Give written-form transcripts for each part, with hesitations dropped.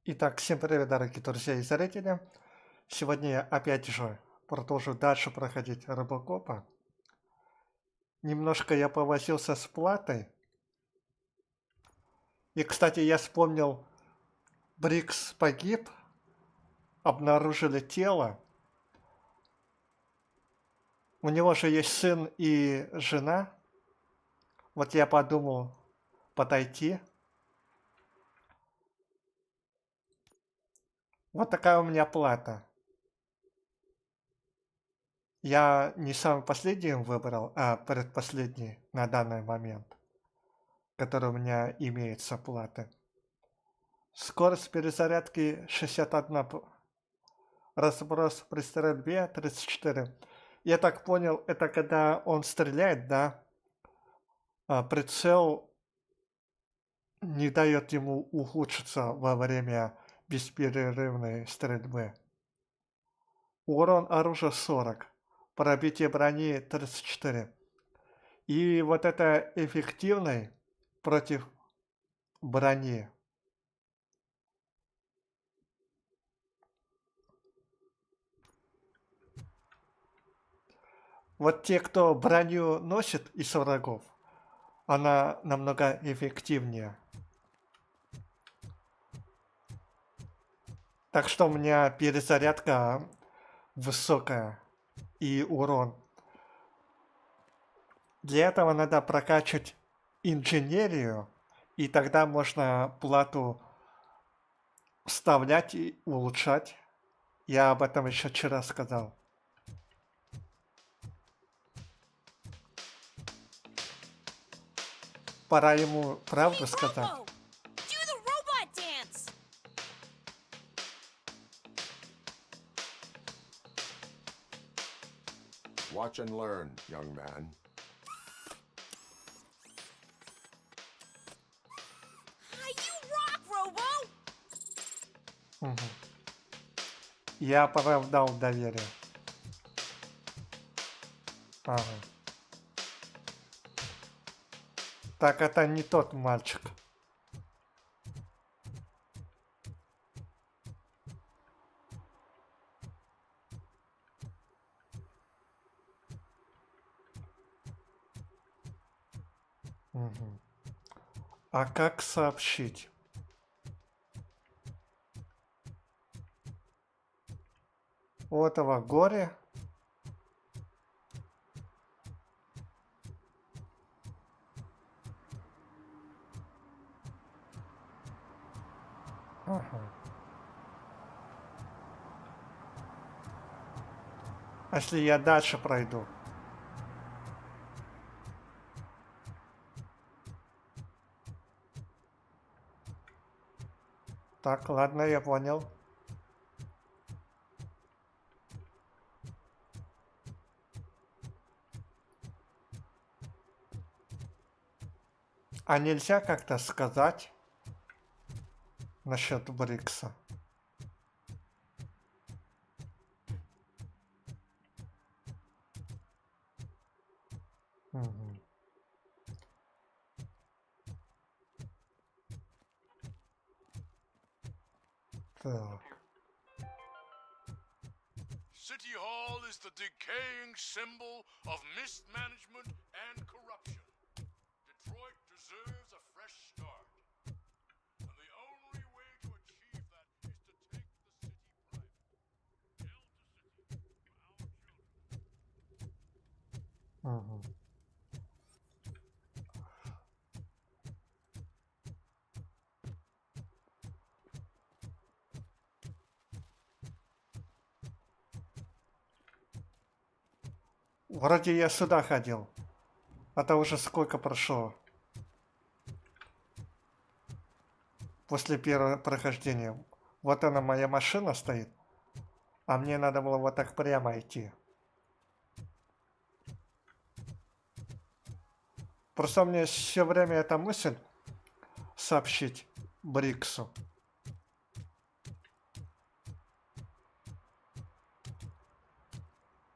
Итак, всем привет, дорогие друзья и зрители. Сегодня я опять же продолжу дальше проходить RoboCop. Немножко я повозился с платой. И, кстати, я вспомнил, Брикс погиб, обнаружили тело. У него же есть сын и жена. Вот я подумал подойти. Вот такая у меня плата. Я не самый последний выбрал, а предпоследний на данный момент, который у меня имеется платы. Скорость перезарядки 61, разброс при стрельбе 34. Я так понял, это когда он стреляет, да, прицел не дает ему ухудшиться во время бесперерывной стрельбы. Урон оружия 40, пробитие брони 34. И вот это эффективный против брони. Вот те, кто броню носит из врагов, она намного эффективнее. Так что у меня перезарядка высокая и урон. Для этого надо прокачивать инженерию, и тогда можно плату вставлять и улучшать. Я об этом еще вчера сказал. Пора ему правду сказать. Watch and learn, young man. You rock, Robo! Угу. Я оправдал доверие. Ага. Так, это не тот мальчик. Угу. А как сообщить? У этого горе. Ага. А если я дальше пройду? Так, ладно, я понял. А нельзя как-то сказать насчет Брикса? Угу. Так. City Hall is the decaying symbol of mismanagement and corruption. Detroit deserves a fresh start. And the only way to achieve that is to take the city private. Delta City for our children. Угу. Вроде я сюда ходил. Это уже сколько прошло? После первого прохождения. Вот она, моя машина стоит. А мне надо было вот так прямо идти. Просто у меня все время эта мысль сообщить Бриксу.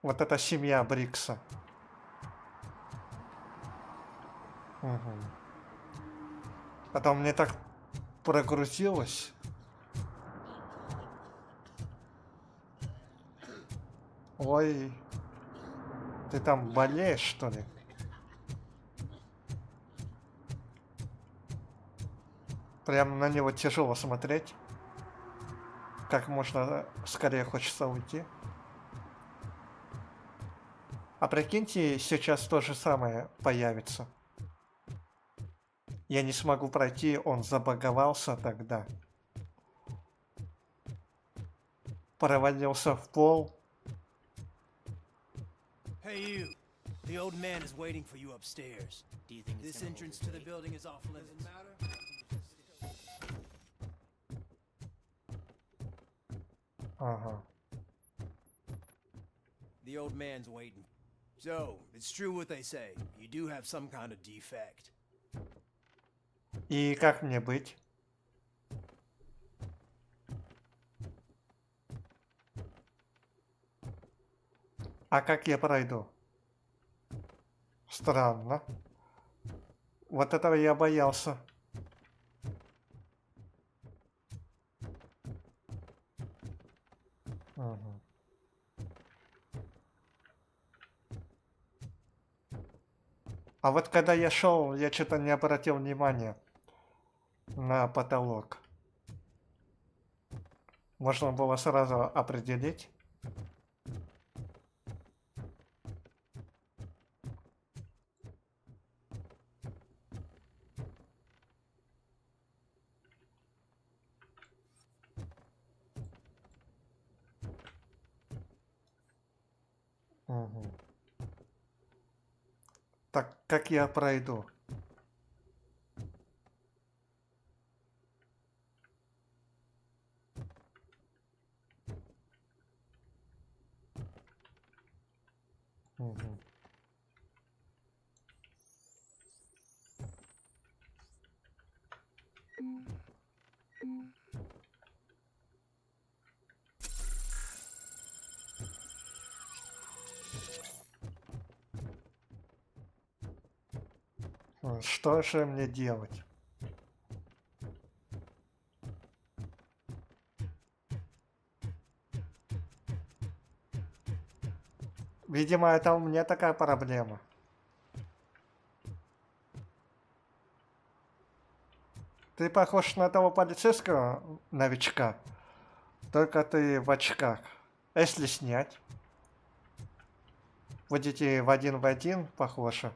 Вот это семья Брикса. Угу. Потом мне так прогрузилось. Ой, ты там болеешь, что ли? Прям на него тяжело смотреть. Как можно скорее хочется уйти. А прикиньте, сейчас то же самое появится. Я не смогу пройти, он забаговался тогда. Провалился в пол. Hey, you. The old man is waiting for you upstairs. Do you think it's This gonna entrance hold to the weight? building is off limits. Ага. The old man's waiting. So, it's true what they say. You do have some kind of defect. И как мне быть? А как я пройду? Странно. Вот этого я боялся. Мгм. А вот когда я шел, я что-то не обратил внимания на потолок. Можно было сразу определить. Мгм. Так, как я пройду? Мгм. Что же мне делать? Видимо, это у меня такая проблема. Ты похож на того полицейского новичка, только ты в очках. А если снять? Будете в один похожи.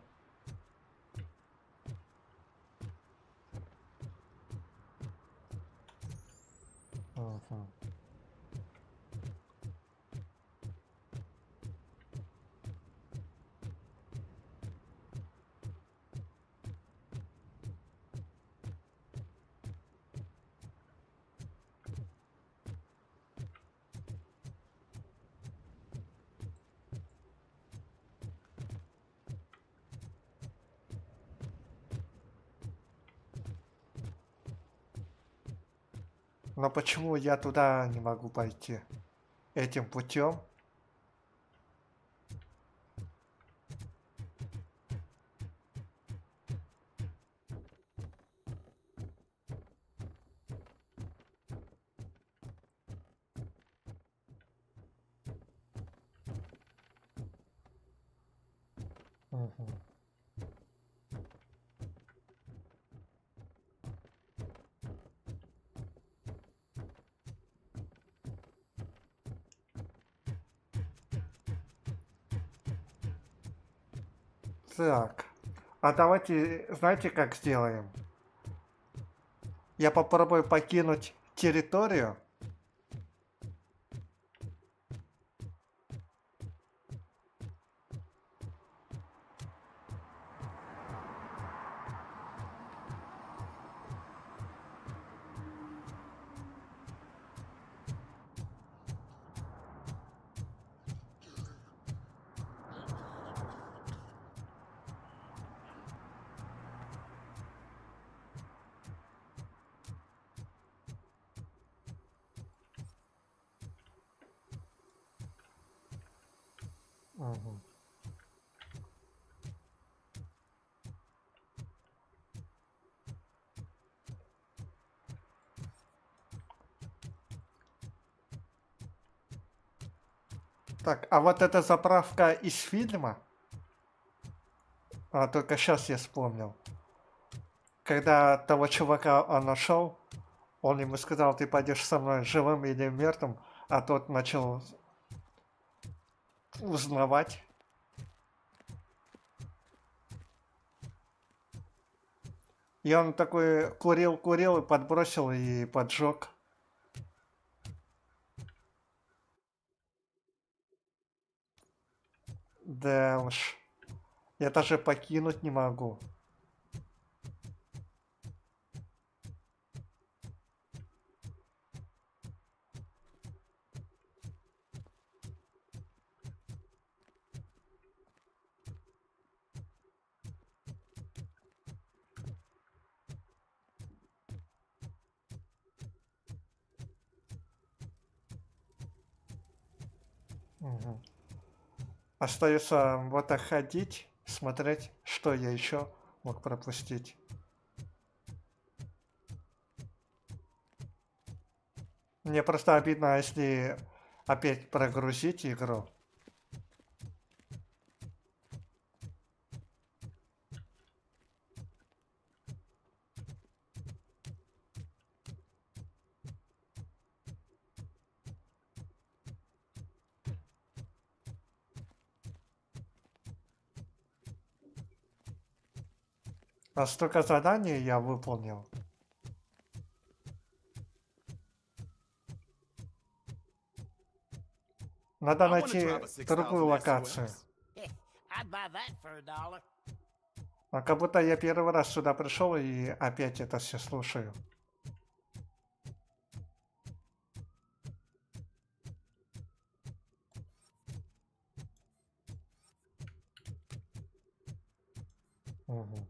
Мгм. Но почему я туда не могу пойти? Этим путем? Мгм. Так. А давайте, знаете, как сделаем? Я попробую покинуть территорию. Мгм. Так, а вот эта заправка из фильма, только сейчас я вспомнил. Когда того чувака он нашел, он ему сказал, ты пойдешь со мной живым или мертвым, а тот начал узнавать. И он такой курил и подбросил и поджег. Да уж, я даже покинуть не могу. Мгм. Остается вот так ходить, смотреть, что я еще мог пропустить. Мне просто обидно, если опять прогрузить игру. А столько заданий я выполнил. Надо I want to найти drive a другую 6000 локацию. SOS. I'd buy that for $1. А как будто я первый раз сюда пришел и опять это все слушаю. Мгм.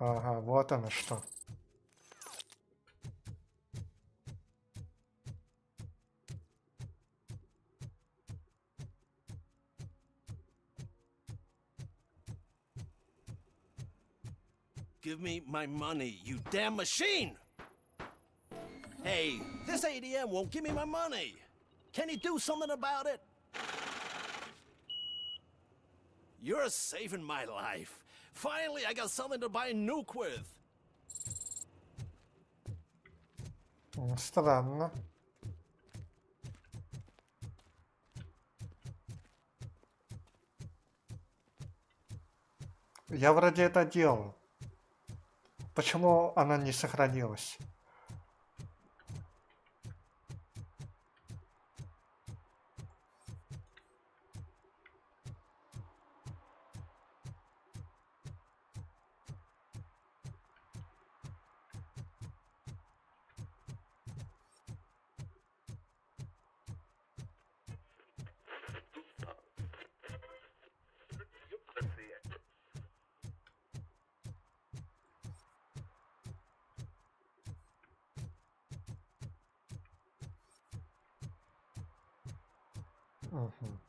Ага, вот оно что. Give me my money, you damn machine! Hey, this ATM won't give me my money. Can you do something about it? You're saving my life. Finally, I got something to buy a nuke with. Странно. Я вроде это делал. Почему она не сохранилась? Мгм.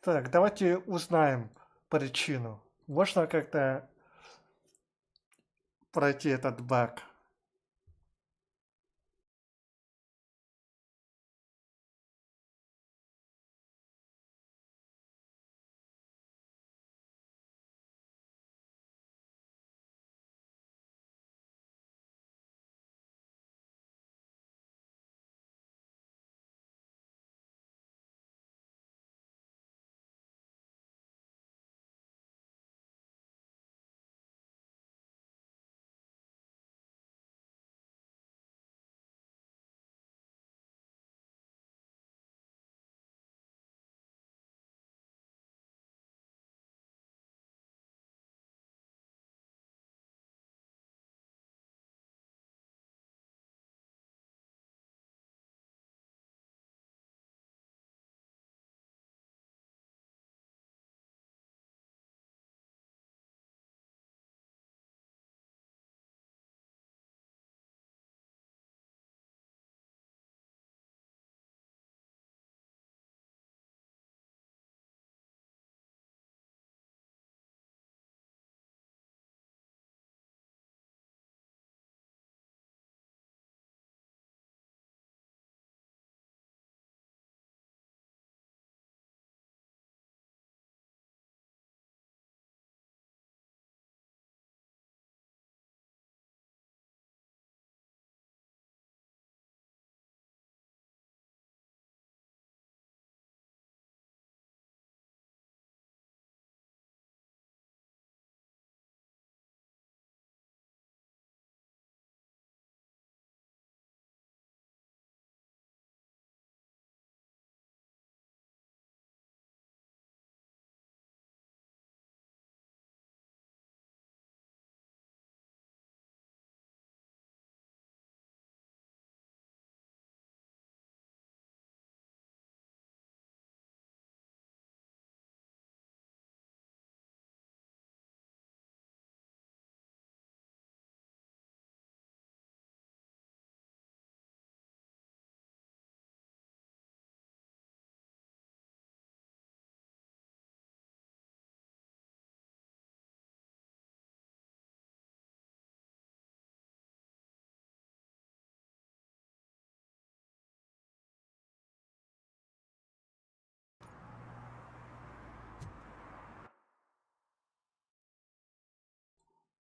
Так, давайте узнаем причину. Можно как-то пройти этот баг?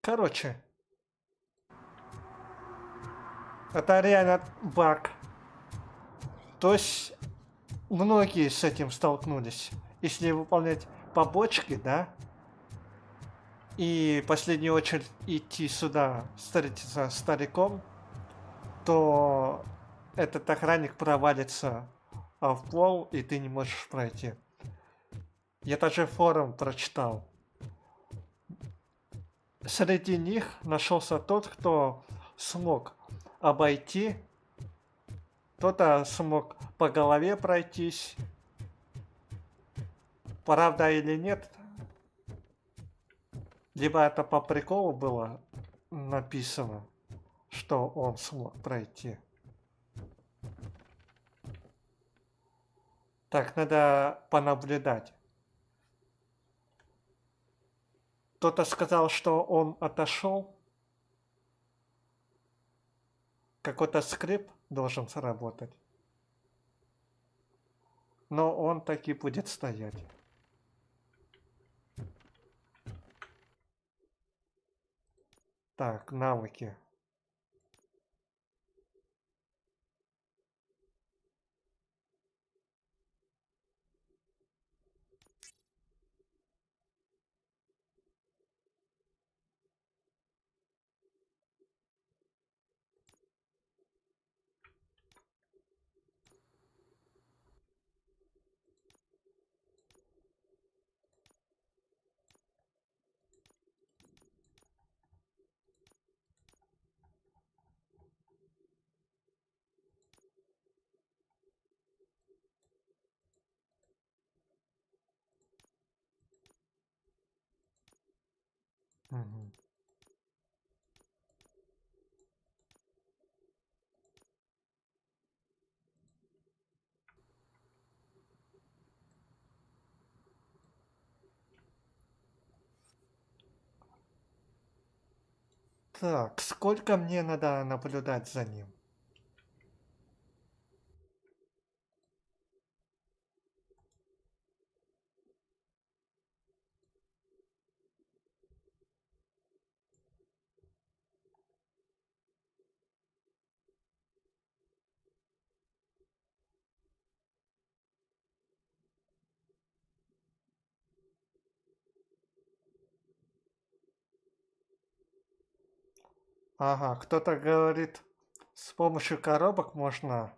Короче, это реально баг. То есть многие с этим столкнулись. Если выполнять побочки, да, и в последнюю очередь идти сюда встретиться с стариком, то этот охранник провалится в пол, и ты не можешь пройти. Я даже форум прочитал. Среди них нашелся тот, кто смог обойти, кто-то смог по голове пройтись. Правда или нет, либо это по приколу было написано, что он смог пройти. Так, надо понаблюдать. Кто-то сказал, что он отошел. Какой-то скрипт должен сработать. Но он таки будет стоять. Так, навыки. Мгм. Так, сколько мне надо наблюдать за ним? Ага, кто-то говорит, с помощью коробок можно...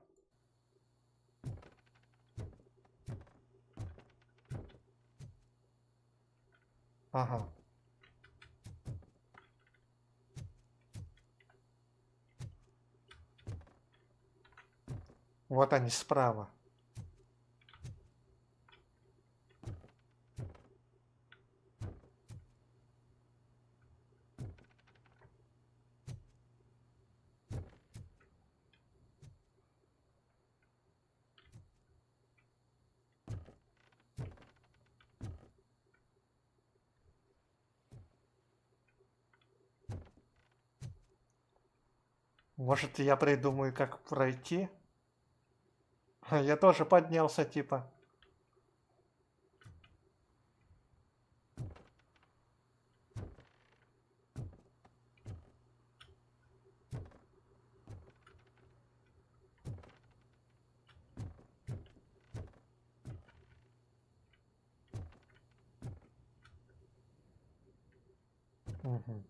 Ага. Вот они справа. Может, я придумаю, как пройти? Я тоже поднялся, типа. Мгм.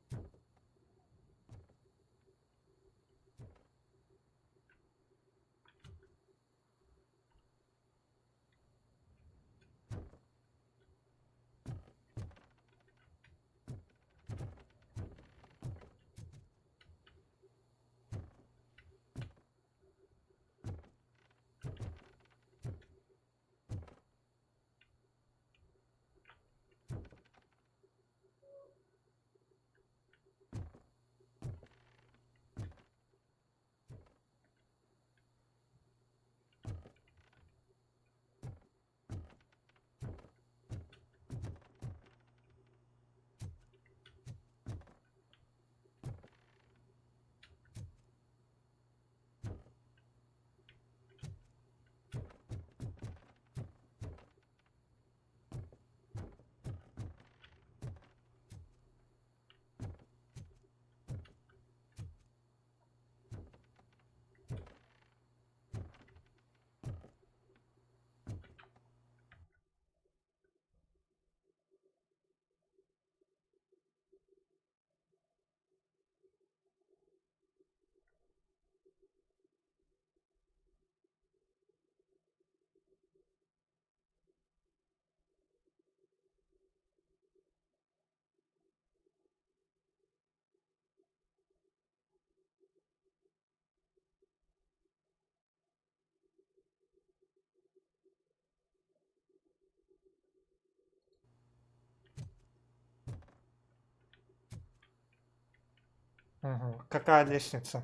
Мгм. Какая лестница?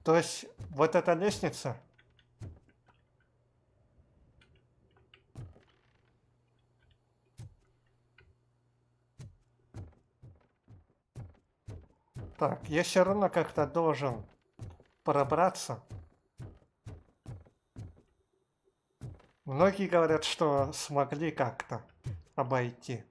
То есть вот эта лестница? Так, я все равно как-то должен пробраться. Многие говорят, что смогли как-то обойти.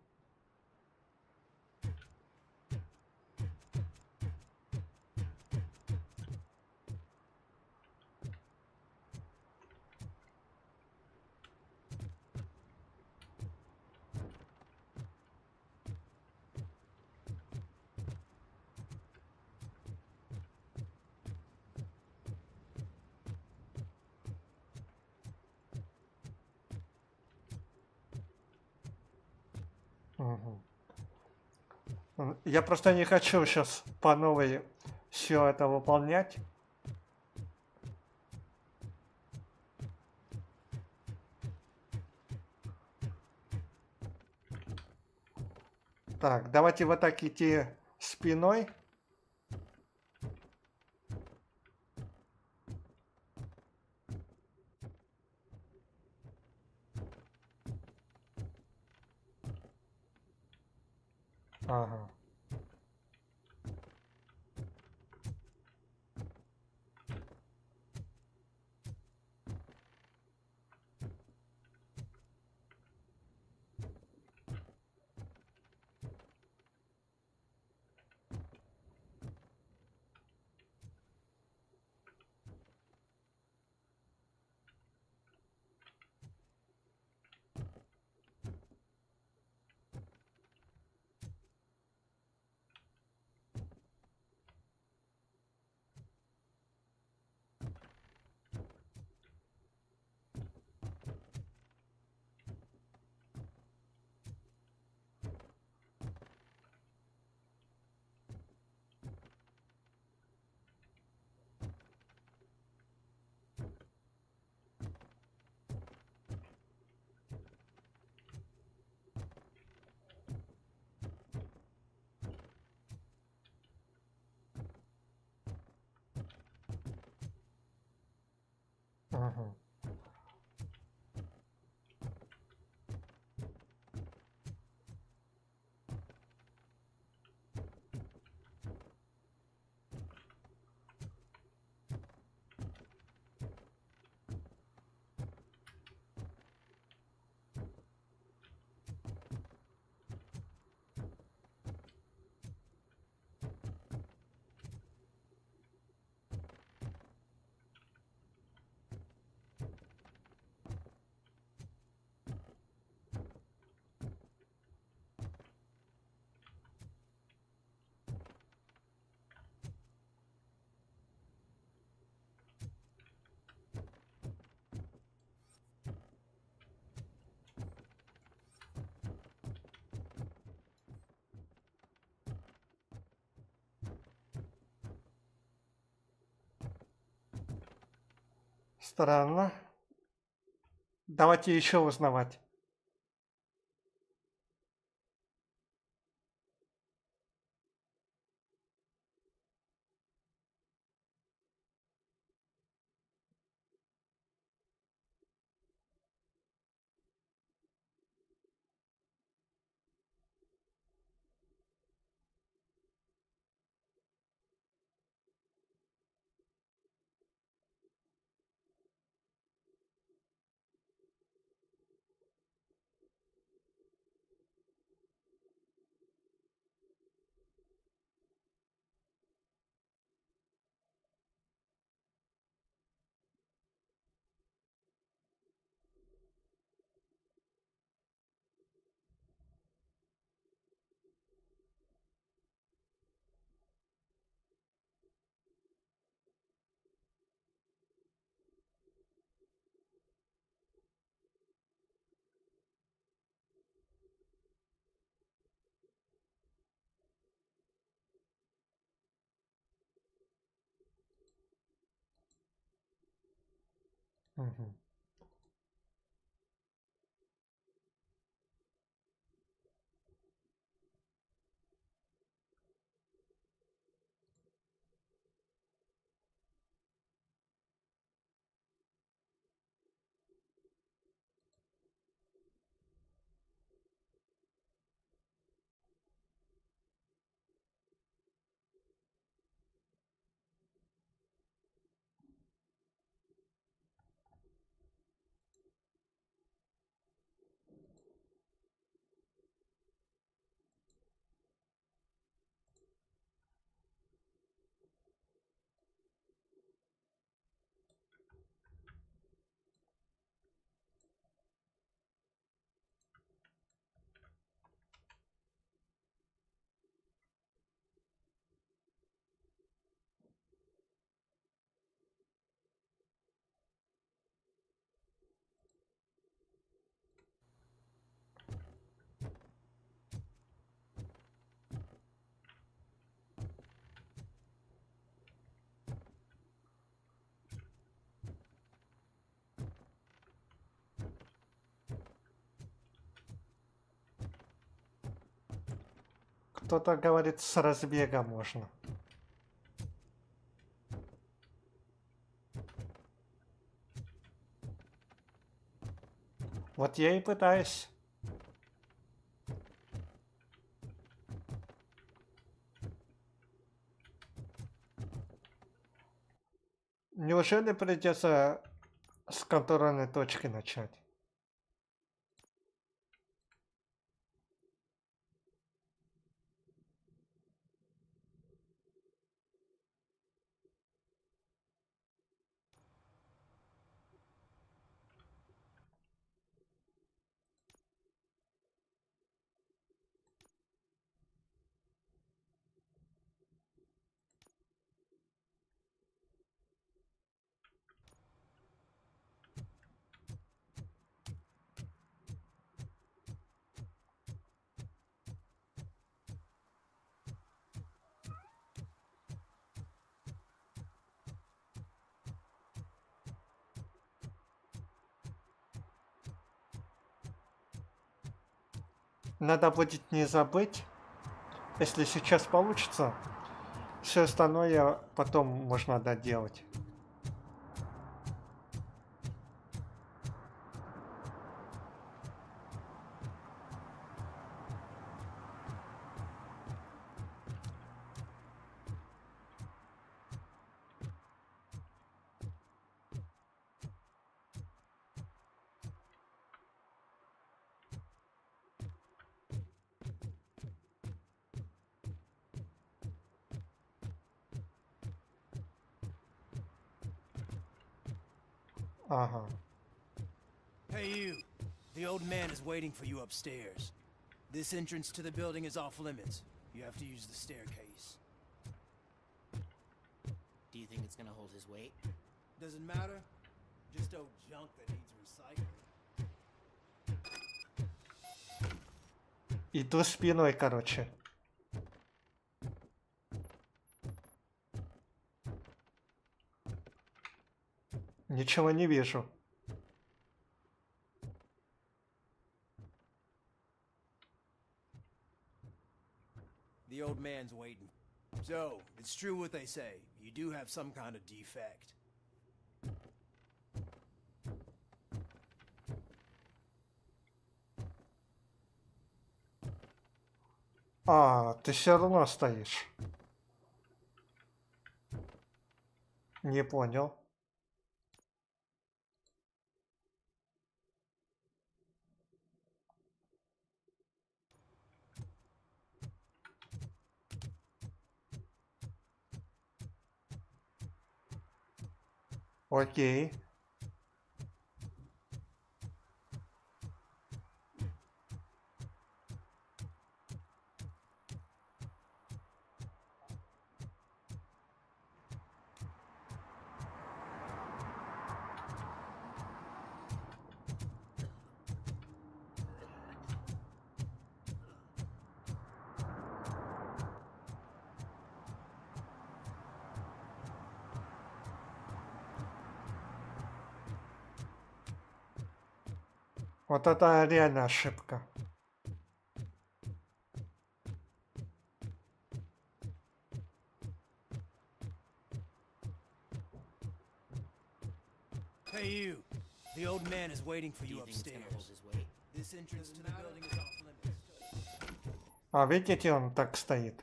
Мгм. Я просто не хочу сейчас по новой все это выполнять. Так, давайте вот так идти спиной. Ага. Мгм. Странно. Давайте еще узнавать. Мгм. Кто-то говорит, с разбега можно. Вот я и пытаюсь. Неужели придется с контрольной точки начать? Надо будет не забыть, если сейчас получится, все остальное потом можно доделать. Ага. Hey, you. The old man is waiting for you upstairs. This entrance to the building is off limits. You have to use the staircase. Do you think it's gonna hold his weight? Doesn't matter. Just old junk that needs recycling. Иду спиной, короче. Ничего не вижу. The old man's waiting. So, it's true what they say. You do have some kind of defect. А, ты все равно стоишь. Не понял. Окей. Вот это реально ошибка. Hey, you. The old man is waiting for Do you you think it's gonna hold upstairs. his weight? This entrance to the building is off limits. А видите, он так стоит.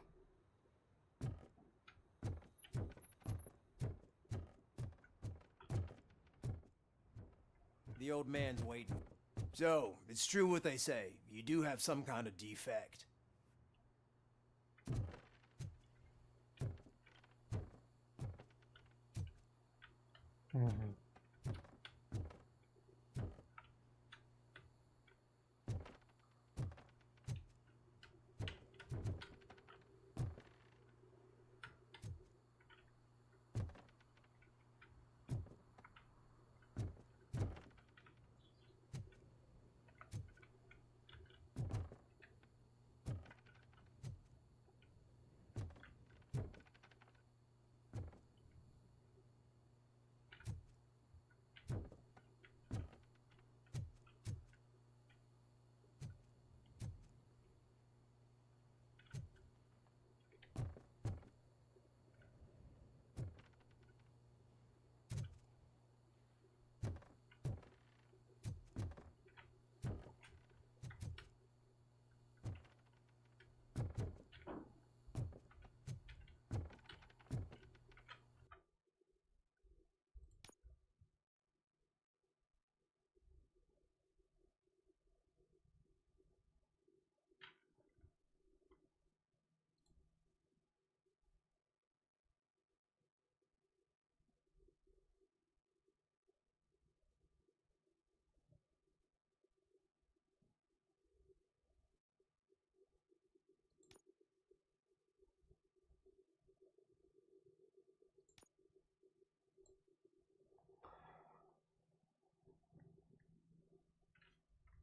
The old man's waiting. So, it's true what they say. You do have some kind of defect. Мгм.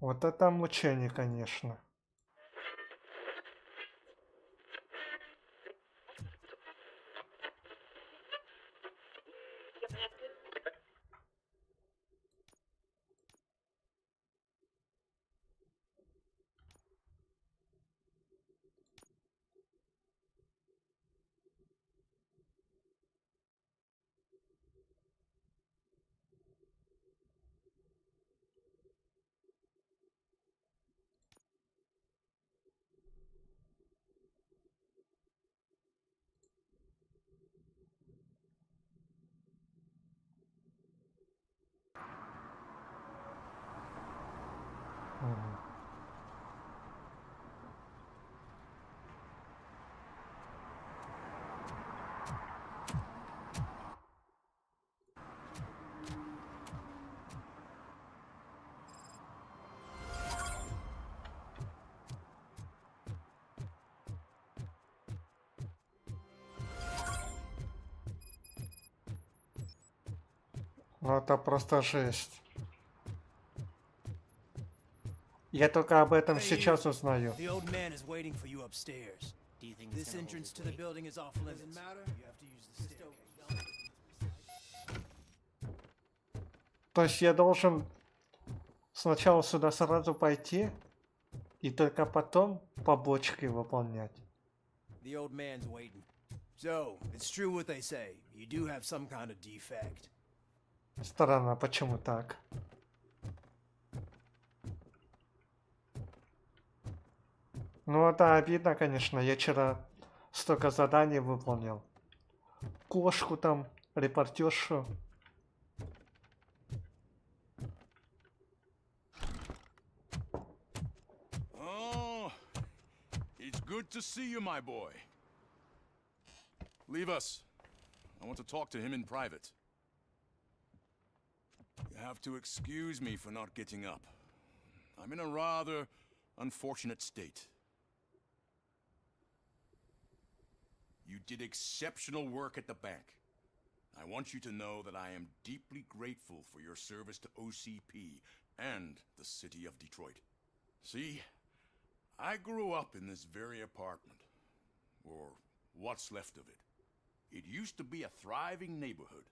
Вот это мучение, конечно. Мгм. Ну это просто жесть. Я только об этом Hey, сейчас узнаю. The old man is waiting for you upstairs. Do you think it's This gonna hold entrance his to the weight? building is off limits. Doesn't matter. You have to use the staircase. То есть я должен сначала сюда сразу пойти и только потом побочки выполнять. The old man's waiting. So, it's true what they say. You do have some kind of defect. Странно, почему так? Ну это обидно, конечно. Я вчера столько заданий выполнил. Кошку там, репортершу. Oh, it's good to see you, my boy. Leave us. I want to talk to him in private. You have to excuse me for not getting up. I'm in a rather unfortunate state. You did exceptional work at the bank. I want you to know that I am deeply grateful for your service to OCP and the city of Detroit. See, I grew up in this very apartment, or what's left of it. It used to be a thriving neighborhood.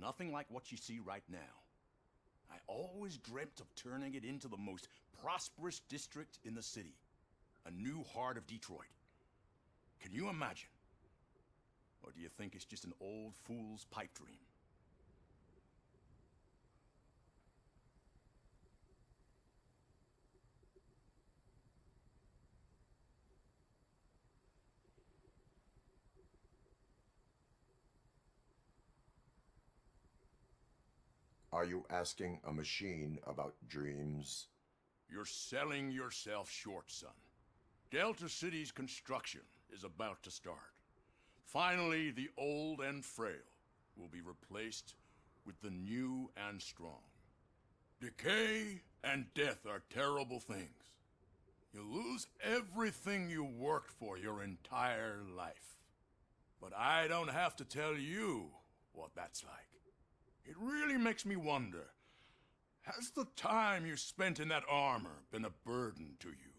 Nothing like what you see right now. I always dreamt of turning it into the most prosperous district in the city. A new heart of Detroit. Can you imagine? Or do you think it's just an old fool's pipe dream? Are you asking a machine about dreams? You're selling yourself short, son. Delta City's construction is about to start. Finally, the old and frail will be replaced with the new and strong. Decay and death are terrible things. You lose everything you worked for your entire life. But I don't have to tell you what that's like. It really makes me wonder, has the time you spent in that armor been a burden to you?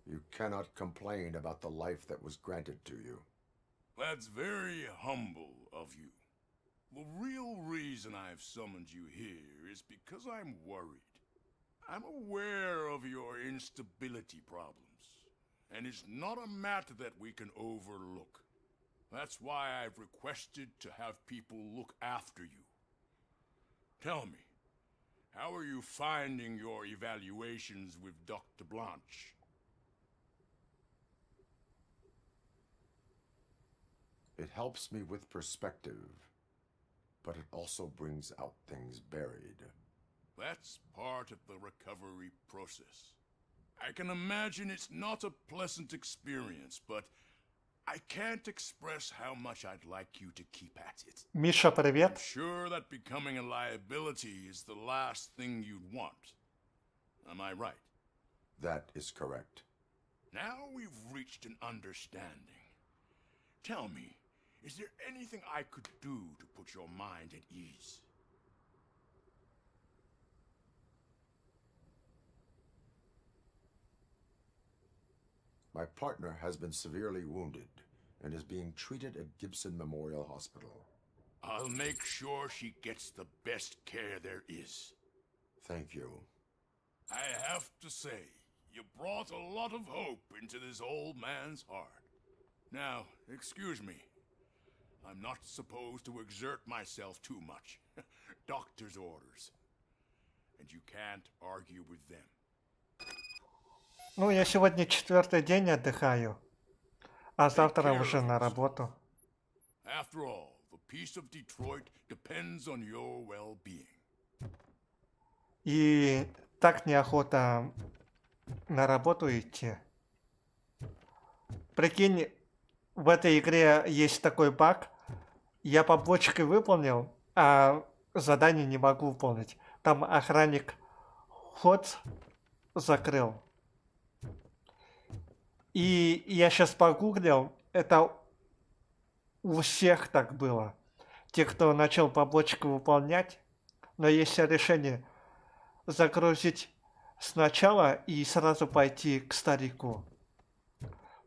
You cannot complain about the life that was granted to you. That's very humble of you. The real reason I've summoned you here is because I'm worried. I'm aware of your instability problems, and it's not a matter that we can overlook. That's why I've requested to have people look after you. Tell me, how are you finding your evaluations with Dr. Blanche? It helps me with perspective, but it also brings out things buried. That's part of the recovery process. I can imagine it's not a pleasant experience, but I can't express how much I'd like you to keep at it. Миша, I'm привет. sure that becoming a liability is the last thing you'd want. Am I right? That is correct. Now we've reached an understanding. Tell me, Is there anything I could do to put your mind at ease? My partner has been severely wounded and is being treated at Gibson Memorial Hospital. I'll make sure she gets the best care there is. Thank you. I have to say, you brought a lot of hope into this old man's heart. Now, excuse me. I'm not supposed to exert myself too much. Doctor's orders. And you can't argue with them. Ну, я сегодня 4-й день отдыхаю, а завтра уже на работу. After all, the peace of Detroit depends on your well-being. И так неохота на работу идти. Прикинь, в этой игре есть такой баг. Я побочки выполнил, а задание не могу выполнить. Там охранник вход закрыл. И я сейчас погуглил, это у всех так было. Те, кто начал побочку выполнять, но есть решение загрузить сначала и сразу пойти к старику.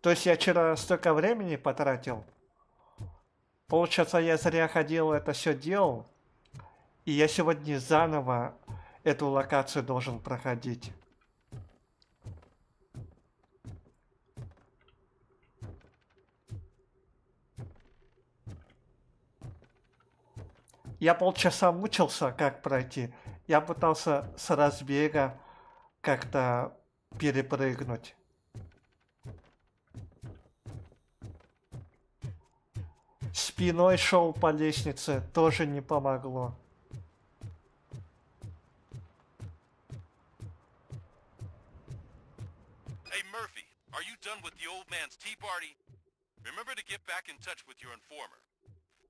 То есть я вчера столько времени потратил. Получается, я зря ходил, это все делал. И я сегодня заново эту локацию должен проходить. Я полчаса мучился, как пройти. Я пытался с разбега как-то перепрыгнуть. Спиной шел по лестнице, тоже не помогло. Hey Murphy, are you done with the old man's tea party? Remember to get back in touch with your informer.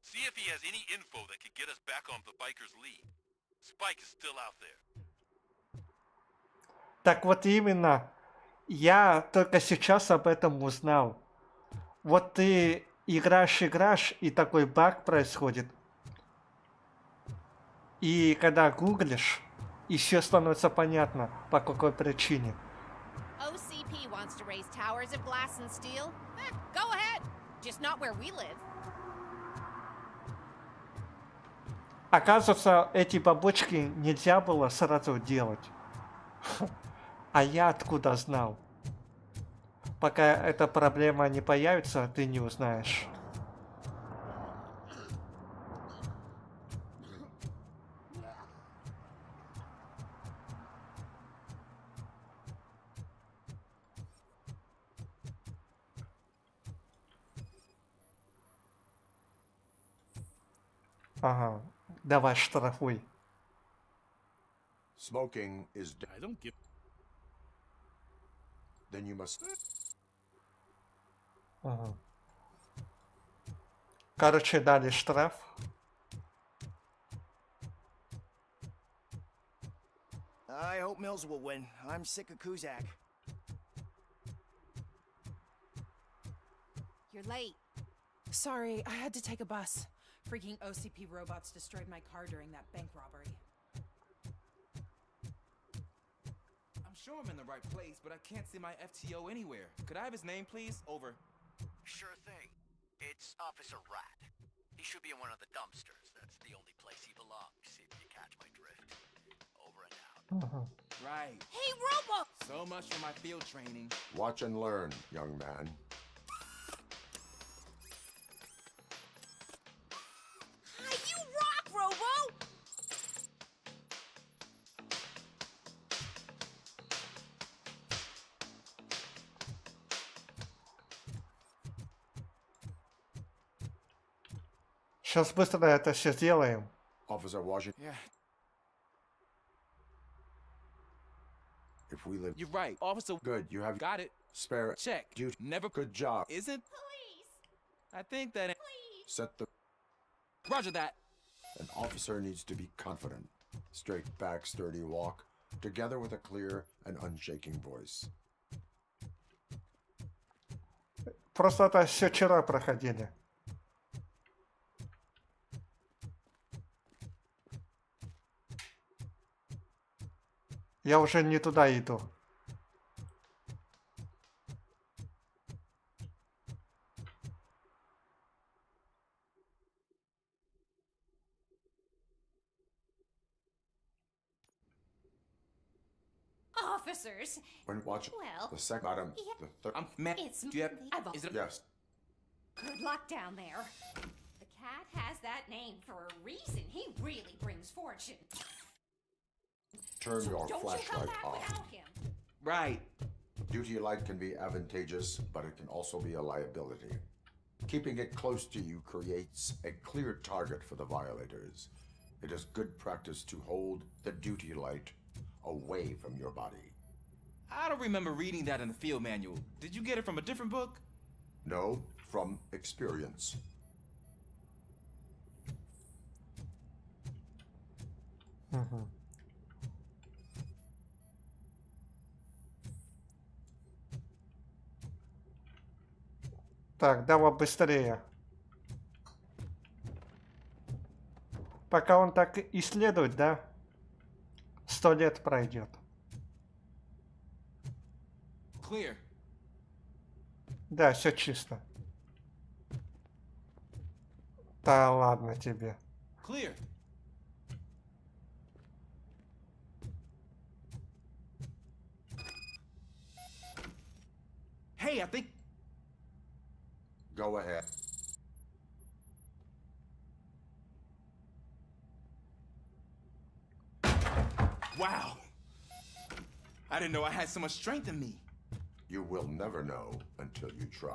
See if he has any info that could get us back on the biker's lead. Spike is still out there. Так вот именно, я только сейчас об этом узнал. Вот ты играешь, и такой баг происходит. И когда гуглишь, и все становится понятно, по какой причине. OCP wants to raise towers of glass and steel? Go ahead. Just not where we live. Оказывается, эти побочки нельзя было сразу делать. А я откуда знал? Пока эта проблема не появится, ты не узнаешь. Ага, давай штрафуй. Smoking is dead. I don't give. Then you must. Ага. Короче, дали штраф. I hope Mills will win. I'm sick of Kuzak. You're late. Sorry, I had to take a bus. Freaking OCP robots destroyed my car during that bank robbery. I'm sure I'm in the right place, but I can't see my FTO anywhere. Could I have his name, please? Over. Sure thing. It's Officer Rat. He should be in one of the dumpsters. That's the only place he belongs, if you catch my drift. Over and out. Right. Hey, Robo! So much for my field training. Watch and learn, young man. Hi, you rock, Robo! Сейчас быстро это все сделаем. Officer Washington, Yeah, if we live. you're right. Officer, Good, you have got it. spare. Check. Dude, Never. good job. Isn't? Please! I think that. Set the. Roger that. An officer needs to be confident. Straight back, sturdy walk, together with a clear and unshaking voice. Просто это все вчера проходили. Я уже не туда иду. Officers. When watching Well, the second bottom, yeah. the third. Man, It's do you have... I've Is it... Yes. Good luck down there. The cat has that name for a reason. He really brings fortune. Turn So your don't you come flashlight back on. without him. Right. Duty light can be advantageous, but it can also be a liability. Keeping it close to you creates a clear target for the violators. It is good practice to hold the duty light away from your body. I don't remember reading that in the field manual. Did you get it from a different book? No, from experience. Так, давай быстрее. Пока он так исследует, да? 100 лет пройдет. Clear. Да, все чисто. Да ладно тебе. Clear. Hey, I think... Go ahead. Wow. I didn't know I had so much strength in me. You will never know until you try.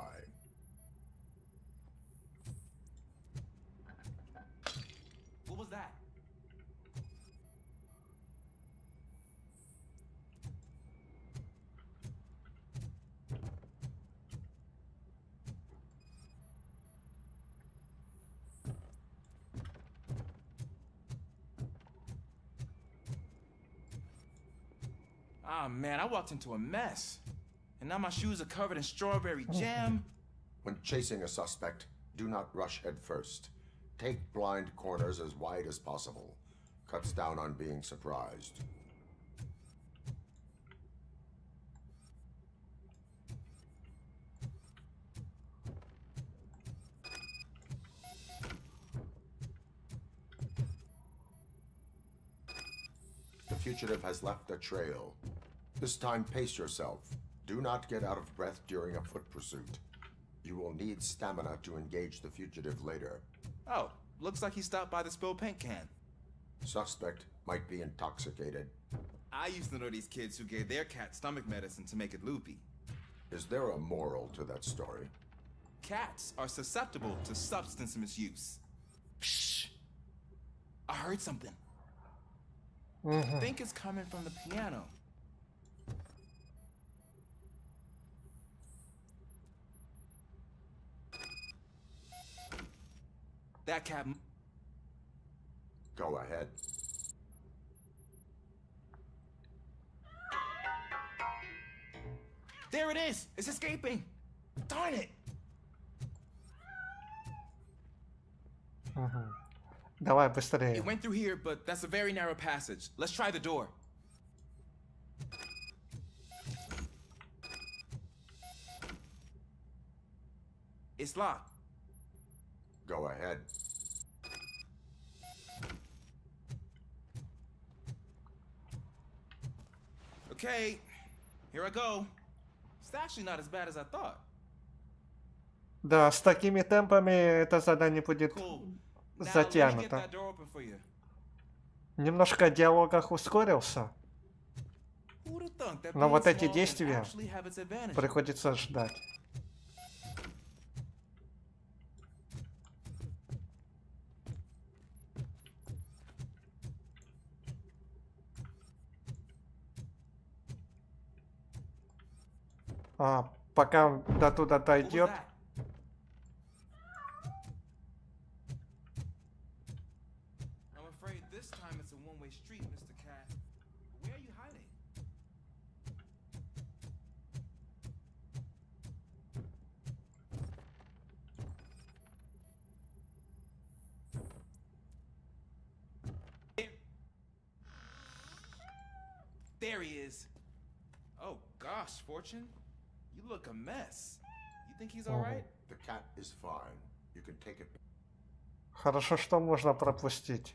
What was that? Ah, man, I walked into a mess. And now my shoes are covered in strawberry jam. When chasing a suspect, do not rush head first. Take blind corners as wide as possible. Cuts down on being surprised. The fugitive has left a trail. This time, pace yourself. Do not get out of breath during a foot pursuit. You will need stamina to engage the fugitive later. Oh, looks like he stopped by the spilled paint can. Suspect might be intoxicated. I used to know these kids who gave their cat stomach medicine to make it loopy. Is there a moral to that story? Cats are susceptible to substance misuse. Psh! I heard something. I think it's coming from the piano. That cat... Go ahead. There it is! It's escaping! Darn it! Давай быстрее. It went through here, but that's a very narrow passage. Let's try the door. It's locked. Go ahead. Okay, here I go. It's actually not as bad as I thought. Да, с такими темпами это задание будет Cool. Now let me get затянуто. that door open for you. Немножко диалог ускорился, Who'd have thunk that но being вот эти small can действия actually have its advantages? приходится ждать. Пока он до туда What was дойдет, that? I'm afraid this time it's a one-way street, Mr. Cat. Where are you hiding? There he is. Oh gosh, Fortune. You look a mess. You think he's alright? The cat is fine. You can take it. Хорошо, что можно пропустить.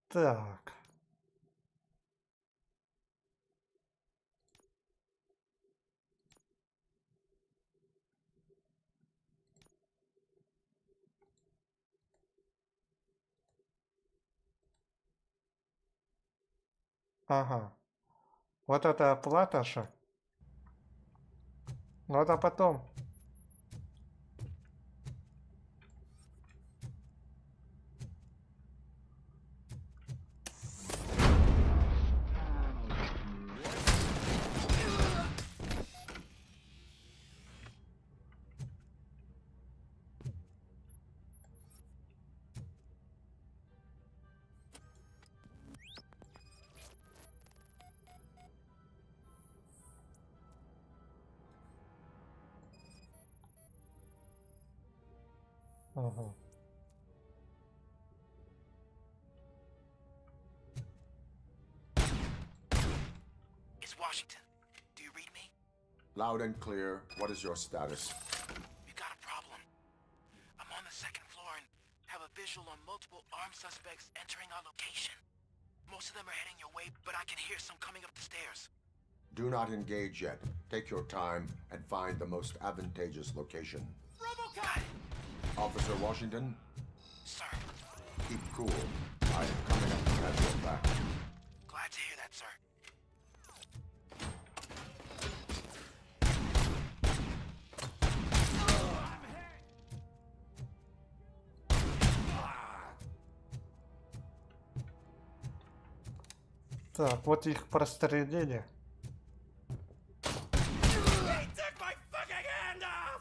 Так. Ага. Вот это оплата же. Но это потом. Ага. It's Washington. Do you read me? Loud and clear. What is your status? We got a problem. I'm on the second floor and have a visual on multiple armed suspects entering our location. Most of them are heading your way, but I can hear some coming up the stairs. Do not engage yet. Take your time and find the most advantageous location. RoboCop! Officer Washington, Sir, keep cool. I am coming up to have your back. glad to hear that, sir. Так, вот их прострелили. He took my fucking hand off!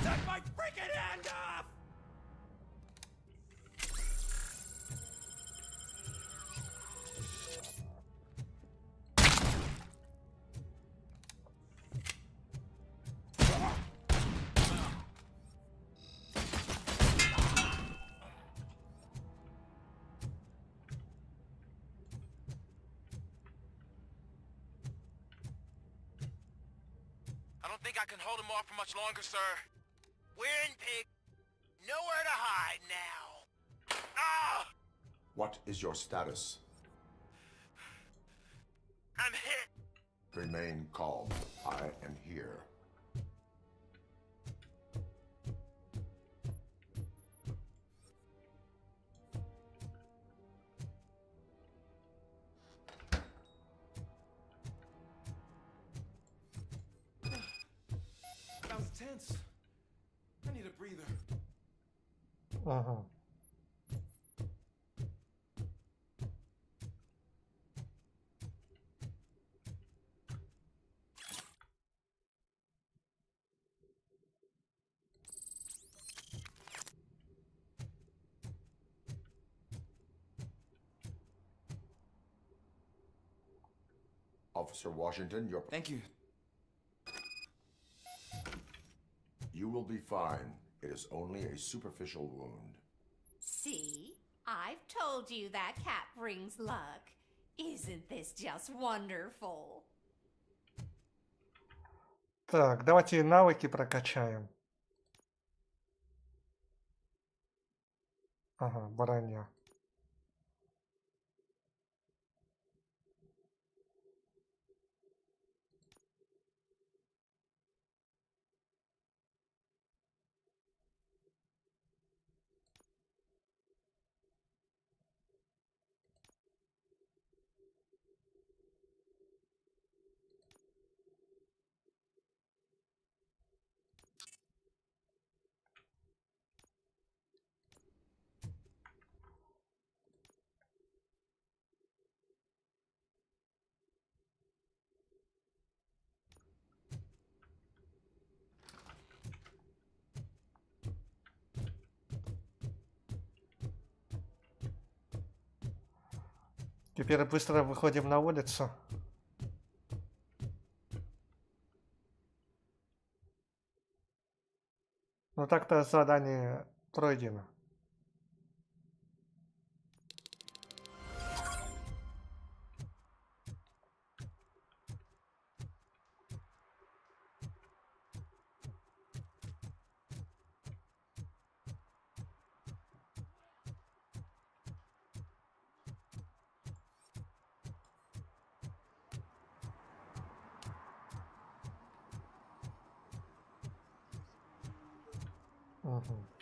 Took my freaking hand off! I don't think I can hold him off for much longer, sir. We're in, pig. Nowhere to hide now. Ah! What is your status? I'm hit. Remain calm. I am here. That was tense. I need a breather. Ага. Officer Washington, your... Thank you. You will be fine. It is only a superficial wound. See? I've told you that cat brings luck. Isn't this just wonderful? Так, давайте навыки прокачаем. Ага, броня. Теперь быстро выходим на улицу. Ну так-то задание пройдено. Угу.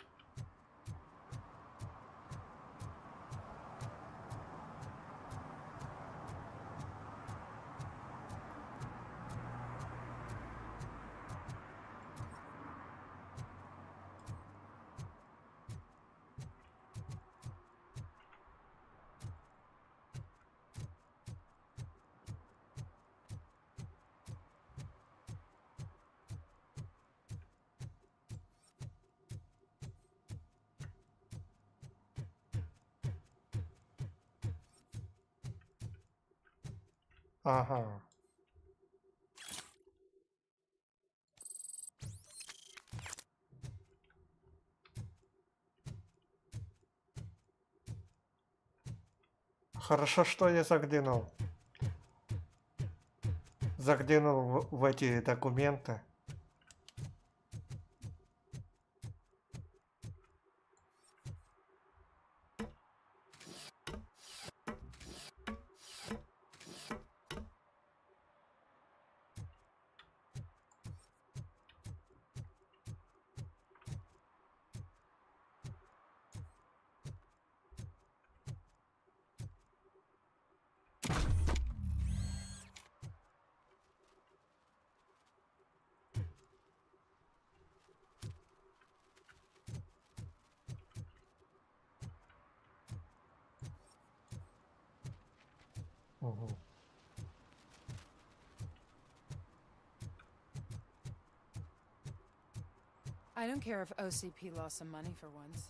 Ага. Хорошо, что я заглянул. Заглянул в эти документы. Угу. I don't care if OCP lost some money for once.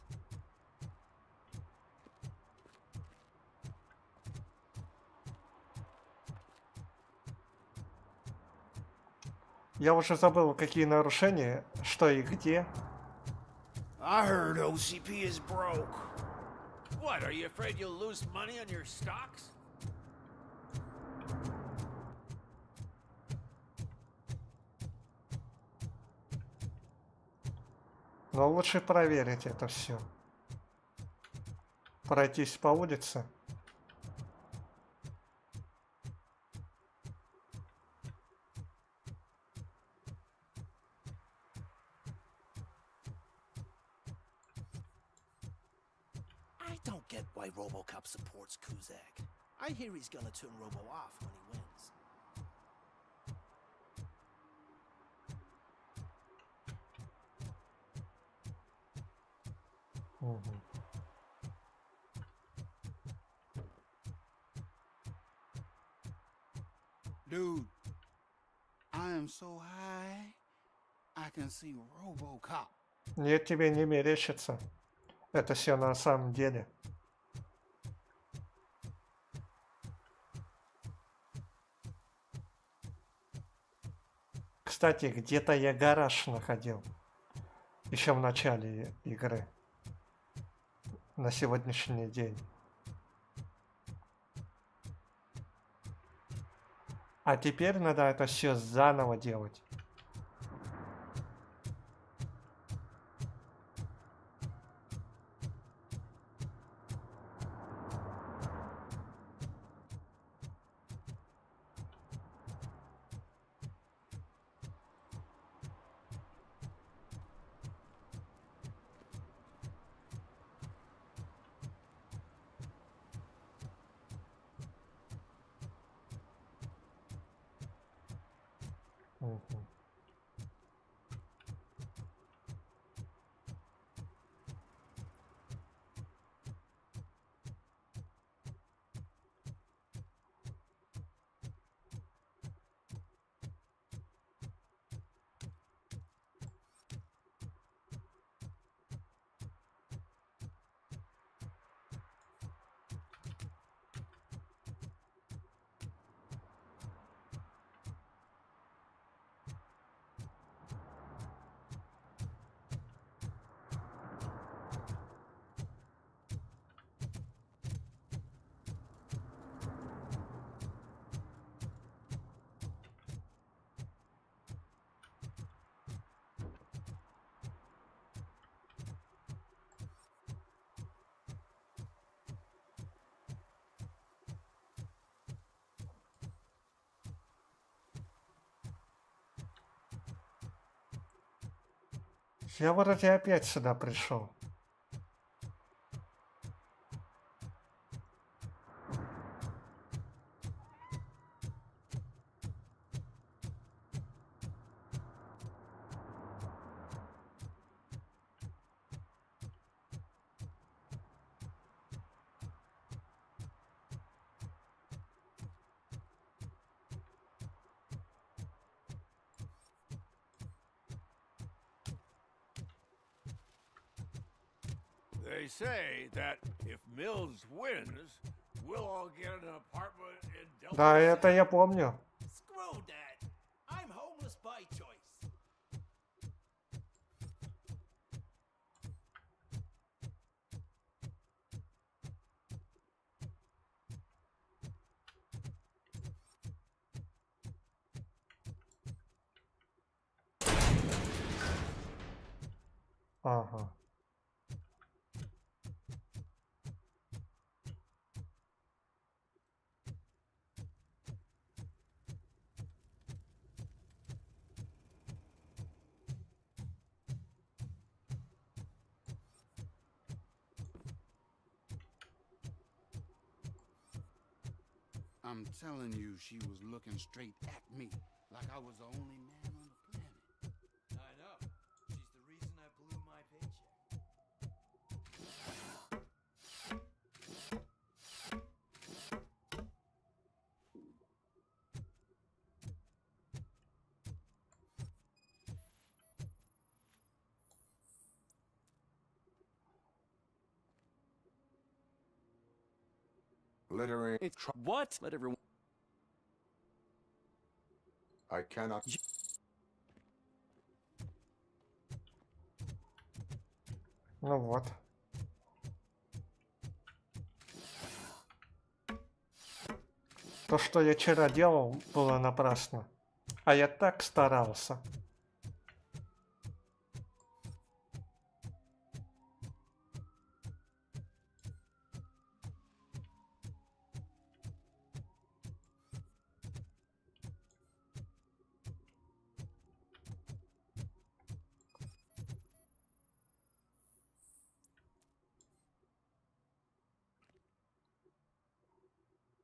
Я уже забыл, какие нарушения, что и где. I heard OCP is broke. What, are you afraid you'll lose money on your stocks? Но лучше проверить это все. Пройтись по улице. I don't get why RoboCop supports Kuzak. I hear he's gonna turn Robo off when he wins. Угу. Dude, I am so high, I can see RoboCop. Нет, тебе не мерещится. Это все на самом деле. Кстати, где-то я гараж находил. Еще в начале игры. На сегодняшний день. А теперь надо это все заново делать. Мгм. Я вроде опять сюда пришел. They say that if Mills wins, we'll all get an apartment in Delta Да, это City. я помню. Screw that. I'm homeless by choice. Ага. I'm telling you, she was looking straight at me, like I was the only man on the planet. I know. She's the reason I blew my paycheck. Littering. What? Let everyone. I cannot. Ну вот. То, что я вчера делал, было напрасно. А я так старался.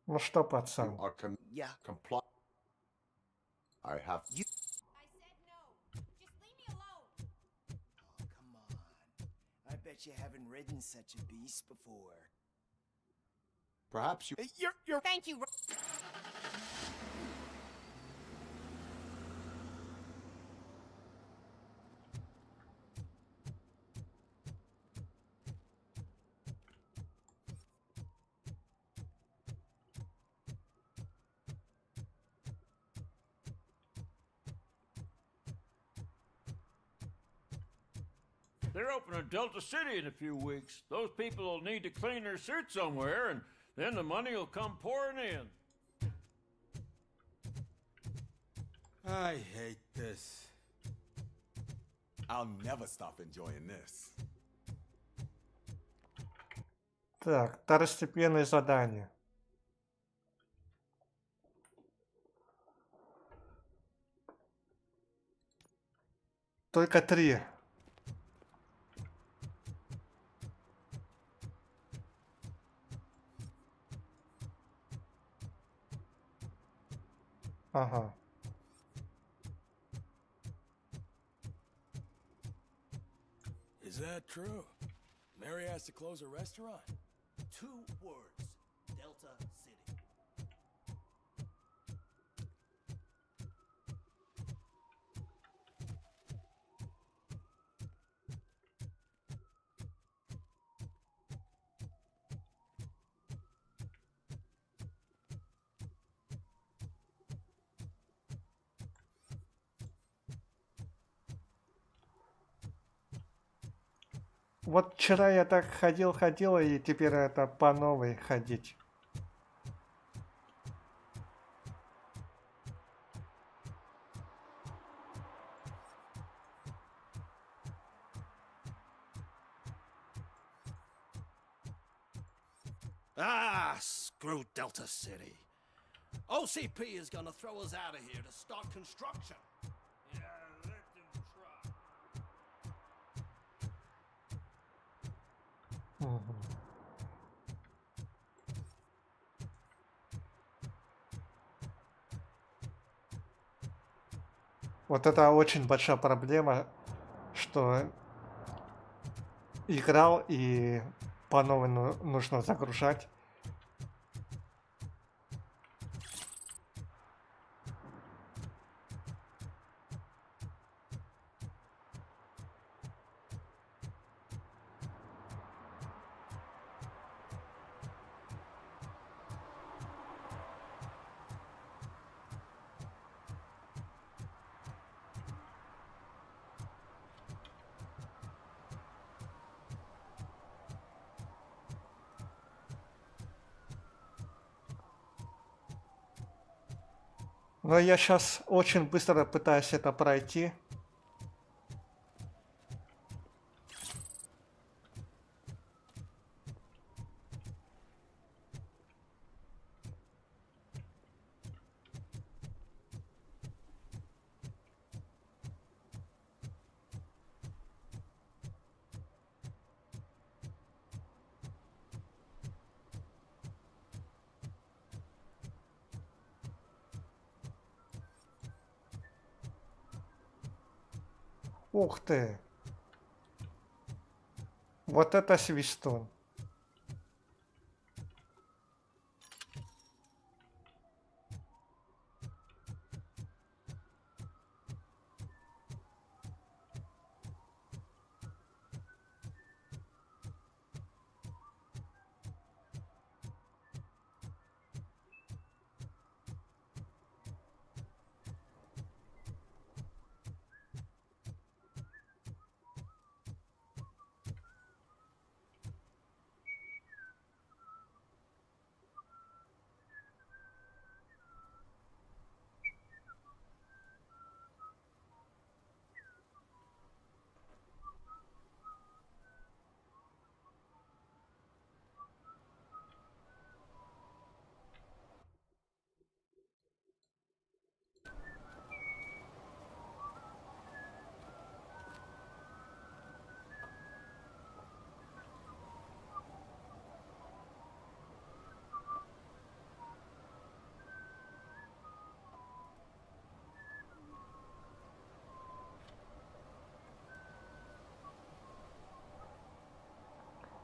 Ну что, You пацан? are Yeah. comply. I have. I said no. Just leave me alone. Oh, come on. I bet you haven't ridden such a beast before. Perhaps you. You're. Thank you. They're opening Delta City in a few weeks. Those people will need to clean their suits somewhere, and then the money will come pouring in. I hate this. I'll never stop enjoying this. Так, второстепенные задания. Только 3. Ага. Is that true? Mary has to close a restaurant? 2 words. Delta City. Вот вчера я так ходил, и теперь это по новой ходить. Ah, screw Delta City. OCP is gonna throw us out of here to start construction. Yeah, let them try. Вот это очень большая проблема, что играл и по новой нужно загружать. Но я сейчас очень быстро пытаюсь это пройти. Ух ты! Вот это свистун.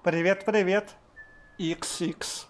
Привет, привет, XX.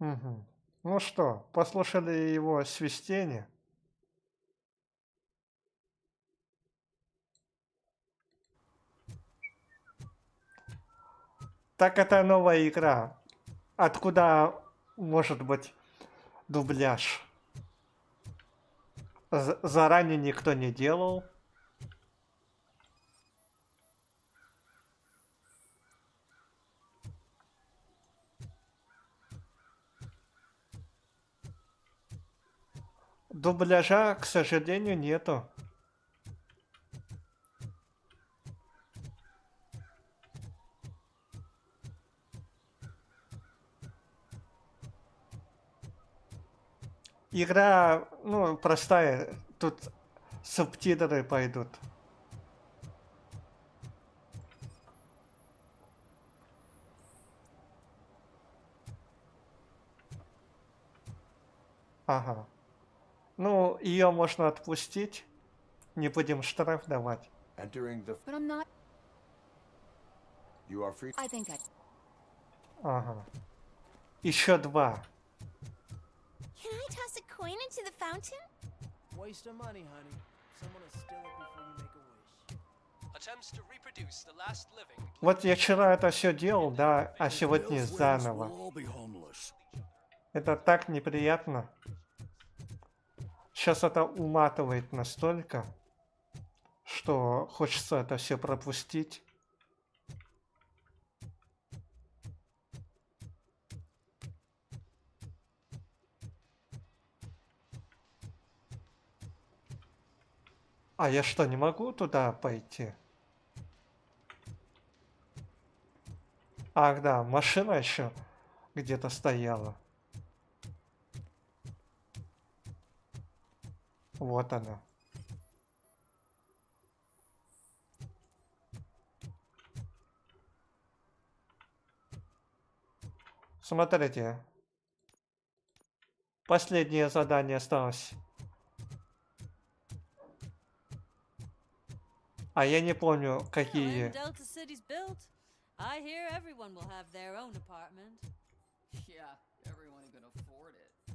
Угу. Ну что, послушали его свистение? Так это новая игра. Откуда может быть дубляж? Заранее никто не делал. Дубляжа, к сожалению, нету. Игра, ну, простая. Тут субтитры пойдут. Ага. Ну, ее можно отпустить. Не будем штраф давать. Entering the... But I'm not. You are free... I think I... Ага. Еще два. Can I toss a coin into the fountain? Waste of money, honey. Someone will steal it before you make a wish. A Вот я вчера это все делал, да, а сегодня заново. Это так неприятно. Сейчас это уматывает настолько, что хочется это все пропустить. А я что, не могу туда пойти? Ах, да, машина еще где-то стояла. Вот она. Смотрите. Последнее задание осталось. А я не помню, какие. Delta City's built. I hear everyone will have their own apartment. Yeah, everyone who can afford it.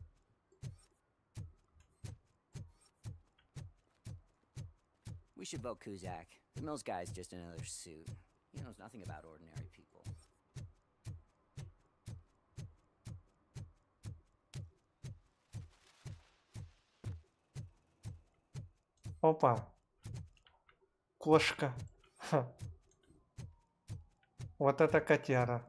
We should vote Kuzak. The Mills guy's just another suit. He knows nothing about ordinary people. Опа. Кошка. Ха. Вот это котяра.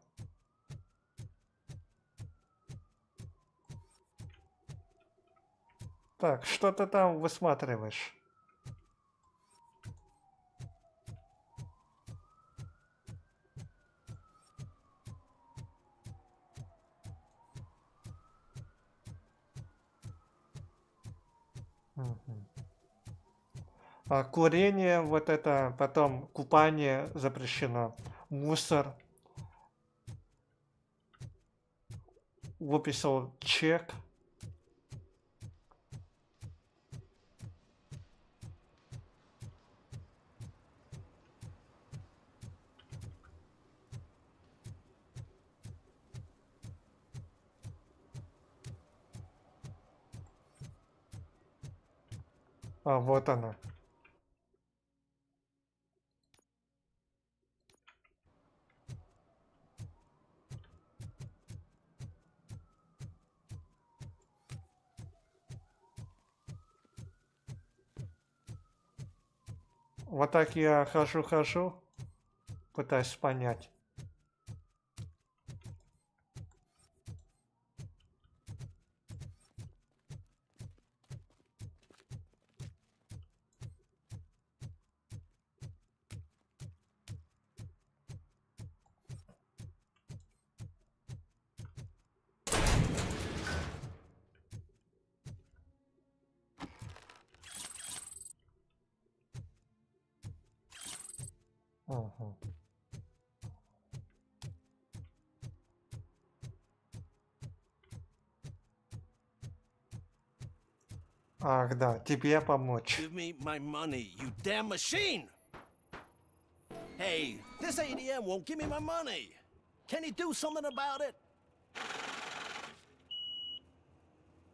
Так, что ты там высматриваешь? А курение, вот это, потом купание запрещено. Мусор. Выписал чек. А, вот она. Вот так я хожу, пытаюсь понять. Ага. Ах, да, тебе помочь. Give me my money, you damn machine! Hey, this ATM won't give me my money. Can you do something about it?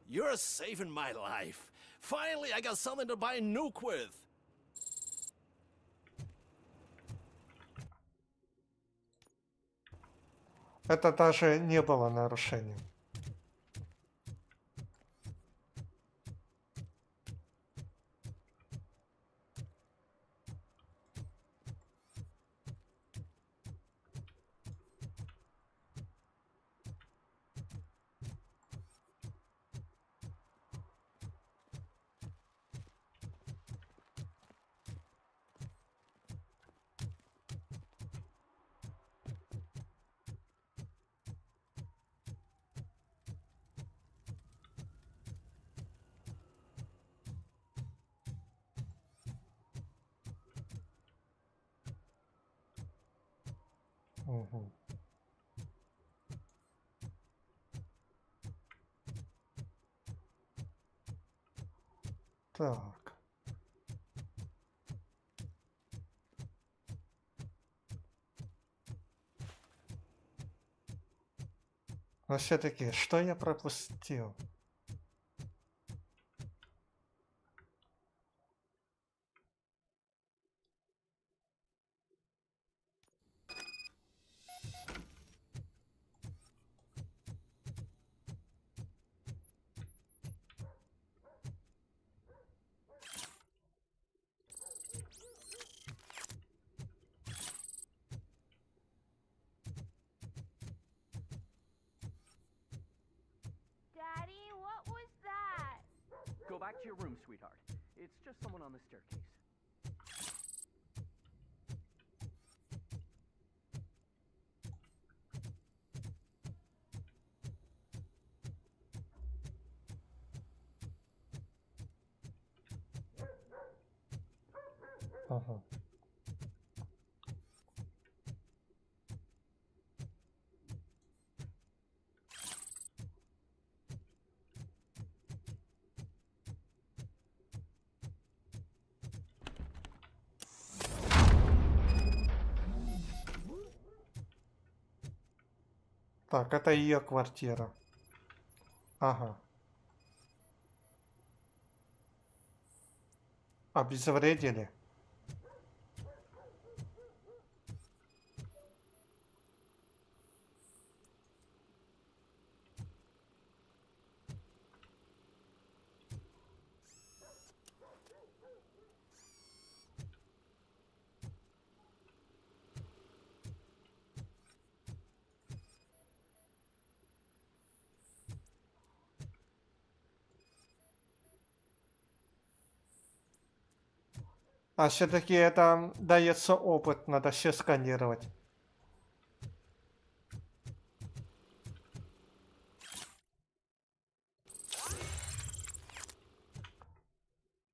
You're saving my life. Finally, I got something to buy nuke with. Это даже не было нарушением. Угу. Так. Но все-таки, что я пропустил? back to your room, sweetheart. It's just someone on the staircase. Ага. Так, это ее квартира. Ага. Обезвредили. А все-таки это дается опыт, надо все сканировать.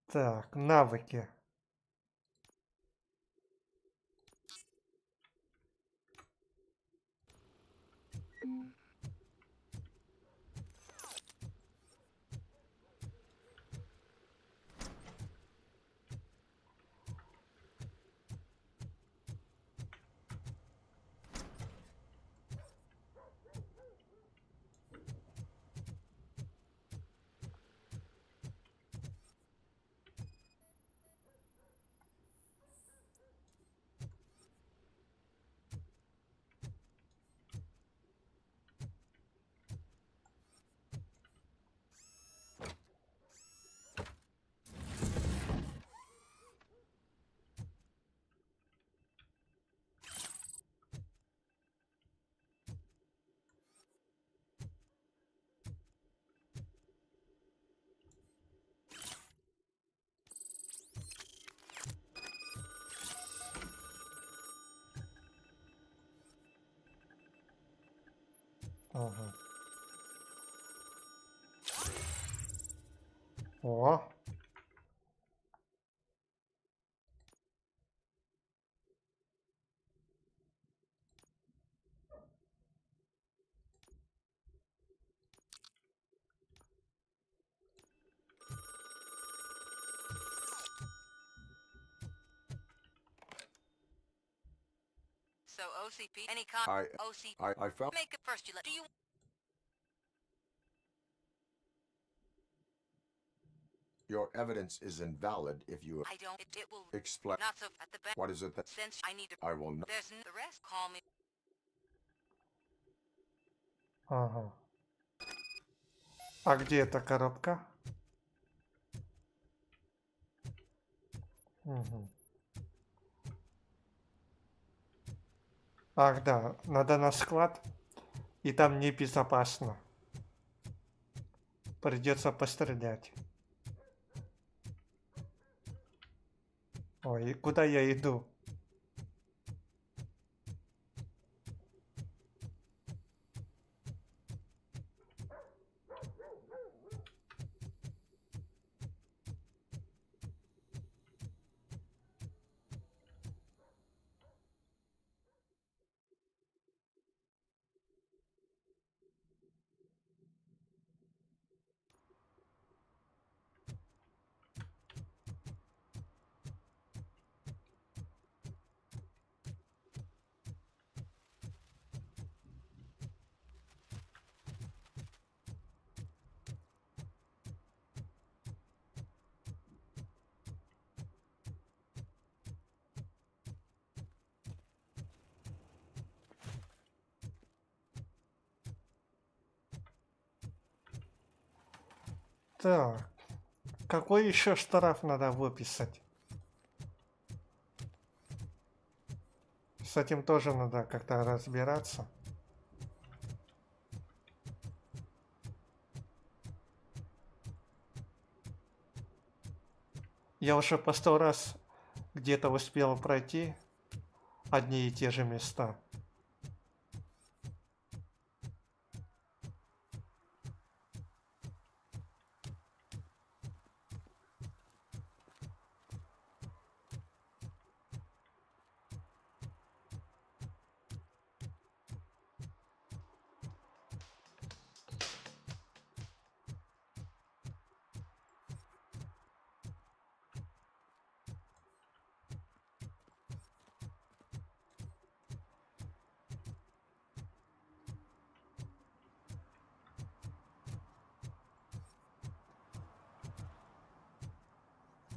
Так, навыки. Ага. О. So OCP, any I felt make it first. Do you? your evidence is invalid if you I don't. It will explain. not so at the back. What is it that Since I need to. I will not? There's the rest. Call me. Ага. А где эта коробка? Угу. Ах да, надо на склад, и там небезопасно. Придется пострелять. Ой, и куда я иду? Так, какой еще штраф надо выписать? С этим тоже надо как-то разбираться. Я уже по 100 раз где-то успел пройти одни и те же места.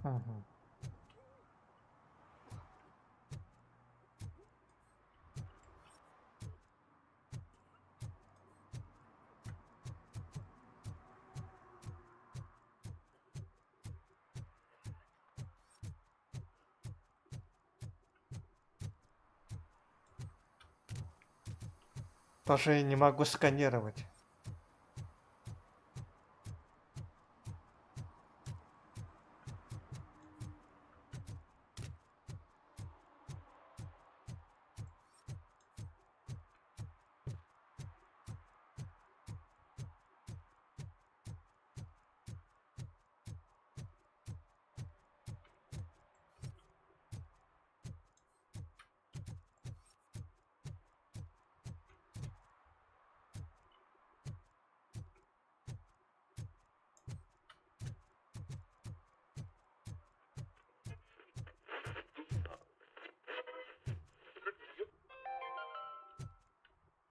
Мгм. Даже не могу сканировать.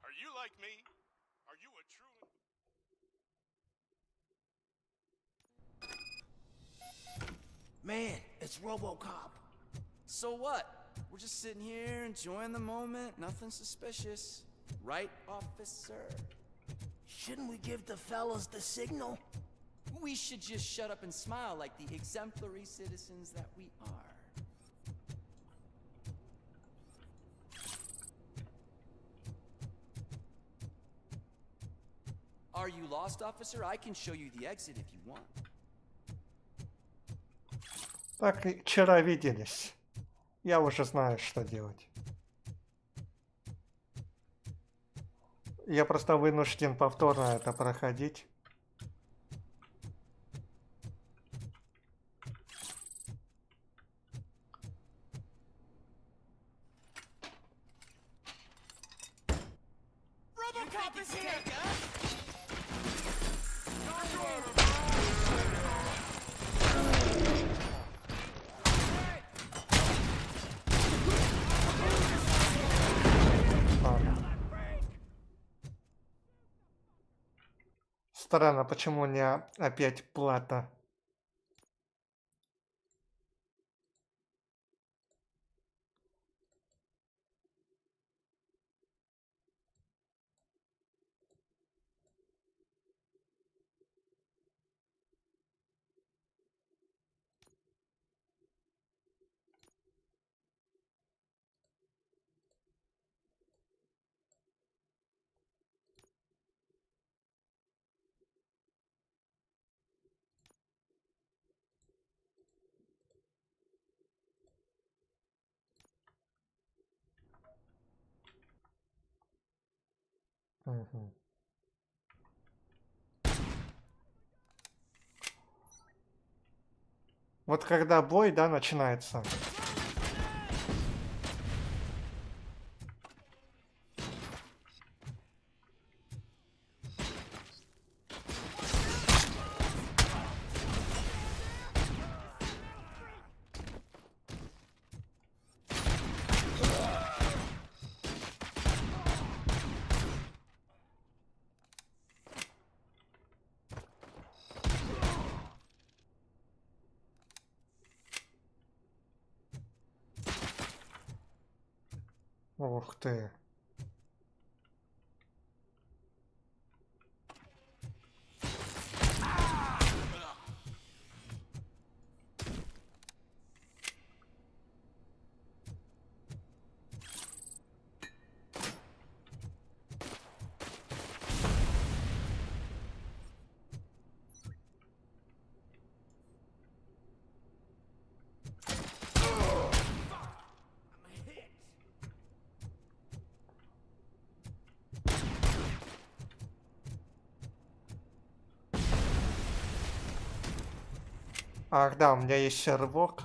Are you like me? Are you a true... Man, it's RoboCop. So what? We're just sitting here enjoying the moment, nothing suspicious. Right, officer? Shouldn't we give the fellas the signal? We should just shut up and smile like the exemplary citizens that we are. Are you lost, officer? I can show you the exit if you want. Так и вчера виделись. Я уже знаю, что делать. Я просто вынужден повторно это проходить. RoboCop is here! Странно, почему у меня опять плата? Мгм. Вот когда бой, да, начинается. Ух ты. Ах да, у меня есть сервок.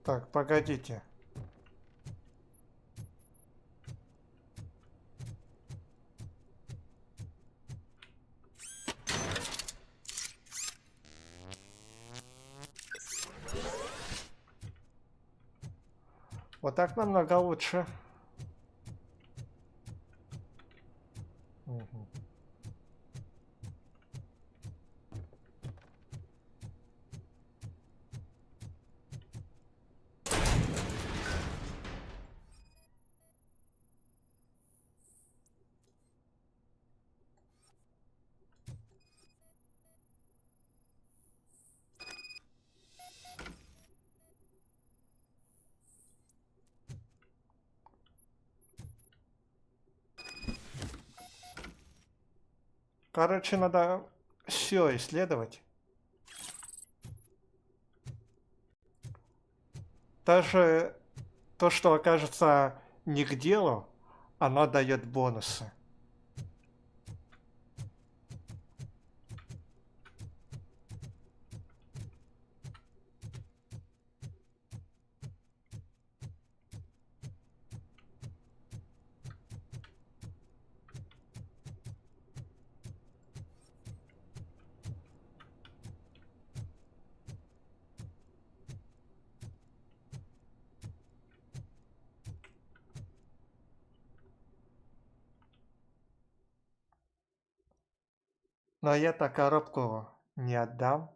Так, погодите. Вот так намного лучше. Мгм. Короче, надо все исследовать. Даже то, что окажется не к делу, оно дает бонусы. Но я-то коробку не отдам.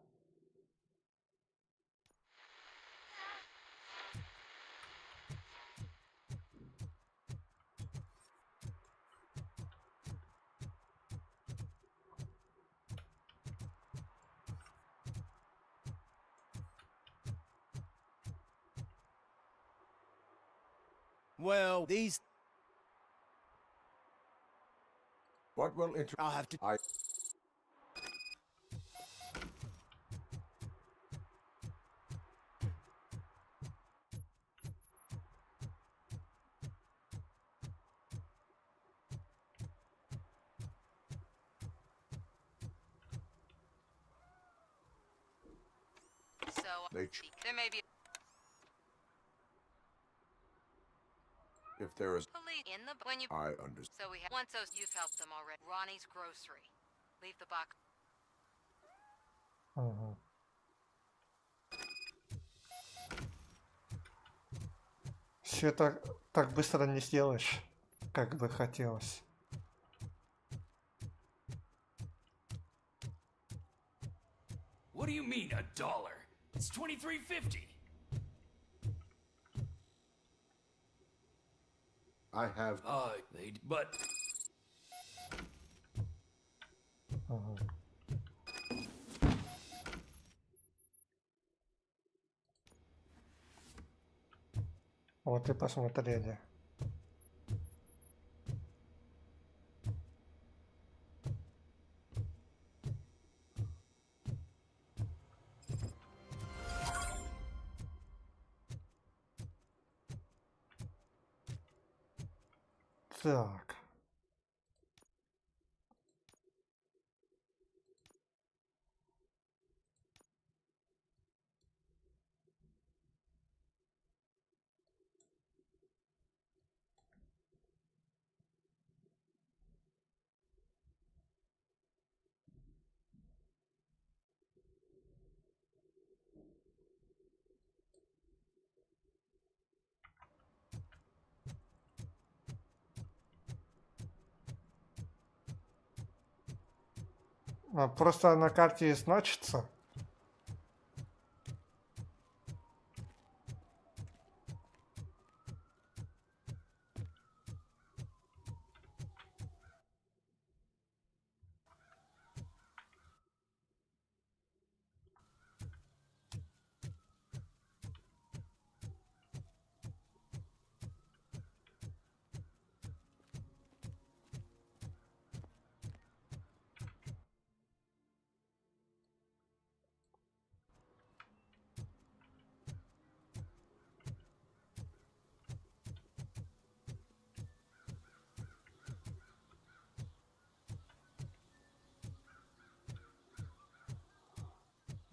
Well, these... What will I'll have to... So, there may be If there is, police in the when you. I understand. So we have once those you've helped them already. Ronnie's grocery. Leave the box. Мгм. Все так быстро не сделаешь, как бы хотелось. What do you mean, $1? It's $23.50. I have. But Мгм. Вот и посмотрели. Так. Просто на карте значится.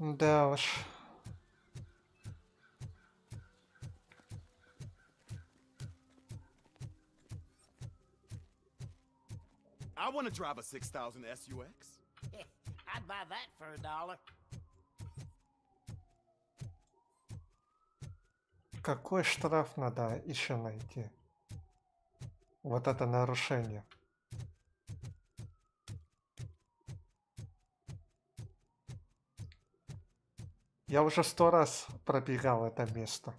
Да уж. I want to drive a 6000 SUX. I'd buy that for $1. Какой штраф надо еще найти? Вот это нарушение. Я уже 100 раз пробегал это место.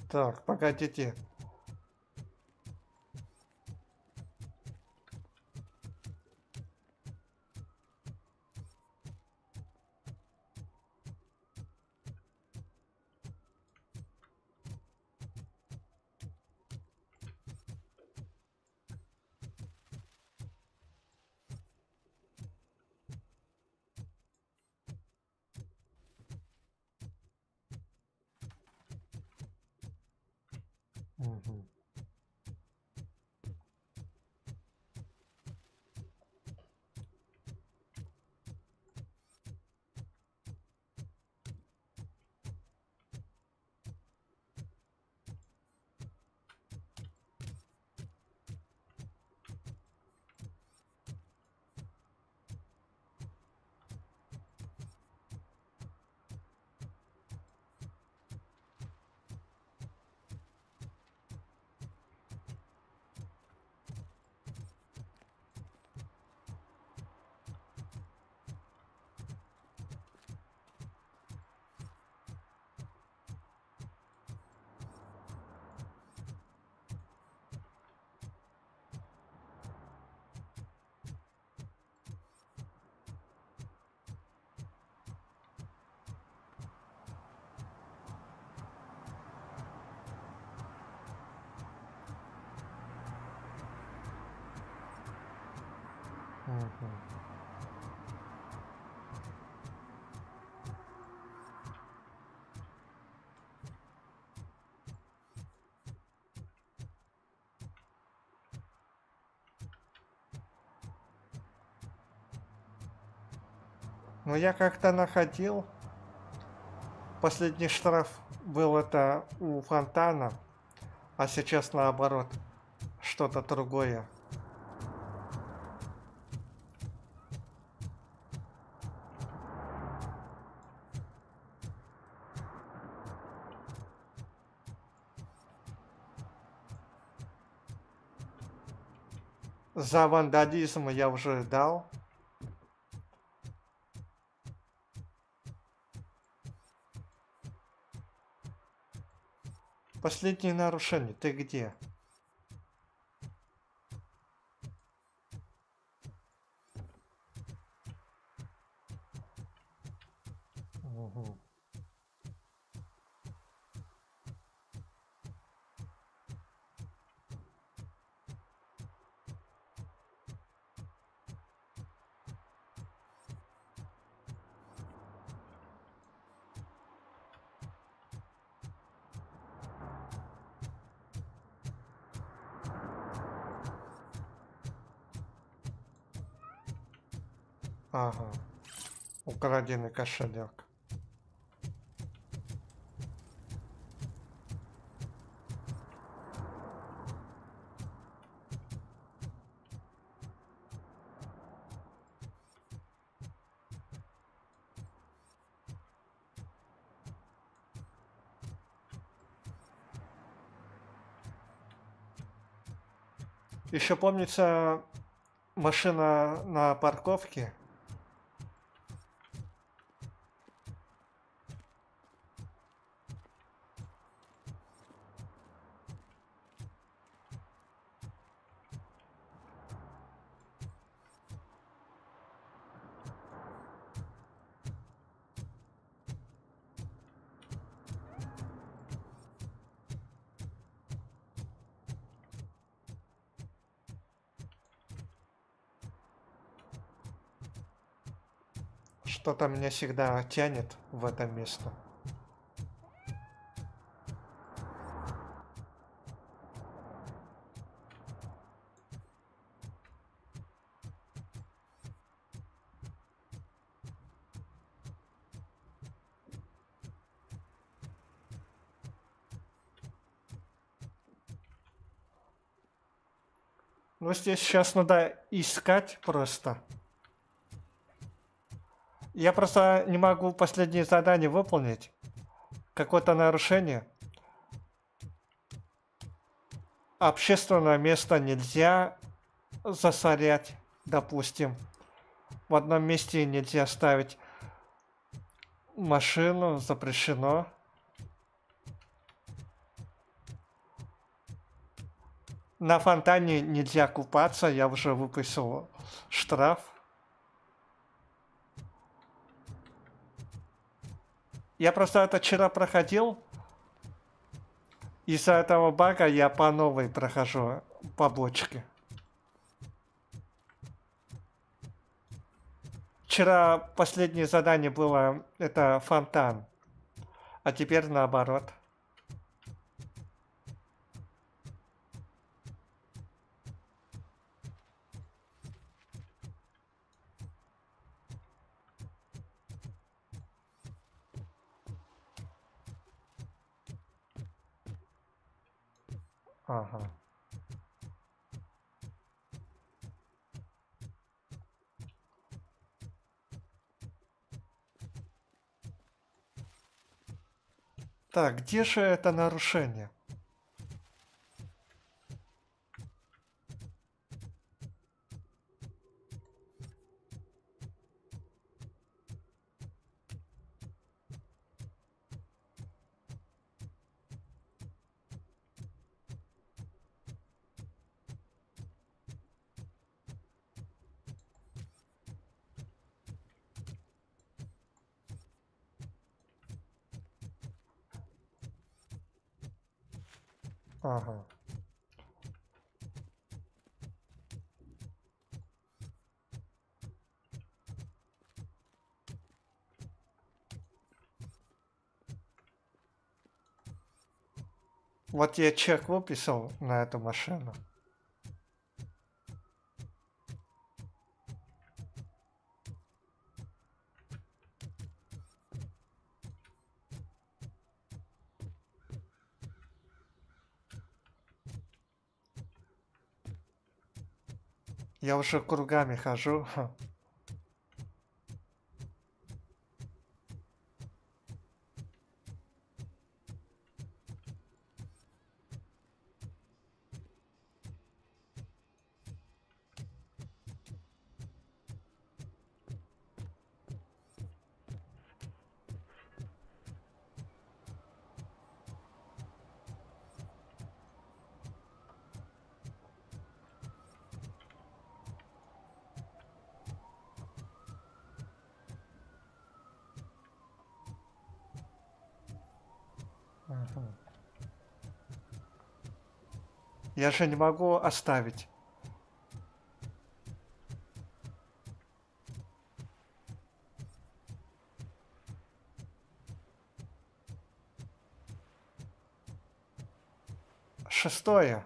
Так, погодите. Мгм. Мгм. Ну, я как-то находил. Последний штраф был это у фонтана, а сейчас наоборот. Что-то другое. За вандализм я уже дал. Последнее нарушение. Ты где? Мгм. Ага. Украденный кошелек. Еще помнится машина на парковке. Что-то меня всегда тянет в это место. Ну, здесь сейчас надо искать просто. Я просто не могу последнее задание выполнить. Какое-то нарушение. Общественное место нельзя засорять, допустим. В одном месте нельзя ставить машину, запрещено. На фонтане нельзя купаться, я уже выписал штраф. Я просто это вчера проходил. Из-за этого бага я по новой прохожу побочки. Вчера последнее задание было, это фонтан. А теперь наоборот. Ага. Так, где же это нарушение? Ага. Вот я чек выписал на эту машину. Я уже кругами хожу. Ага. Я же не могу оставить. Шестое.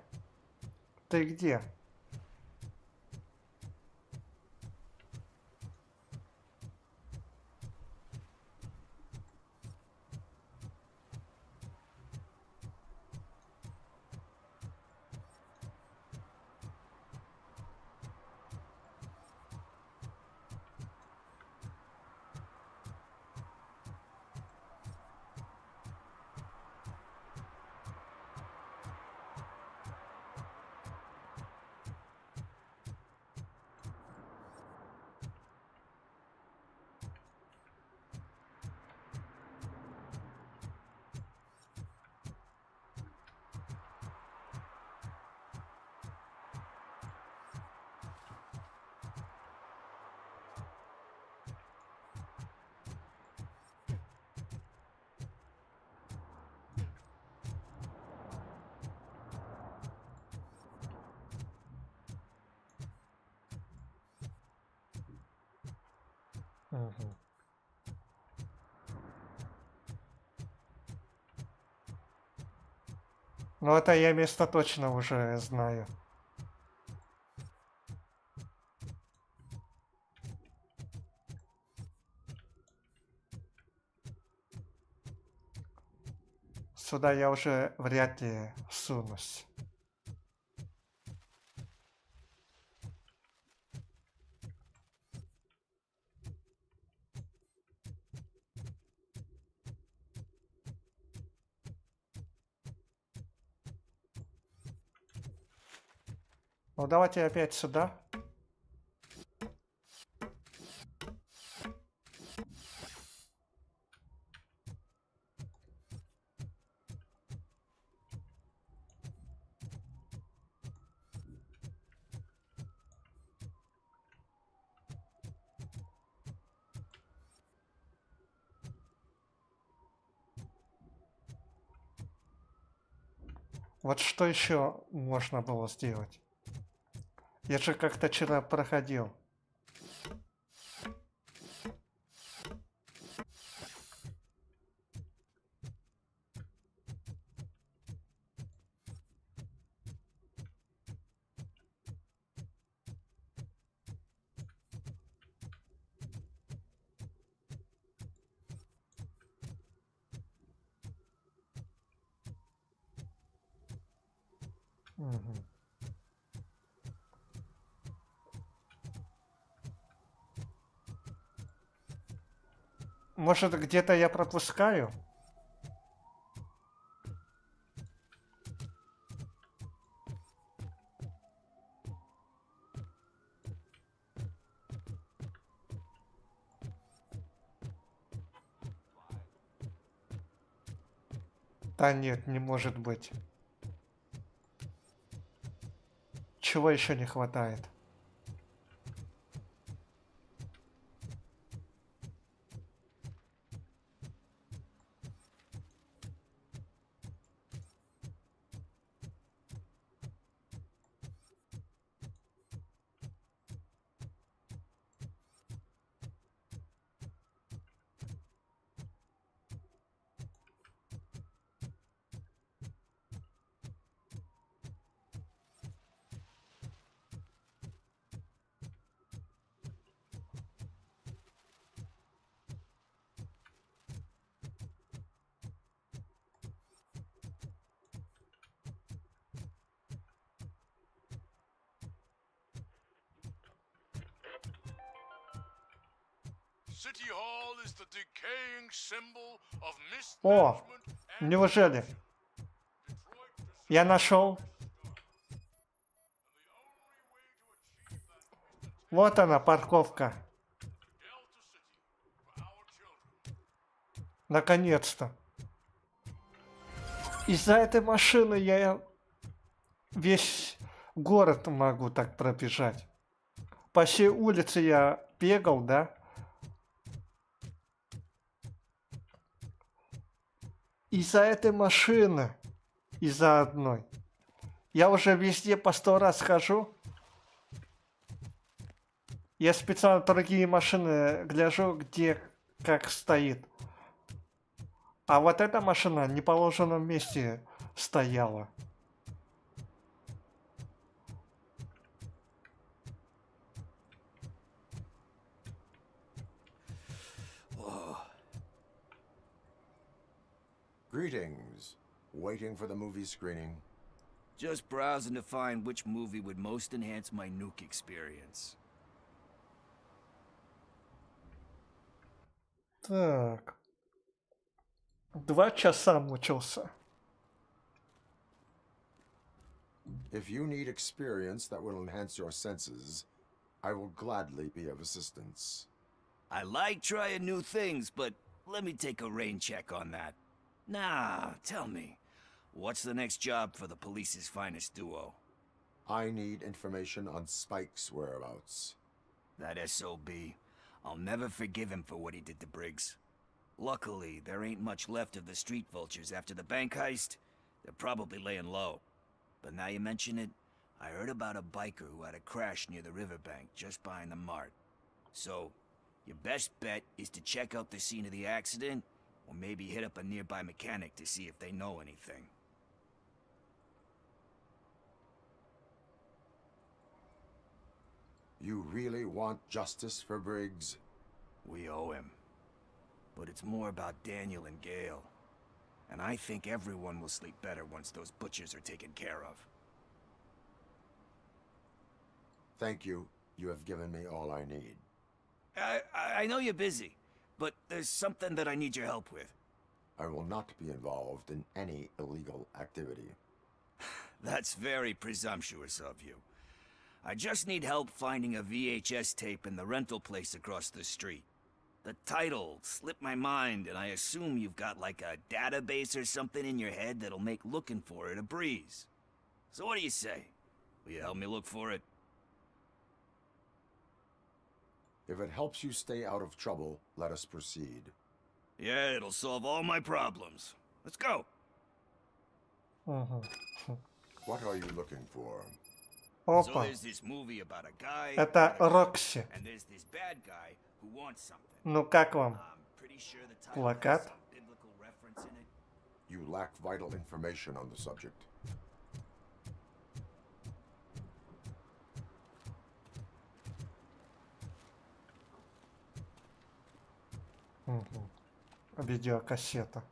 Ты где? Угу. Но это я место точно уже знаю. Сюда я уже вряд ли сунусь. Ну давайте опять сюда. Вот что еще можно было сделать? Я же как-то вчера проходил. Мгм. Может, где-то я пропускаю? Да нет, не может быть. Чего еще не хватает? City Hall is the decaying symbol of О, mismanagement and неужели? Я нашел. Вот она, парковка. Наконец-то. Из-за этой машины я весь город могу так пробежать. По всей улице я бегал, да? Из-за этой машины. Из-за одной. Я уже везде по 100 раз хожу. Я специально другие машины гляжу, где как стоит. А вот эта машина в неположенном месте стояла. Greetings. Waiting for the movie screening? Just browsing to find which movie would most enhance my nuke experience. Так. 2 часа мучился. If you need experience that will enhance your senses, I will gladly be of assistance. I like trying new things, but let me take a rain check on that. Now, tell me, what's the next job for the police's finest duo? I need information on Spike's whereabouts. That SOB. I'll never forgive him for what he did to Briggs. Luckily, there ain't much left of the street vultures after the bank heist. They're probably laying low. But now you mention it, I heard about a biker who had a crash near the riverbank just behind the mart. So, your best bet is to check out the scene of the accident, or maybe hit up a nearby mechanic to see if they know anything. You really want justice for Briggs? We owe him. But it's more about Daniel and Gale. And I think everyone will sleep better once those butchers are taken care of. Thank you. You have given me all I need. I know you're busy, but there's something that I need your help with. I will not be involved in any illegal activity. That's very presumptuous of you. I just need help finding a VHS tape in the rental place across the street. The title slipped my mind, and I assume you've got like a database or something in your head that'll make looking for it a breeze. So what do you say? Will you help me look for it? If it helps you stay out of trouble, let us proceed. Yeah, it'll solve all my problems. Let's go. What are you looking for? So there's this movie about a guy Это Рокси. and there's this bad guy who wants something. Ну как вам? I'm pretty sure the title Плакат? has some biblical reference in it. You lack vital information on the subject. Видеокассета.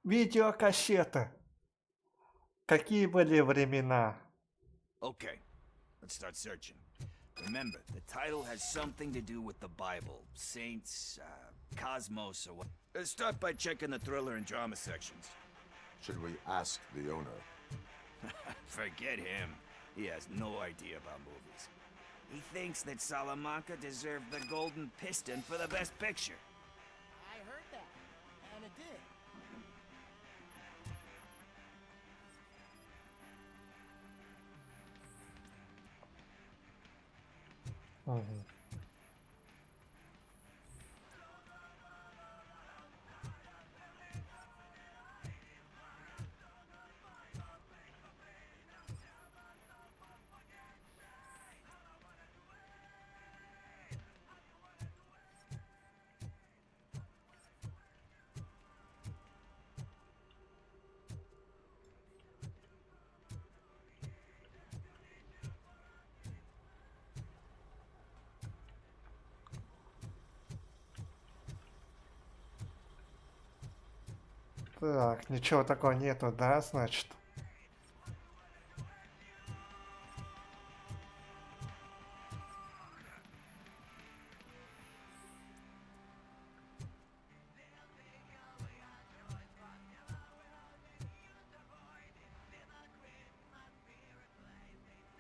Видеокассета. Какие были времена? Okay, let's start searching. Remember, the title has something to do with the Bible, saints, cosmos, or what. Let's start by checking the thriller and drama sections. Should we ask the owner? Forget him. He has no idea about movies. He thinks that Salamanca deserved the Golden Piston for the Best Picture. I heard that, and it did. Так, ничего такого нету, да, значит?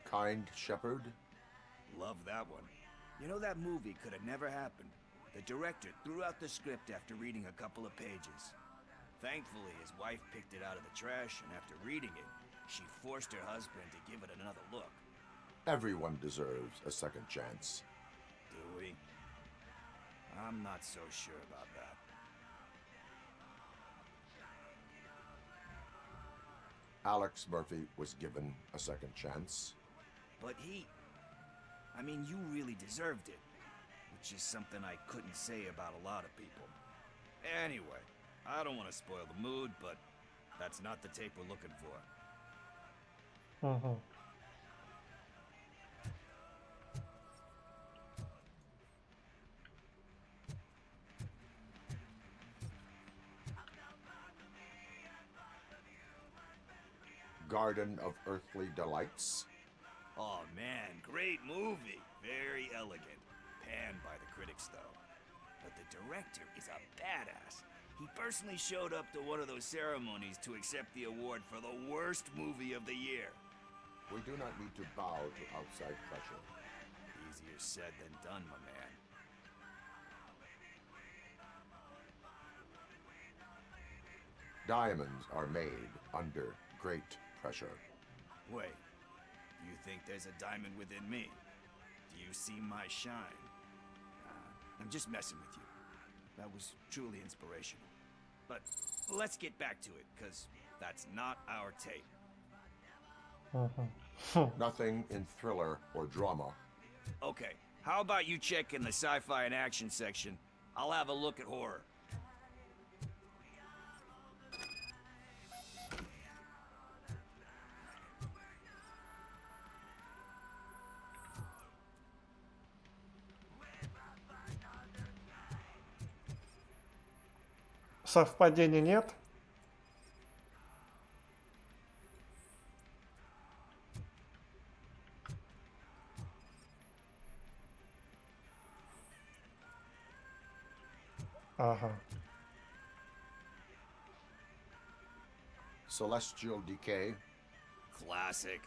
Kind Shepherd? Love that one. You know, that movie could have never happened. The director threw out the script after reading a couple of pages. Thankfully, his wife picked it out of the trash, and after reading it, she forced her husband to give it another look. Everyone deserves a second chance. Do we? I'm not so sure about that. Alex Murphy was given a second chance. But I mean, you really deserved it. Which is something I couldn't say about a lot of people. Anyway, I don't want to spoil the mood, but that's not the tape we're looking for. Garden of Earthly Delights? Oh man, great movie. Very elegant. Panned by the critics, though. But the director is a badass. He personally showed up to one of those ceremonies to accept the award for the worst movie of the year. We do not need to bow to outside pressure. Easier said than done, my man. Diamonds are made under great pressure. Wait, you think there's a diamond within me? Do you see my shine? I'm just messing with you. That was truly inspirational. But let's get back to it, because that's not our tape. Nothing in thriller or drama. Okay, how about you check in the sci-fi and action section? I'll have a look at horror. совпадений нет. Ага. Celestial Decay. Classic.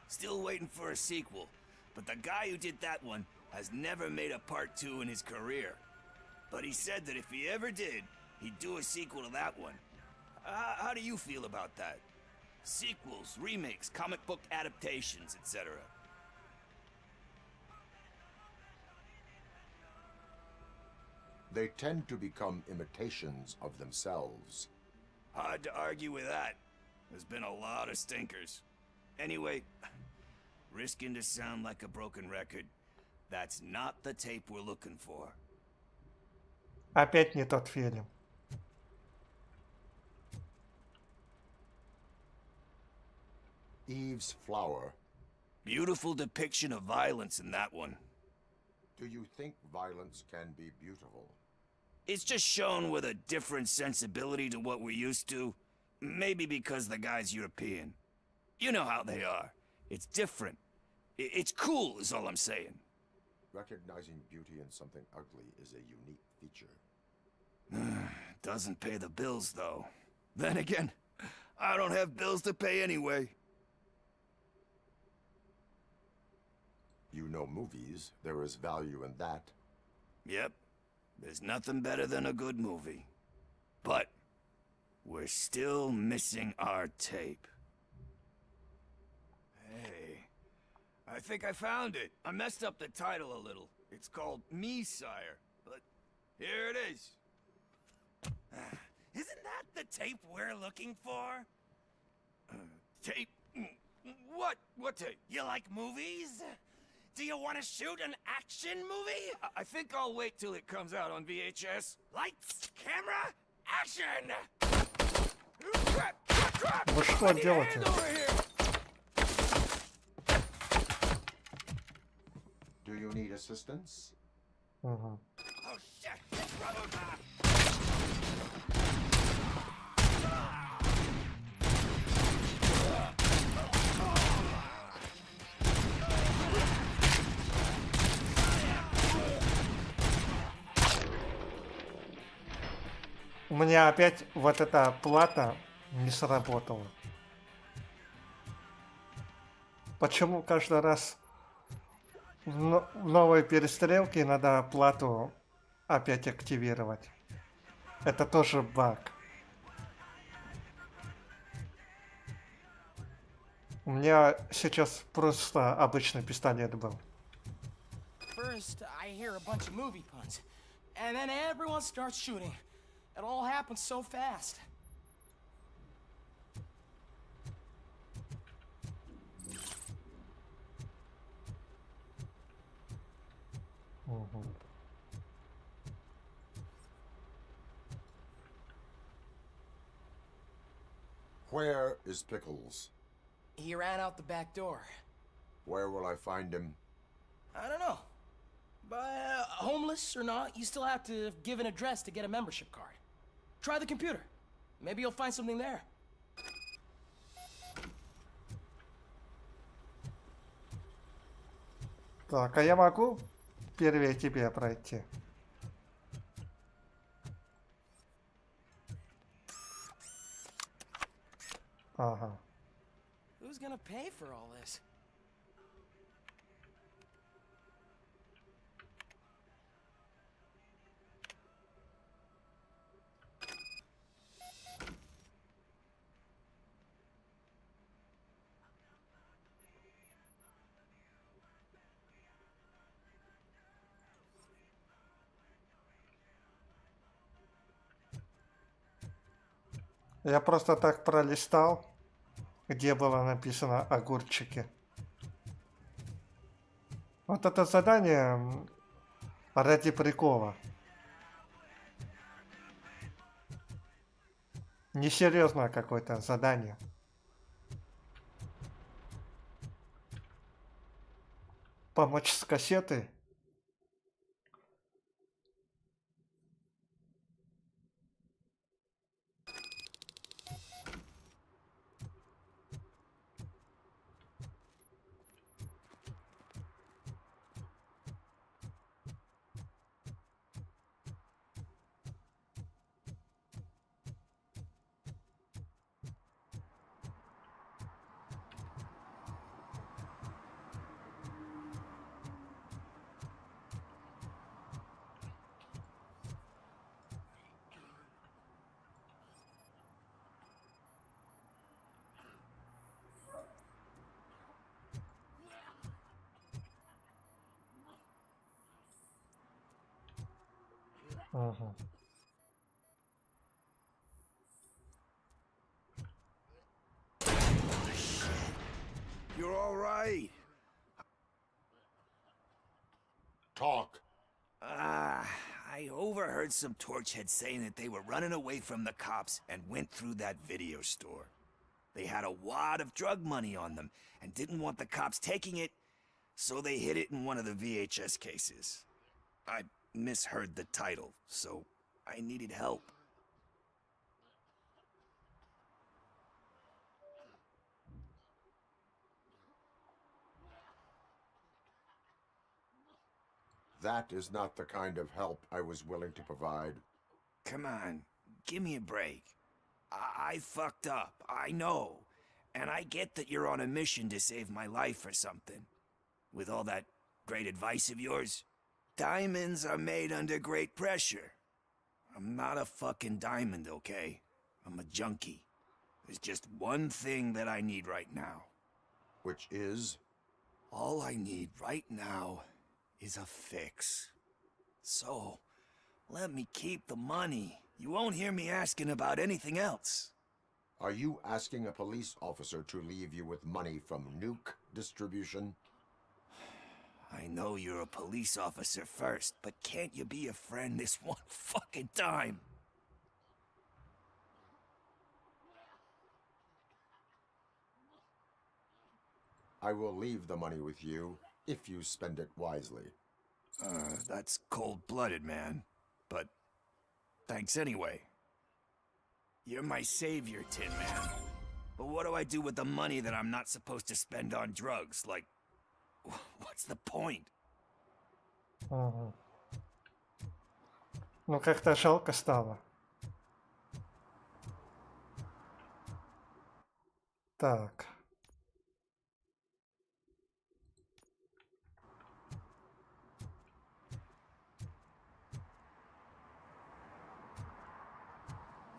Still waiting for a sequel, but the guy who did that one has never made a part 2 in his career. But he said that if he ever did, he'd do a sequel to that one. How do you feel about that? Sequels, remakes, comic book adaptations, etc. They tend to become imitations of themselves. Hard to argue with that. There's been a lot of stinkers. Anyway, risking to sound like a broken record, that's not the tape we're looking for. Опять не тот фильм. Eve's Flower. Beautiful depiction of violence in that one. Do you think violence can be beautiful? It's just shown with a different sensibility to what we're used to. Maybe because the guy's European. You know how they are. It's different. It's cool, is all I'm saying. Recognizing beauty in something ugly is a unique feature. Doesn't pay the bills, though. Then again, I don't have bills to pay anyway. You know movies. There is value in that. Yep. There's nothing better than a good movie. But we're still missing our tape. Hey, I think I found it. I messed up the title a little. It's called Me, Sire. But here it is. Isn't that the tape we're looking for? Tape? What tape? You like movies? Do you want to shoot an action movie? I think I'll wait till it comes out on VHS. Lights, camera, action! Вы что делаете? Do you need assistance? Угу. Oh shit! It's RoboCop! У меня опять вот эта плата не сработала. Почему каждый раз в новой перестрелке надо плату опять активировать? Это тоже баг. У меня сейчас просто обычный пистолет был. First, I hear a bunch of movie puns, and then everyone starts shooting. It all happens so fast. Where is Pickles? He ran out the back door. Where will I find him? I don't know. But homeless or not, you still have to give an address to get a membership card. Try the computer. Maybe you'll find something there. Так, а я могу первее тебе пройти? Ага. Who's gonna pay for all this? Я просто так пролистал, где было написано огурчики. Вот это задание ради прикола. Несерьезное какое-то задание. Помочь с кассетой. Угу. You're all right. Talk. I overheard some torchheads saying that they were running away from the cops and went through that video store. They had a wad of drug money on them and didn't want the cops taking it, so they hid it in one of the VHS cases. I misheard the title, so I needed help. That is not the kind of help I was willing to provide. Come on, give me a break. I fucked up, I know. And I get that you're on a mission to save my life or something. With all that great advice of yours, diamonds are made under great pressure. I'm not a fucking diamond, okay? I'm a junkie. There's just one thing that I need right now. Which is? All I need right now is a fix. So, let me keep the money. You won't hear me asking about anything else. Are you asking a police officer to leave you with money from nuke distribution? I know you're a police officer first, but can't you be a friend this one fucking time? I will leave the money with you if you spend it wisely. That's cold-blooded, man. But thanks anyway. You're my savior, Tin Man. But what do I do with the money that I'm not supposed to spend on drugs? Like, what's the point? Угу. Ну, как-то жалко стало. Так.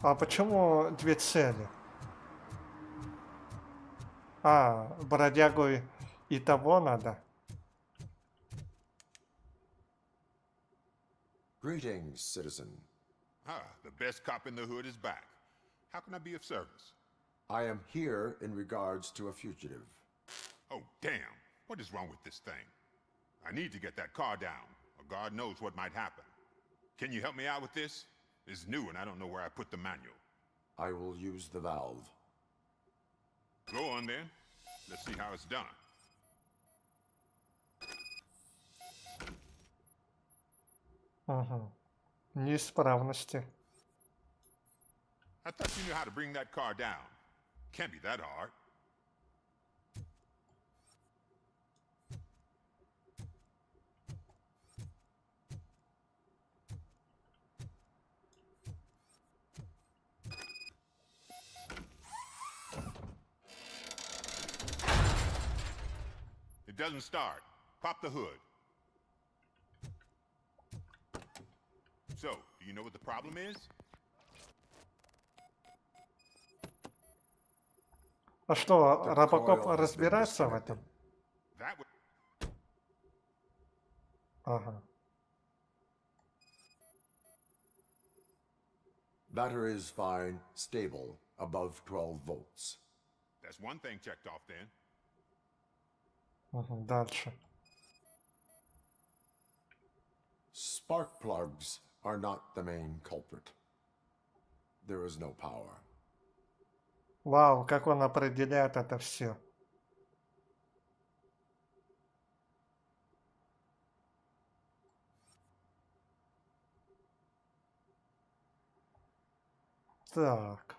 А почему две цели? Бродягу и того надо. Greetings, citizen. The best cop in the hood is back. How can I be of service? I am here in regards to a fugitive. Oh, damn. What is wrong with this thing? I need to get that car down, or God knows what might happen. Can you help me out with this? It's new and I don't know where I put the manual. I will use the valve. Go on then. Let's see how it's done. Угу. Неисправности. I thought you knew how to bring that car down. Can't be that hard. It doesn't start. Pop the hood. So, do you know what the problem is? А что, RoboCop разбирается в этом? Ага. Battery is fine, stable, above 12 volts. That's one thing checked off then. Угу. Дальше. Spark plugs are not the main culprit. There is no power. Вау, как он определяет это все. Так.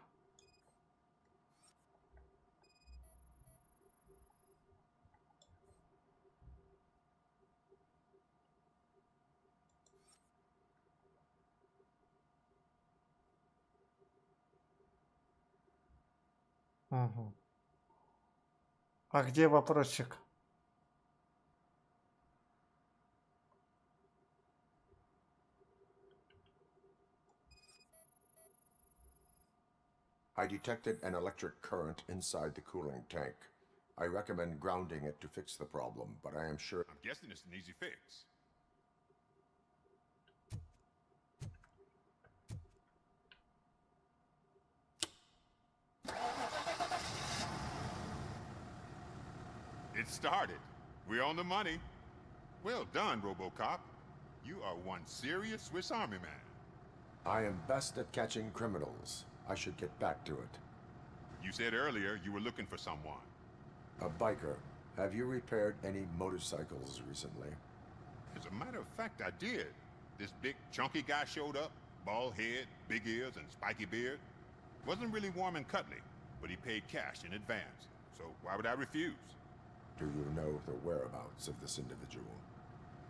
Угу. А где вопросик? I detected an electric current inside the cooling tank. I recommend grounding it to fix the problem, but I am sure... I'm guessing it's an easy fix. it started. We're on the money. Well done, RoboCop. You are one serious Swiss Army man. I am best at catching criminals. I should get back to it. You said earlier you were looking for someone. A biker. Have you repaired any motorcycles recently? As a matter of fact, I did. This big, chunky guy showed up. Bald head, big ears, and spiky beard. Wasn't really warm and cuddly, but he paid cash in advance. So why would I refuse? Do you know the whereabouts of this individual?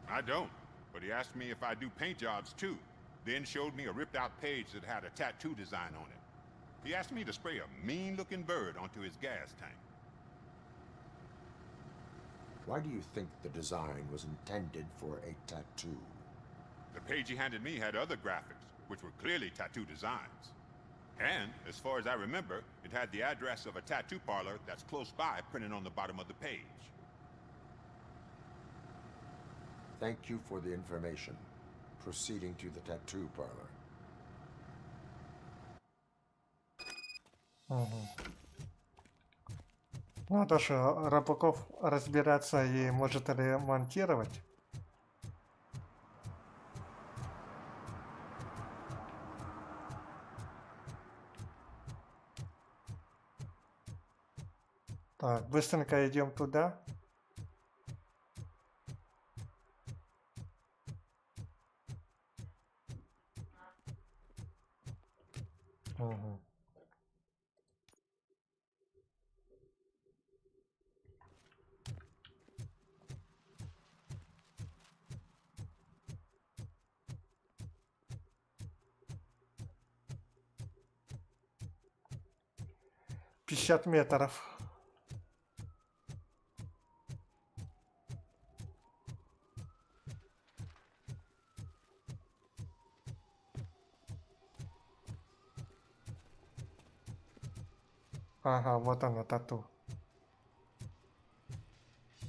I don't, but he asked me if I do paint jobs too. Then showed me a ripped-out page that had a tattoo design on it. He asked me to spray a mean-looking bird onto his gas tank. Why do you think the design was intended for a tattoo? The page he handed me had other graphics, which were clearly tattoo designs. And, as far as I remember, it had the address of a tattoo parlor that's close by printed on the bottom of the page. Thank you for the information. Proceeding to the tattoo parlor. Надо же Робокоп разбираться и может ремонтировать. Так, быстренько идем туда. Угу. Пятьдесят метров. Ага, вот она, тату.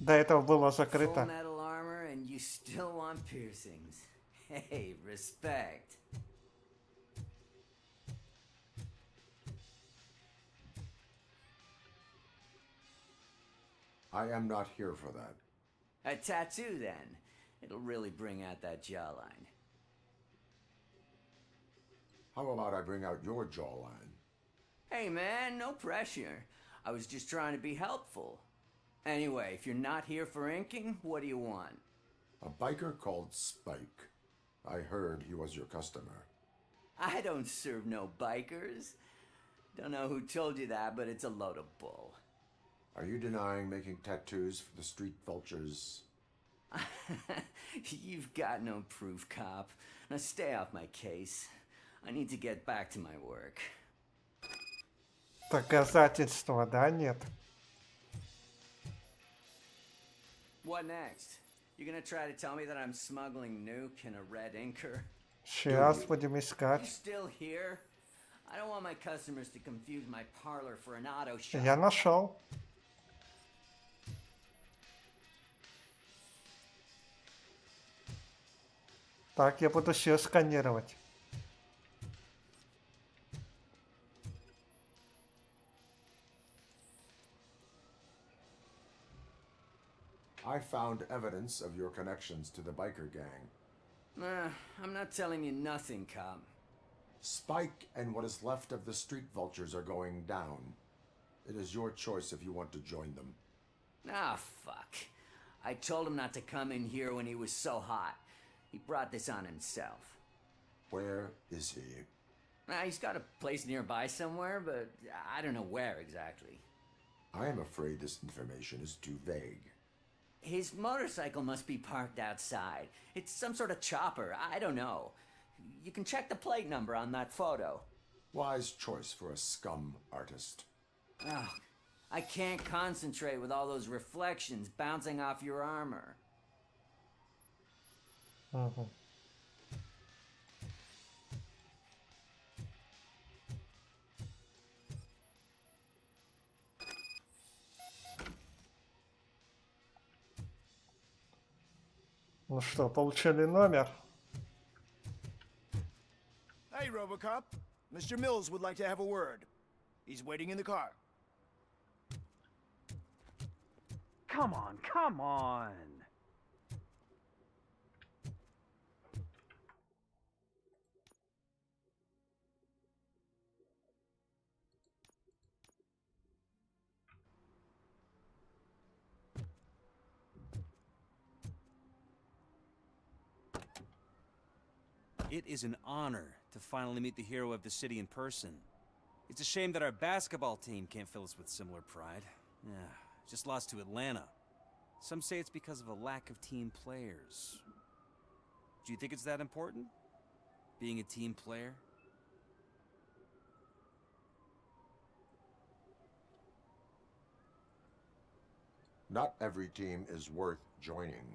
До этого было закрыто. Full metal armor and you still want piercings. Hey, respect. I am not here for that. A tattoo, then. It'll really bring out that jawline. How about I bring out your jawline? Hey, man, no pressure. I was just trying to be helpful. Anyway, if you're not here for inking, what do you want? A biker called Spike. I heard he was your customer. I don't serve no bikers. Don't know who told you that, but it's a load of bull. Are you denying making tattoos for the street vultures? You've got no proof, cop. Now stay off my case. I need to get back to my work. Доказательства, да, нет? What next? You gonna try to tell me that I'm smuggling nuke in a red inker? Сейчас будем You искать. still here? I don't want my customers to confuse my parlor for an auto shop. Я нашел. Так, я буду все сканировать. I found evidence of your connections to the biker gang. Nah, I'm not telling you nothing, cop. Spike and what is left of the street vultures are going down. It is your choice if you want to join them. Ah, fuck. I told him not to come in here when he was so hot. He brought this on himself. Where is he? He's got a place nearby somewhere, but I don't know where exactly. I am afraid this information is too vague. His motorcycle must be parked outside. It's some sort of chopper. I don't know. You can check the plate number on that photo. Wise choice for a scum artist. Oh, I can't concentrate with all those reflections bouncing off your armor. Угу. Ну что, получили номер? Hey, RoboCop. Mr. Mills would like to have a word. He's waiting in the car. Come on, come on. It is an honor to finally meet the hero of the city in person. It's a shame that our basketball team can't fill us with similar pride. Yeah, just lost to Atlanta. Some say it's because of a lack of team players. Do you think it's that important? Being a team player? Not every team is worth joining.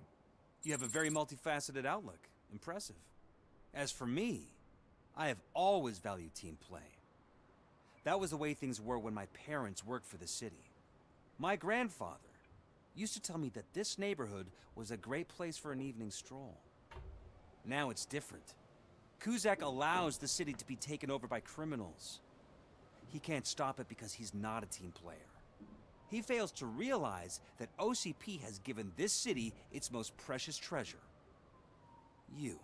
You have a very multifaceted outlook. Impressive. As for me, I have always valued team play. That was the way things were when my parents worked for the city. My grandfather used to tell me that this neighborhood was a great place for an evening stroll. Now it's different. Kuzak allows the city to be taken over by criminals. He can't stop it because he's not a team player. He fails to realize that OCP has given this city its most precious treasure. You.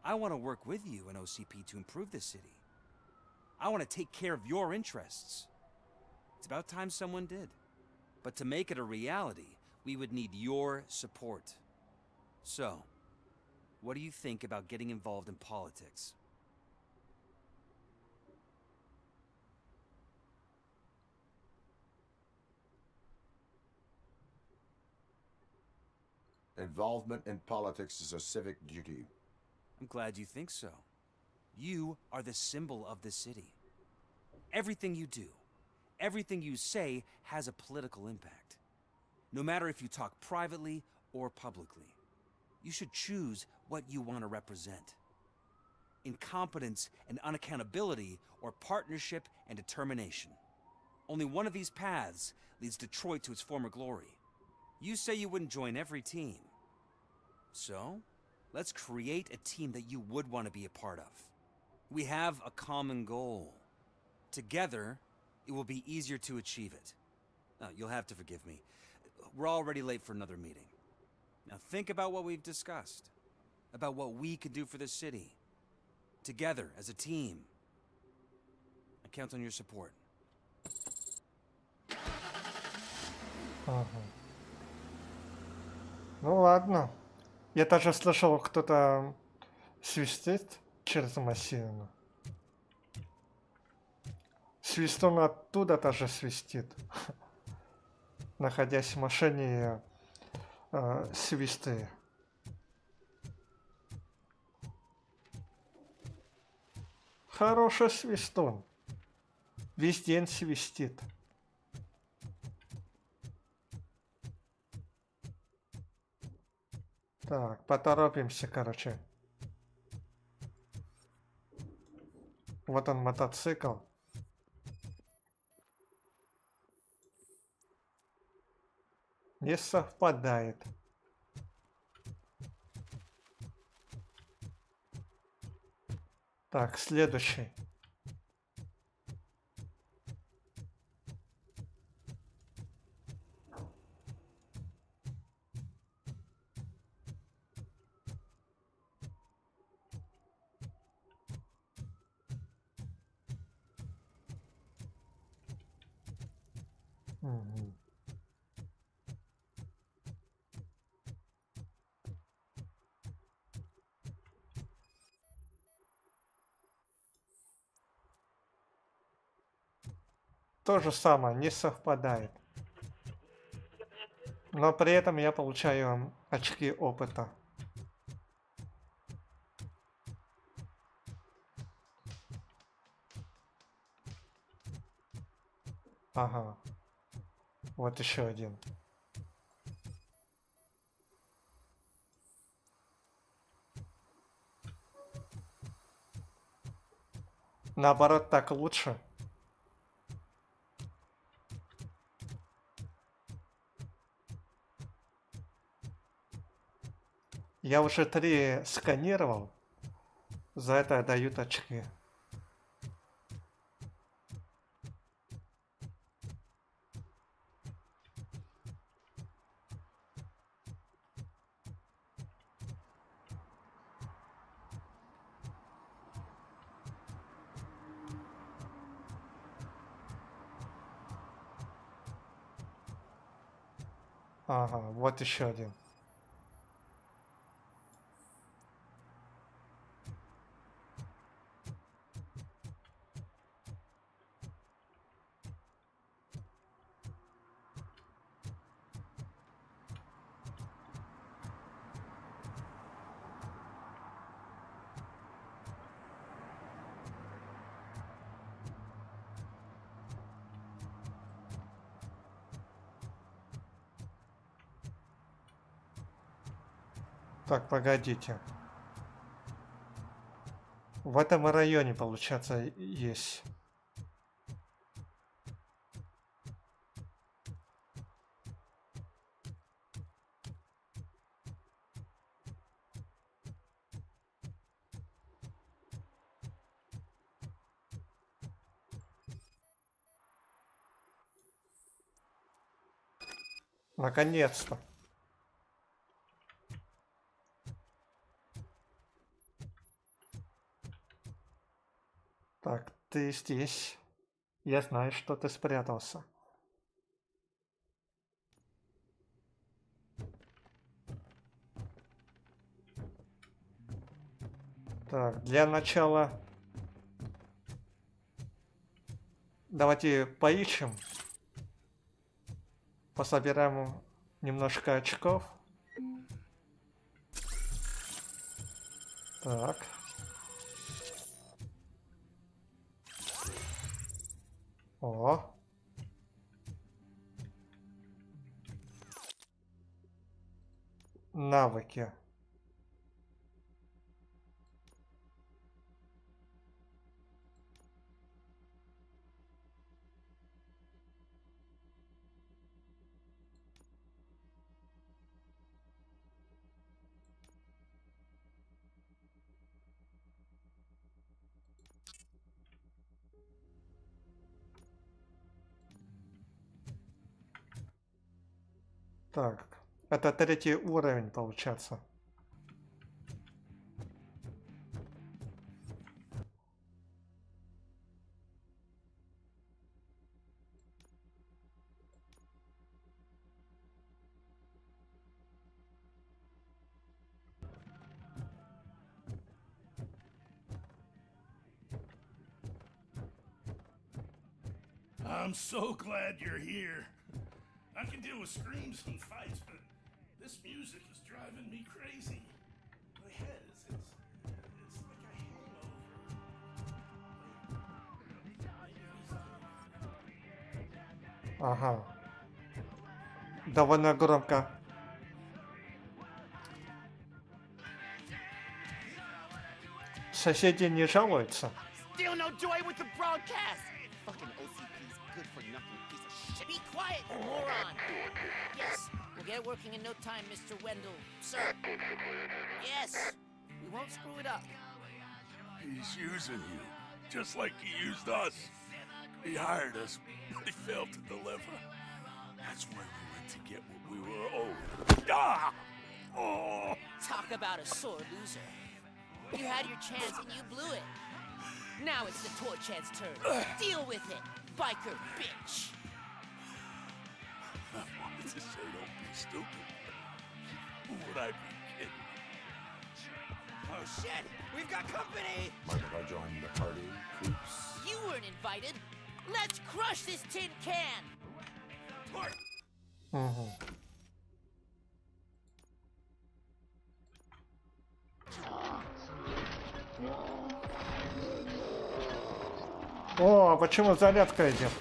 I want to work with you and OCP to improve this city. I want to take care of your interests. It's about time someone did. But to make it a reality, we would need your support. So, what do you think about getting involved in politics? Involvement in politics is a civic duty. I'm glad you think so. You are the symbol of the city. Everything you do, everything you say has a political impact. No matter if you talk privately or publicly, you should choose what you want to represent. Incompetence and unaccountability, or partnership and determination. Only one of these paths leads Detroit to its former glory. You say you wouldn't join every team. So, let's create a team that you would want to be a part of. We have a common goal. Together, it will be easier to achieve it. You'll have to forgive me. We're already late for another meeting. Now think about what we've discussed. About what we could do for the city. Together, as a team. I count on your support. Ага. Ну ладно. Я даже слышал, кто-то свистит через машину. Свистун оттуда тоже свистит. Находясь в машине, свисты. Хороший свистун. Весь день свистит. Так, поторопимся, короче. Вот он, мотоцикл. Не совпадает. Так, следующий. Мгм. То же самое, не совпадает. Но при этом я получаю очки опыта. Ага. Вот еще один. Наоборот, так лучше. Я уже 3 сканировал. За это дают очки. Ага, вот еще один. Так, погодите. В этом районе, получается, есть. Наконец-то. Так, ты здесь. Я знаю, что ты спрятался. Так, для начала давайте поищем. Пособираем немножко очков. Так. О. Навыки. Так, это 3-й уровень, получается. I'm so glad you're here. I can deal with screams and fights, but this music is driving me crazy. My head is, it's like a hangover. Ага. Довольно громко. Соседи не жалуются. Still no joy with the broadcast. Fucking OCP's good for nothing piece of shit. Be quiet, you moron. Yes, we'll get it working in no time, Mr. Wendell. Sir. Yes, we won't screw it up. He's using you, just like he used us. He hired us, but he failed to deliver. That's why we went to get what we were owed. Ah! Oh! Talk about a sore loser. You had your chance and you blew it. Now it's the toy chance turn. Deal with it, biker bitch. I wanted to say don't be stupid. Who would I be kidding? Oh shit, we've got company. Mind if I join the party, creeps? You weren't invited. Let's crush this tin can. Угу. О, а почему зарядка идет?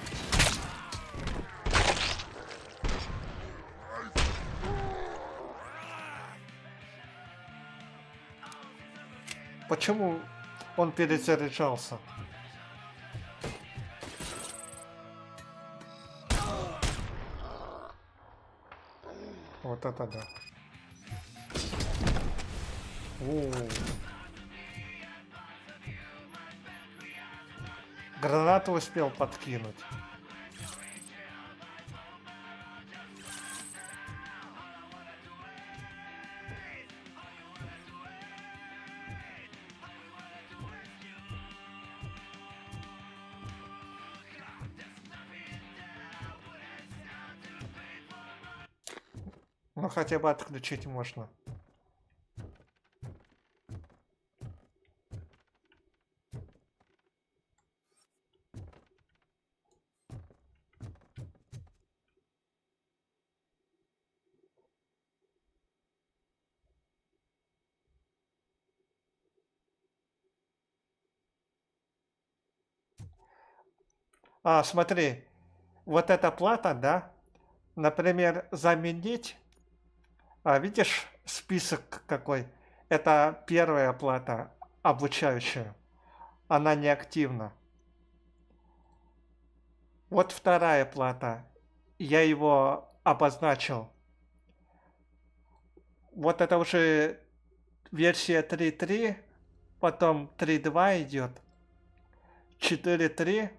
Почему он перезаряжался? Вот это да. Гранату успел подкинуть. Ну, хотя бы отключить можно. Смотри, вот эта плата, да, например, заменить, видишь список какой? Это первая плата, обучающая, она неактивна. Вот вторая плата, я его обозначил. Вот это уже версия 3.3, потом 3.2 идет, 4.3.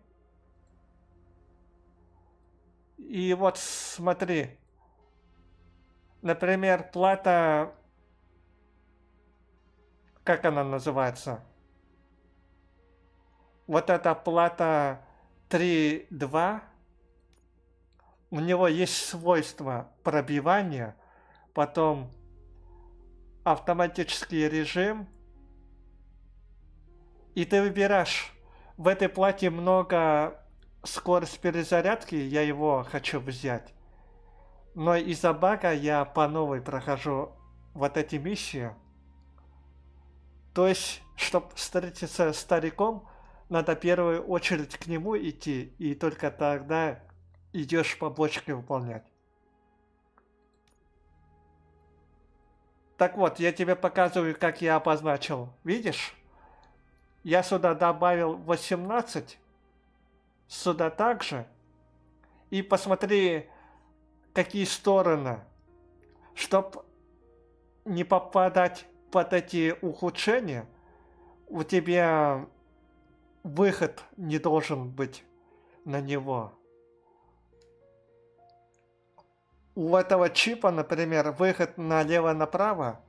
И вот смотри, например, плата, как она называется? Вот эта плата 3.2, у него есть свойство пробивания, потом автоматический режим, и ты выбираешь. В этой плате много скорость перезарядки, я его хочу взять. Но из-за бага я по новой прохожу вот эти миссии. То есть, чтобы встретиться с стариком, надо в первую очередь к нему идти, и только тогда идешь побочки выполнять. Так вот, я тебе показываю, как я обозначил. Видишь? Я сюда добавил 18. Сюда также. И посмотри, какие стороны. Чтоб не попадать под эти ухудшения, у тебя выход не должен быть на него. У этого чипа, например, выход налево-направо,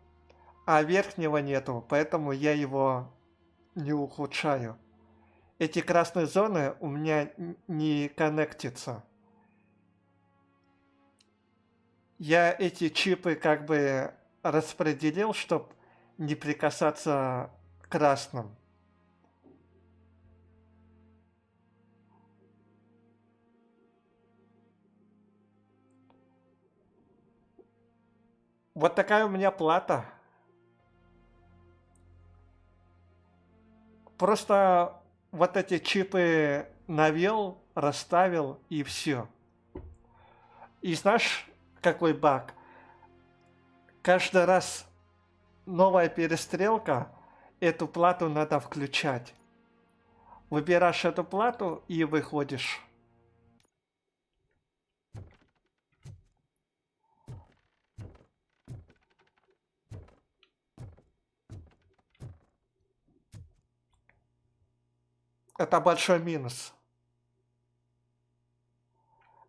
а верхнего нету, поэтому я его не ухудшаю. Эти красные зоны у меня не коннектятся. Я эти чипы как бы распределил, чтобы не прикасаться к красным. Вот такая у меня плата. Просто вот эти чипы навел, расставил и все. И знаешь, какой баг? Каждый раз новая перестрелка, эту плату надо включать. Выбираешь эту плату и выходишь. Это большой минус.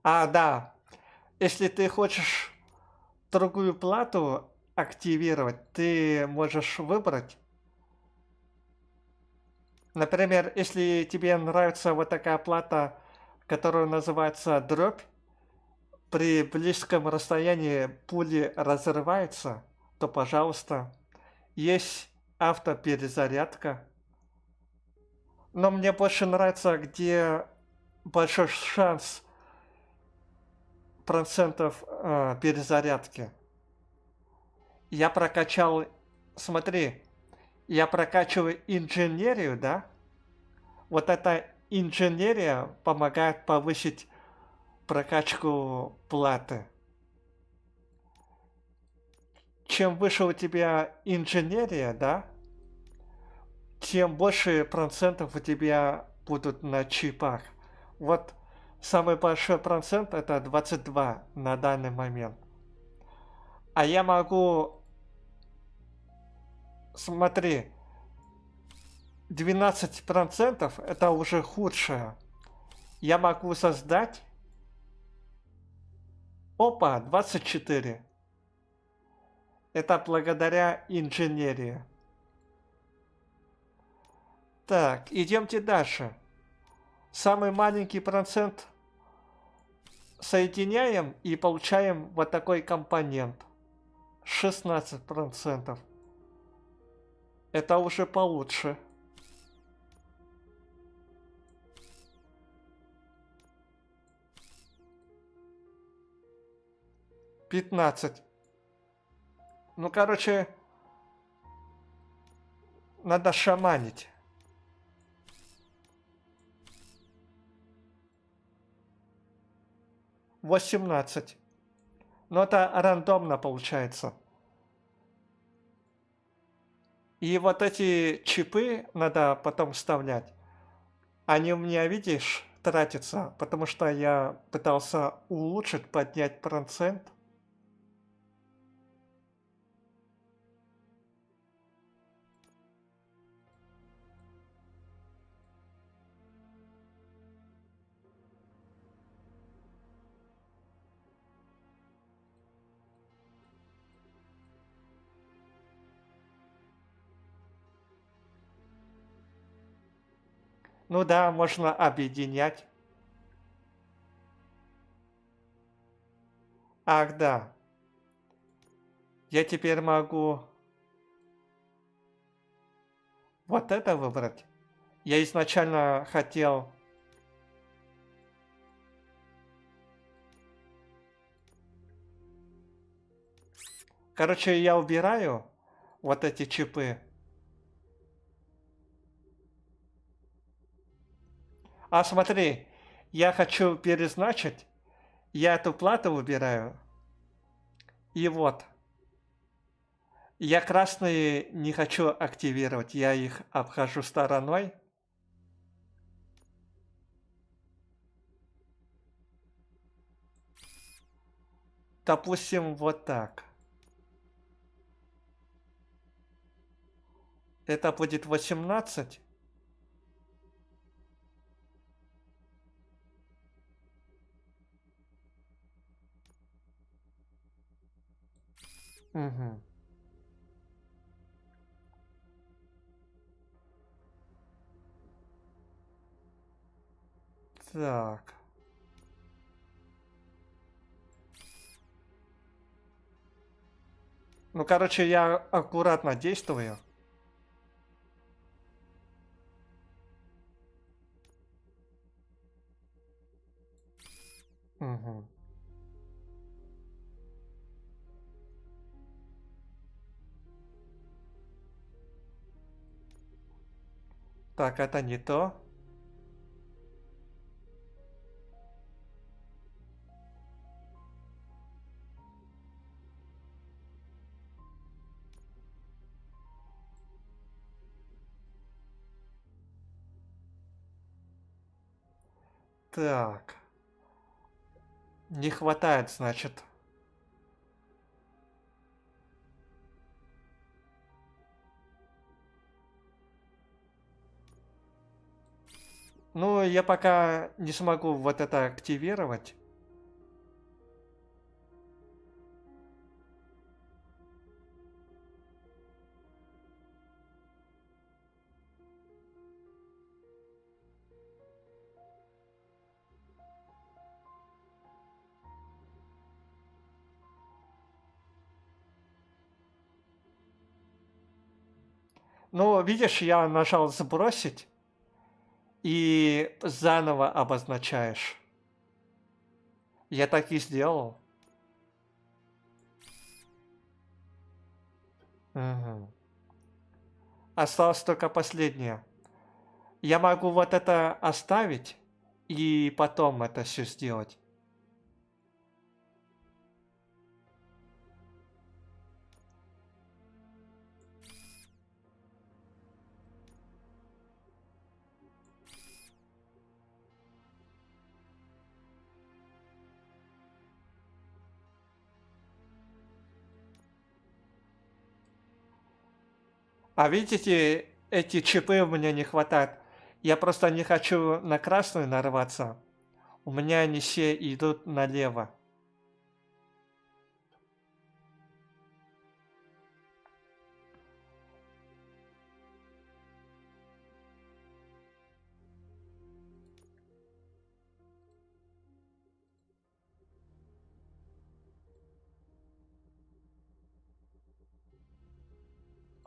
Да. Если ты хочешь другую плату активировать, ты можешь выбрать. Например, если тебе нравится вот такая плата, которая называется дробь, при близком расстоянии пули разрывается, то, пожалуйста, есть автоперезарядка. Но мне больше нравится, где большой шанс процентов перезарядки. Я прокачал, смотри, я прокачиваю инженерию, да? Вот эта инженерия помогает повысить прокачку платы. Чем выше у тебя инженерия, да, тем больше процентов у тебя будут на чипах. Вот самый большой процент это 22 на данный момент. А я могу, смотри, 12% это уже худшее. Я могу создать, 24. Это благодаря инженерии. Так, идемте дальше. Самый маленький процент соединяем и получаем вот такой компонент. 16%. Это уже получше. $15. Ну, короче, надо шаманить. $18. Но это рандомно получается. И вот эти чипы надо потом вставлять. Они у меня, видишь, тратятся, потому что я пытался улучшить, поднять процент. Ну да, можно объединять. Ах, да. Я теперь могу вот это выбрать. Я изначально хотел... Короче, я убираю вот эти чипы. А смотри, я хочу перезначить. Я эту плату выбираю. И вот. Я красные не хочу активировать. Я их обхожу стороной. Допустим, вот так. Это будет 18. Угу. Так. Ну, короче, я аккуратно действую. Угу. Так, это не то. Так. Не хватает, значит. Ну, я пока не смогу вот это активировать. Ну, видишь, я нажал сбросить и заново обозначаешь. Я так и сделал. Угу. Осталось только последнее. Я могу вот это оставить и потом это все сделать. А видите, эти чипы у меня не хватает. Я просто не хочу на красную нарваться. У меня они все идут налево.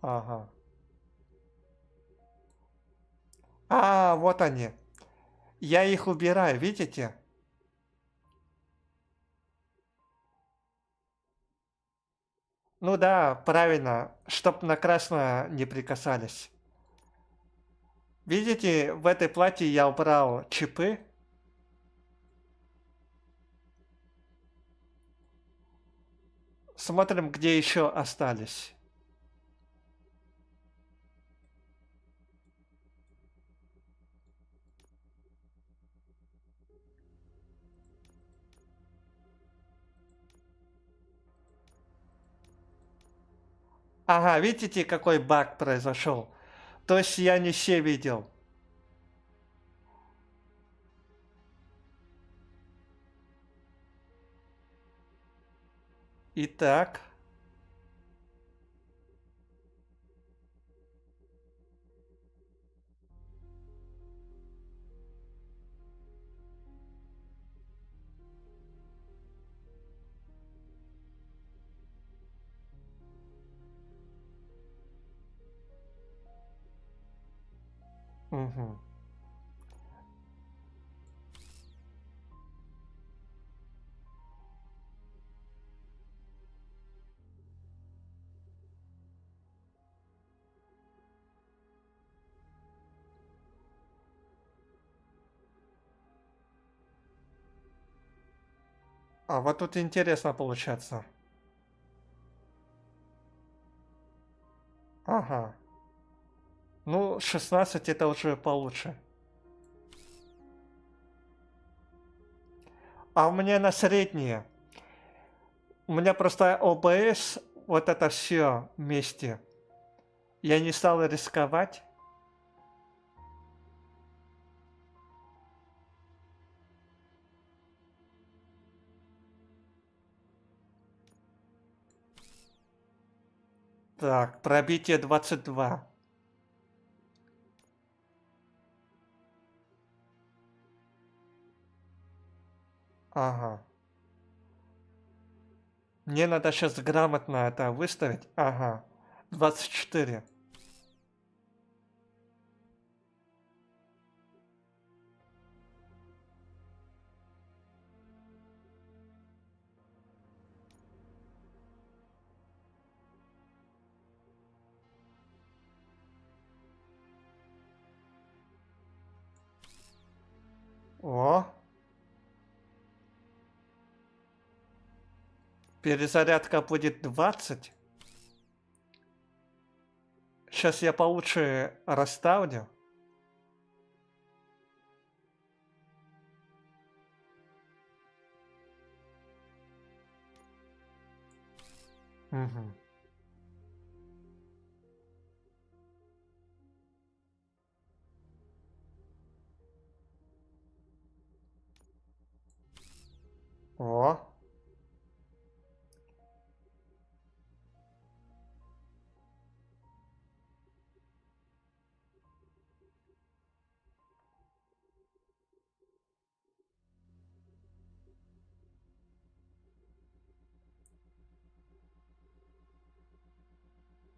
Ага. А, вот они. Я их убираю, видите? Ну да, правильно, чтоб на красное не прикасались. Видите, в этой плате я убрал чипы. Смотрим, где еще остались. Ага, видите, какой баг произошел? То есть я не все видел. Итак. Угу. А вот тут интересно получается. Ага. Ну, 16 это уже получше. А у меня на среднее. У меня просто ОБС, вот это все вместе. Я не стал рисковать. Так, пробитие 22. Ага. Мне надо сейчас грамотно это выставить. Ага. 24. О. Перезарядка будет 20. Сейчас я получше расставлю. Угу. О.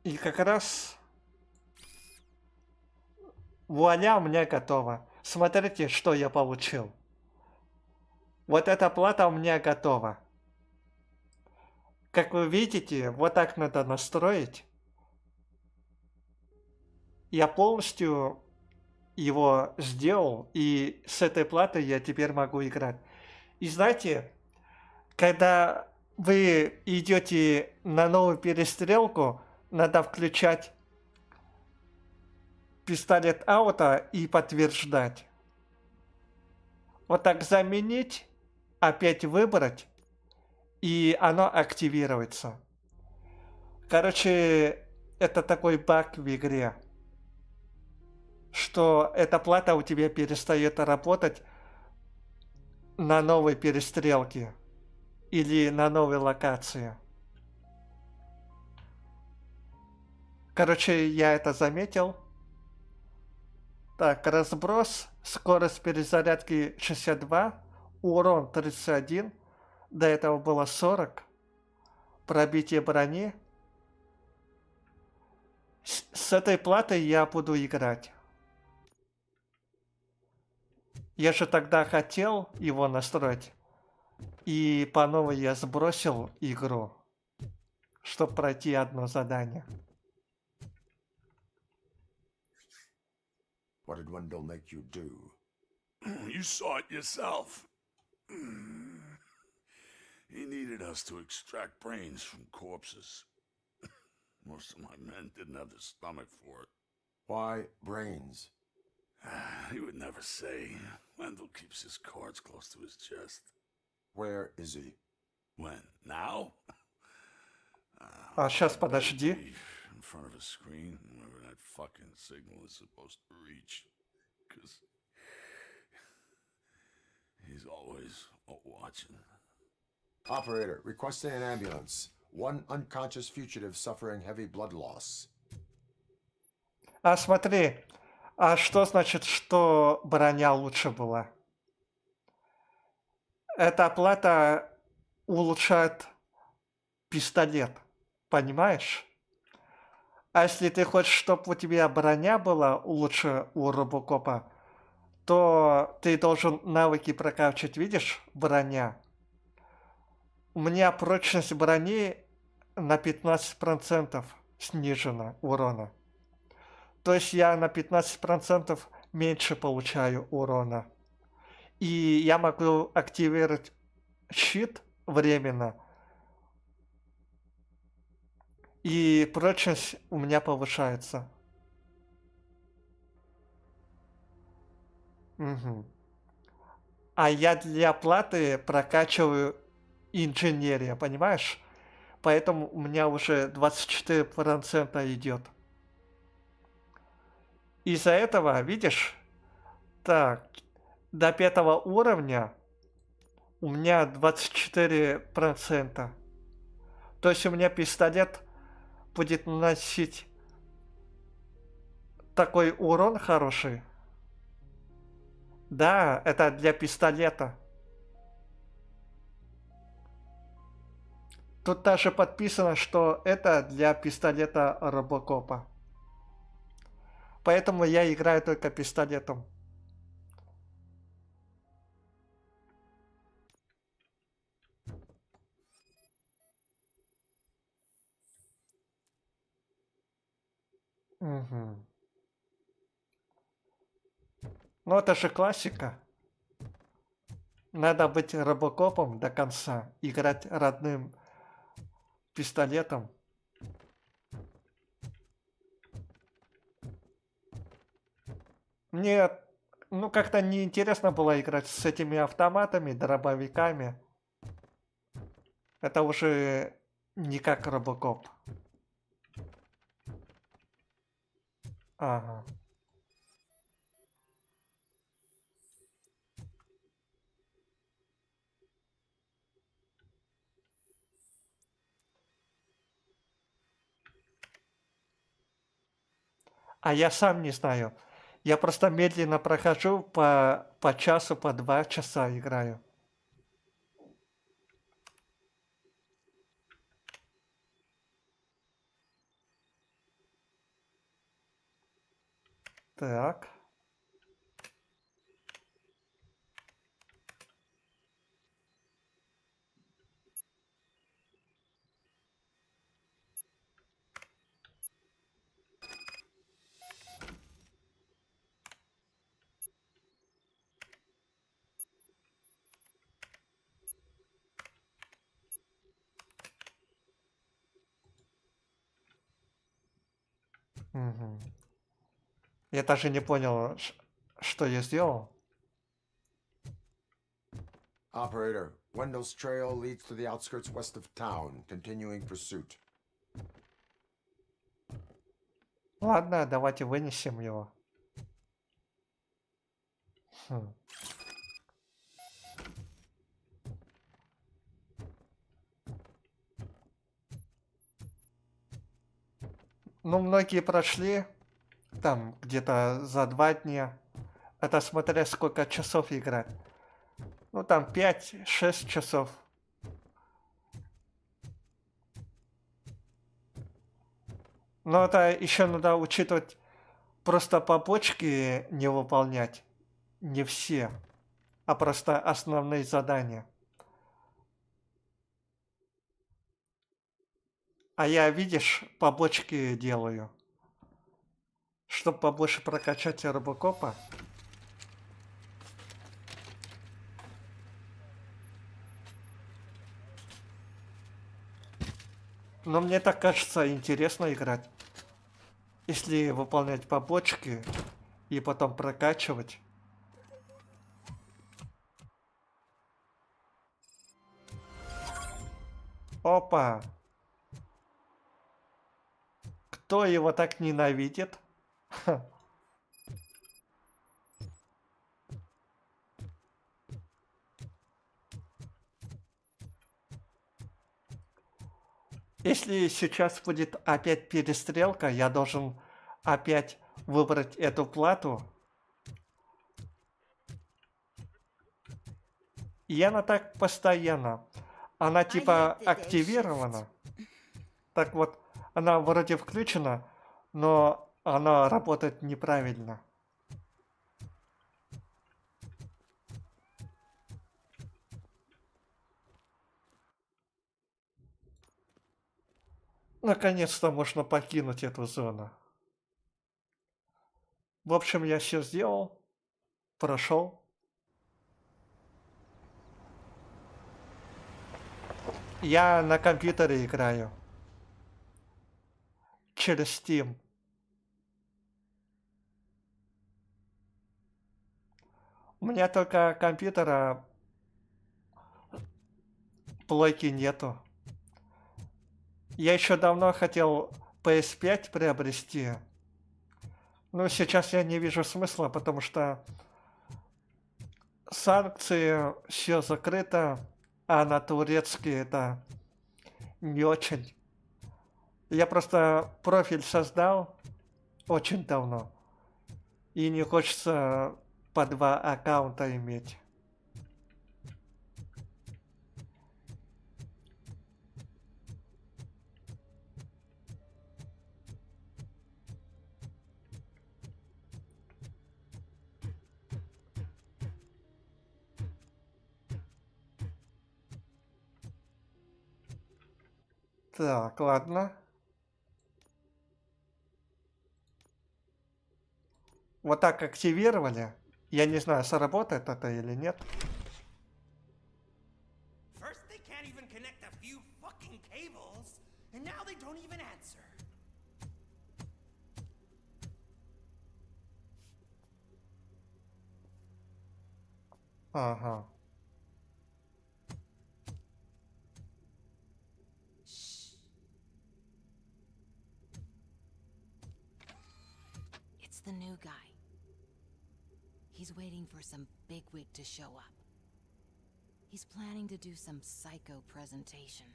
И как раз вуаля, у меня готово. Смотрите, что я получил. Вот эта плата у меня готова. Как вы видите, вот так надо настроить. Я полностью его сделал, и с этой платой я теперь могу играть. И знаете, когда вы идете на новую перестрелку, надо включать пистолет ауто и подтверждать. Вот так заменить, опять выбрать, и оно активируется. Короче, это такой баг в игре, что эта плата у тебя перестает работать на новой перестрелке или на новой локации. Короче, я это заметил. Так, разброс, скорость перезарядки 62, урон 31, до этого было 40, пробитие брони С этой платой я буду играть. Я же тогда хотел его настроить. И по новой я сбросил игру, чтобы пройти одно задание. What did Wendell make you do? You saw it yourself. He needed us to extract brains from corpses. Most of my men didn't have the stomach for it. Why brains? He would never say. Wendell keeps his cards close to his chest. Where is he? When? Now? Сейчас, подожди. In front of a screen, wherever that fucking signal is supposed to reach. Because he's always watching. Operator, requesting an ambulance. One unconscious fugitive suffering heavy blood loss. А смотри, а что значит, что броня лучше была? Эта плата улучшает пистолет, понимаешь? А если ты хочешь, чтобы у тебя броня была лучше у RoboCop'а, то ты должен навыки прокачивать, видишь, броня. У меня прочность брони на 15% снижена урона. То есть я на 15% меньше получаю урона. И я могу активировать щит временно. И прочность у меня повышается. Угу. А я для платы прокачиваю инженерия, понимаешь? Поэтому у меня уже 24% идет. Из-за этого, видишь, так, до 5 уровня у меня 24%. То есть у меня пистолет будет наносить такой урон хороший. Да, это для пистолета. Тут даже подписано, что это для пистолета RoboCop'а. Поэтому я играю только пистолетом. Угу. Ну это же классика. Надо быть RoboCop'ом до конца. Играть родным пистолетом. Мне, ну, как-то неинтересно было играть с этими автоматами, дробовиками. Это уже не как RoboCop. Ага. А я сам не знаю. Я просто медленно прохожу по часу, по 2 часа играю. Так. Угу. Я даже не понял, что я сделал. Operator, Wendell's trail leads to the outskirts west of town, continuing pursuit. Ладно, давайте вынесем его. Хм. Ну, многие прошли там где-то за 2 дня. Это смотря сколько часов играть. Ну, там 5-6 часов. Но это еще надо учитывать, просто побочки не выполнять. Не все, а просто основные задания. А я, видишь, побочки делаю. Чтобы побольше прокачать RoboCop'а. Но мне так кажется, интересно играть. Если выполнять побочки и потом прокачивать. Опа! Кто его так ненавидит? Ха. Если сейчас будет опять перестрелка, я должен опять выбрать эту плату. И она так постоянно. Она типа активирована. Так вот, она вроде включена, но она работает неправильно. Наконец-то можно покинуть эту зону. В общем, я все сделал, прошел. Я на компьютере играю. Через Steam. У меня только компьютера, плойки нету. Я еще давно хотел PS5 приобрести. Но сейчас я не вижу смысла, потому что санкции, все закрыто, а на турецкий это не очень. Я просто профиль создал очень давно. И не хочется по 2 аккаунта иметь. Так, ладно. Вот так активировали. Я не знаю, сработает это или нет. First they can't even connect a few fucking cables, and now they don't even answer. Ага. It's the new guy. He's waiting for some bigwig to show up. He's planning to do some psycho presentation.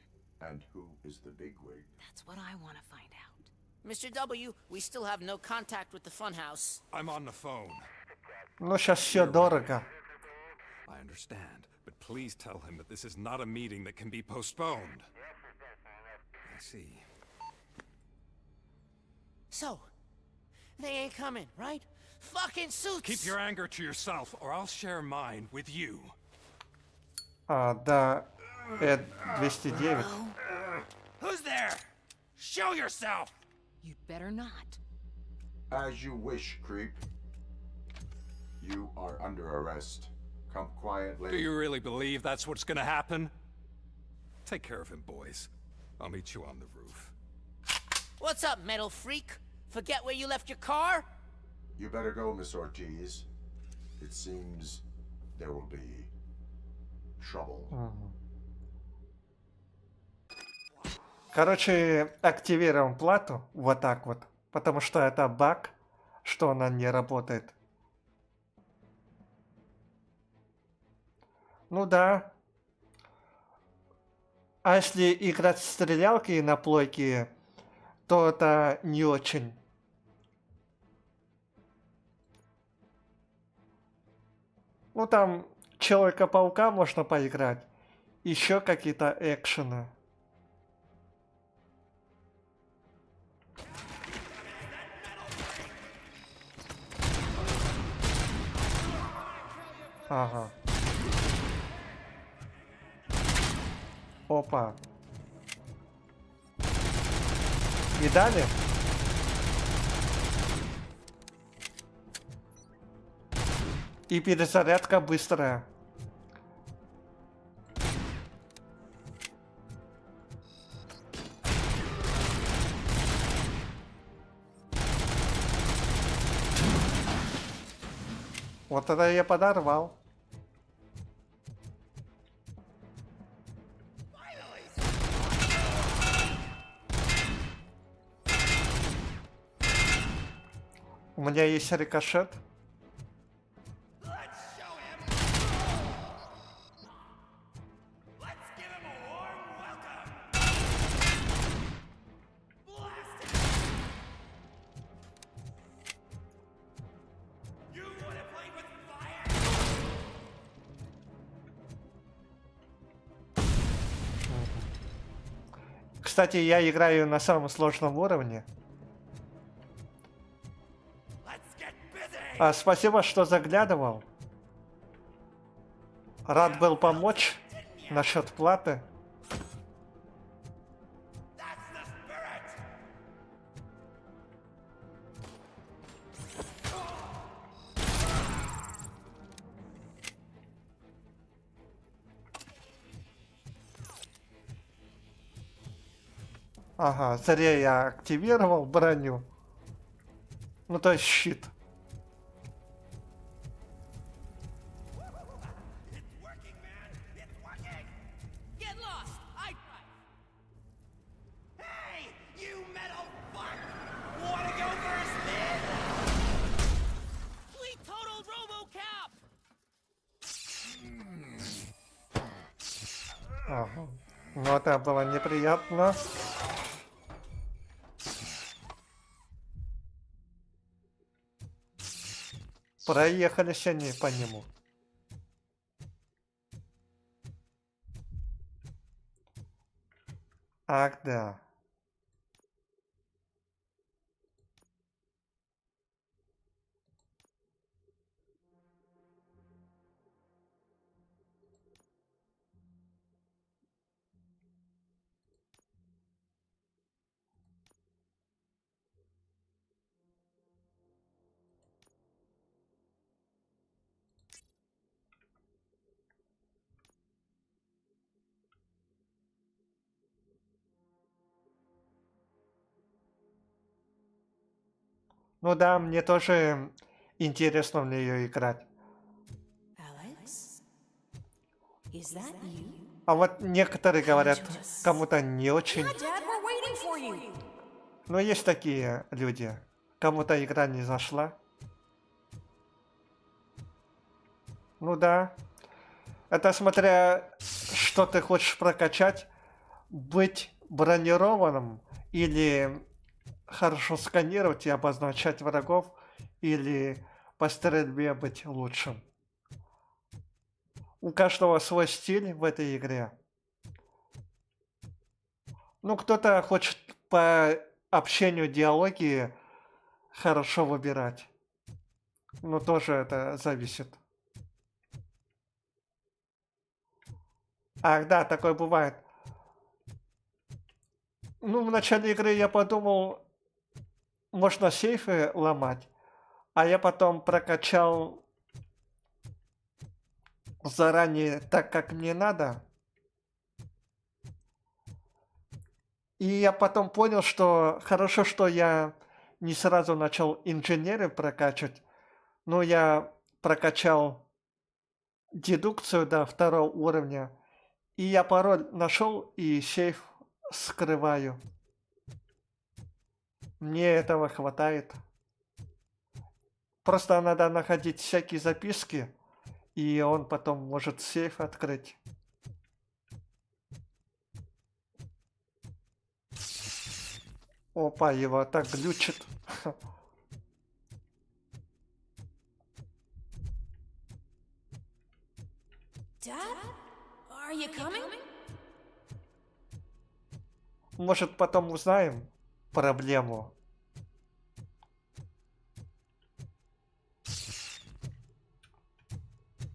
And who is the bigwig? That's what I want to find out. Mr. W, we still have no contact with the funhouse. I'm on the phone. Ну, сейчас все дорого. I understand, but please tell him that this is not a meeting that can be postponed. I see. So, they ain't coming, right? Fucking suits! Keep your anger to yourself, or I'll share mine with you. А, да, 209. Who's there? Show yourself! You'd better not. As you wish, creep. You are under arrest. Come quietly. Do you really believe that's what's gonna happen? Take care of him, boys. I'll meet you on the roof. What's up, metal freak? Forget where you left your car? You better go, Miss Ortiz. It seems there will be trouble. Короче, активируем плату вот так вот, потому что это баг, что она не работает. Ну да. А если играть в стрелялки на плойке, то это не очень. Ну там Человека-паука можно поиграть. Еще какие-то экшены. Ага. Опа. Видали? И перезарядка быстрая. Вот это я подорвал. У меня есть рикошет. Кстати, я играю на самом сложном уровне. Спасибо, что заглядывал. Рад был помочь насчет платы. Ага, зря я активировал броню. Ну, то есть щит. Ага. Ну, это было неприятно. Проехались они по нему. Ах, да. Ну да, мне тоже интересно в нее играть. А вот некоторые говорят, кому-то не очень. Но есть такие люди. Кому-то игра не зашла. Ну да. Это смотря, что ты хочешь прокачать. Быть бронированным или хорошо сканировать и обозначать врагов, или по стрельбе быть лучшим. У каждого свой стиль в этой игре. Ну, кто-то хочет по общению, диалоги хорошо выбирать. Ну, тоже это зависит. Ах, да, такое бывает. Ну, в начале игры я подумал, можно сейфы ломать, а я потом прокачал заранее так, как мне надо. И я потом понял, что хорошо, что я не сразу начал инженерию прокачивать, но я прокачал дедукцию до 2-го уровня, и я пароль нашел и сейф скрываю. Мне этого хватает. Просто надо находить всякие записки, и он потом может сейф открыть. Опа, его так глючит. Dad? Are you coming? Может, потом узнаем проблему.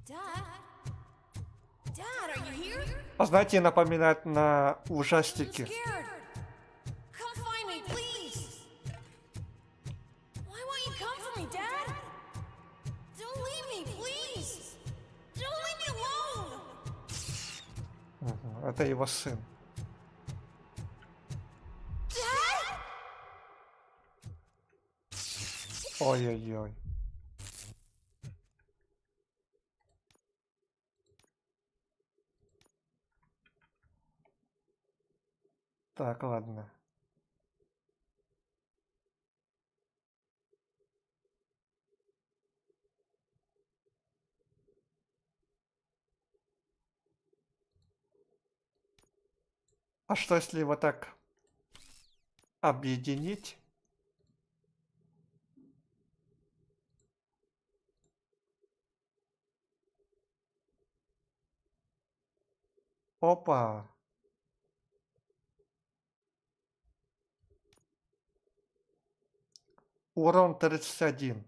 Dad, Dad, are you here? Знаете, напоминает на ужастики. Scared. Come find me, please. Why won't you come for me, Dad? Don't leave me, please. Don't leave me alone. Мгм, это его сын. Dad? Ой-ой-ой. Так, ладно. А что если его так объединить? Опа. Урон 31.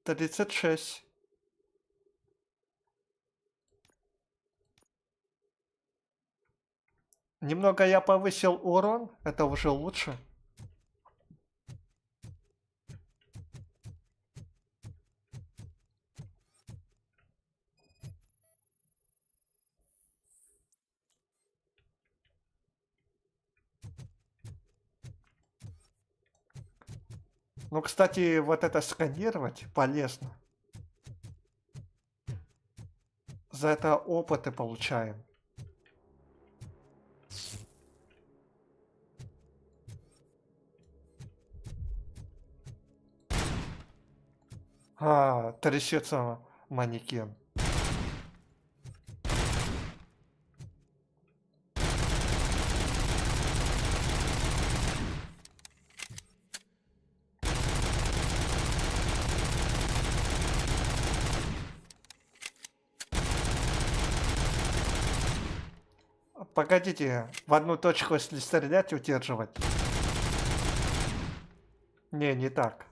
36. Немного я повысил урон, это уже лучше. Ну, кстати, вот это сканировать полезно. За это опыты получаем. А, трясется манекен. Погодите, в одну точку, если стрелять, удерживать. Не так.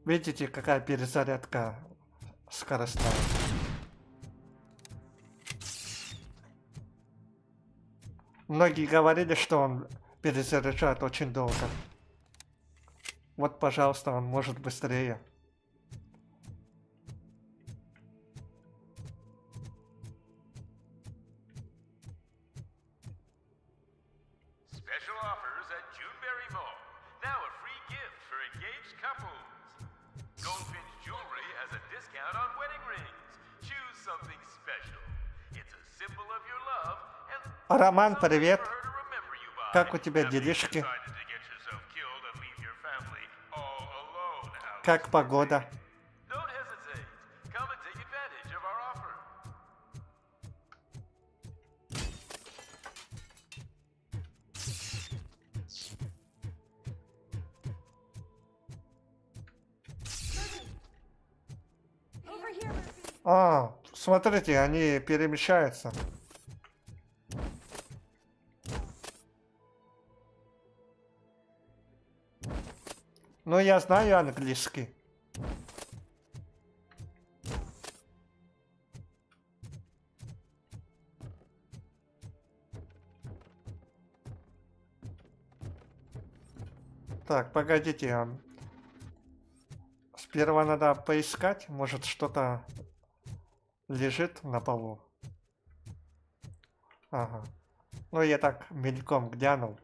Видите, какая перезарядка скоростная. Многие говорили, что он перезаряжает очень долго. Вот, пожалуйста, он может быстрее. Special offers at Juneberry Mall. Now a free gift for engaged couples. Goldfinch Jewelry has a discount on wedding rings. Choose something special. It's a symbol of your love and Роман, привет. for her to remember you by. Как у тебя After you делишки? decided to get yourself killed and leave your family all alone out. Как погода? Don't hesitate. Come and take advantage of our offer. Over here, Murphy. А, смотрите, они перемещаются. Ну, я знаю английский. Так, погодите. Сперва надо поискать, может что-то лежит на полу. Ага. Ну, я так мельком глянул.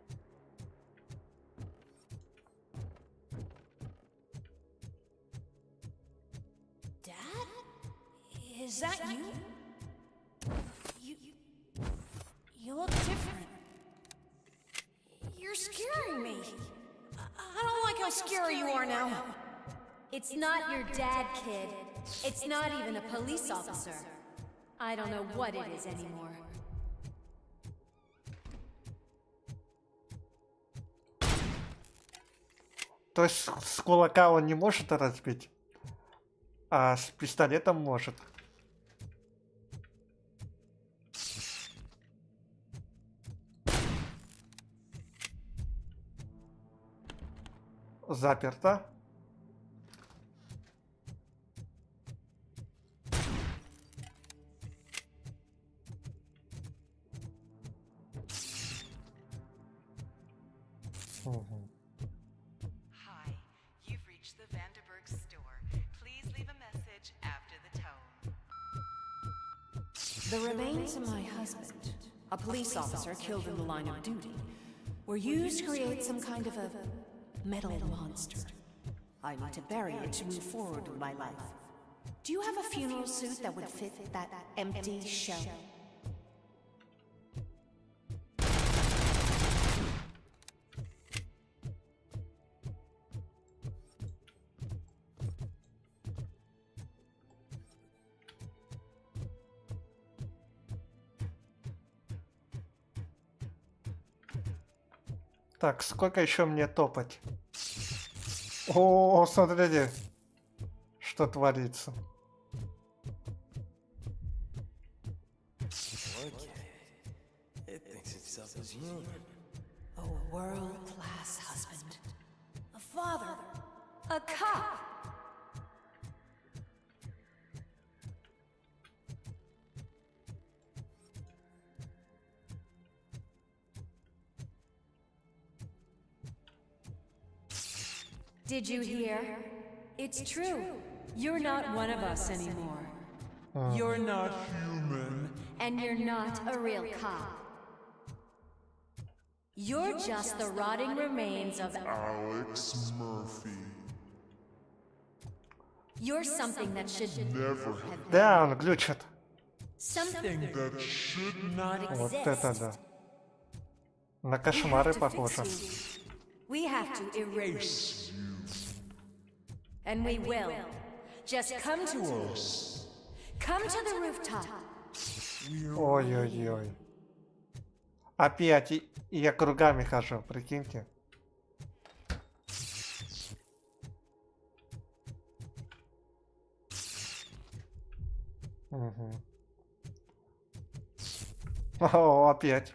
Dad? Is that you? You look different. You're scaring me. I don't like how scary you are now. It's not your dad, kid. It's not even a police officer. I don't know what it is anymore. То есть с кулака он не может разбить, а с пистолетом может. Заперто. Мгм. Hi, you've reached the Vanderburg store. Please leave a message after the tone. The remains of my husband, a police officer killed in the line of duty, were used to create some kind of a metal monster. I need to bury it to move forward with my life. Do you have a funeral suit that would fit that empty shell? Так, сколько еще мне топать? О, смотрите, что творится. It thinks itself as human. A world-class husband. A father. A cop. Did you hear? It's true. You're not one of us anymore. You're not human. And you're not a real cop. You're just the rotting remains of Alex Murphy. You're something that should Never have Да, он глючит. something that should not Вот exist. это да. На We have кошмары to похоже. fix you. We have to erase. And we will. Just come to us. Come to the rooftop. Ой-ой-ой. Опять и я кругами хожу, прикиньте. Угу. О, опять.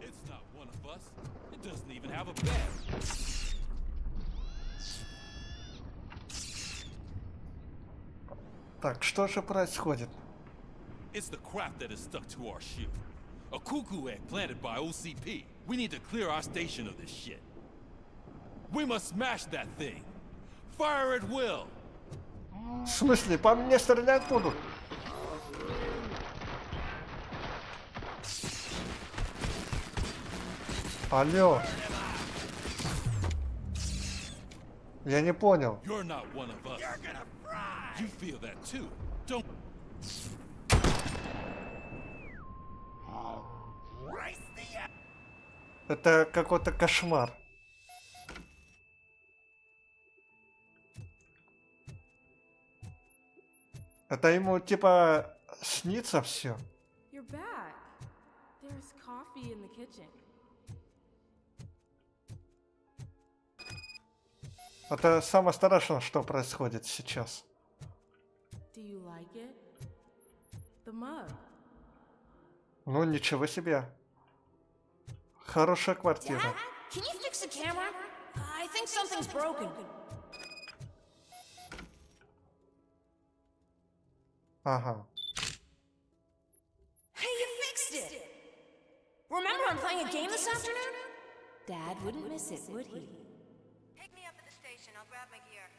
It's not one of us. It doesn't even have a bed. Так, что же происходит? It's the crap that is stuck to our shoe. A cuckoo egg planted by OCP. We need to clear our station of this shit. We must smash that thing. Fire at will. В смысле, по мне стрелять будут? Алло. Я не понял. You're not one of us. You're gonna fry. You feel that too. Don't. Это какой-то кошмар. Это ему типа снится все. You're back. There's coffee in the kitchen. Это самое страшное, что происходит сейчас. Do you like it? The mug. Ну ничего себе. Хорошая квартира. Dad, can you fix the camera? I think something's broken. Ага. Hey, you fixed it! Remember I'm playing a game this afternoon? Dad wouldn't miss it, would he? Pick me up at the station. I'll grab my gear.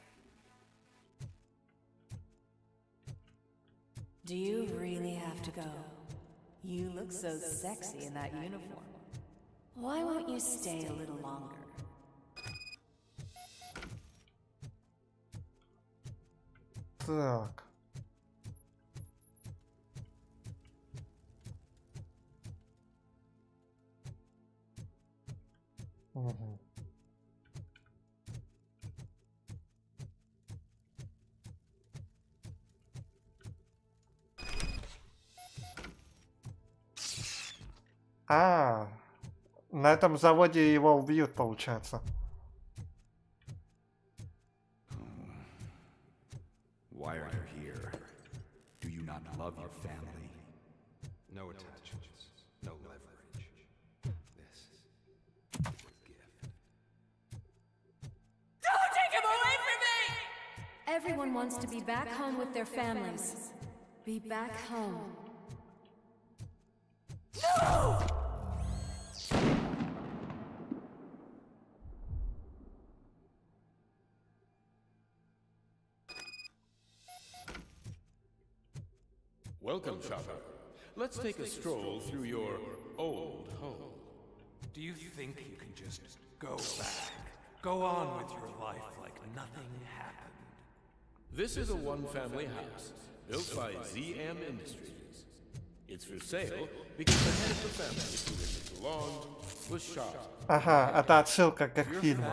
Do you really have to go? You look so sexy in that uniform. Why won't you stay a little longer? Так. Угу. А, на этом заводе его убьют, получается. Why are you here? Do you not love your family? No attachments, no leverage. This is a gift. Don't take him away from me! Everyone wants to be back home with their families. Be back home. No! Welcome, Chopper. Let's take a stroll through your old home. Do you think you can just go back? Go on with your life like nothing happened? This is a one-family house built by ZM Industries. It's for sale because the head of the family to which it belonged was shot. Ага, это отсылка к фильму.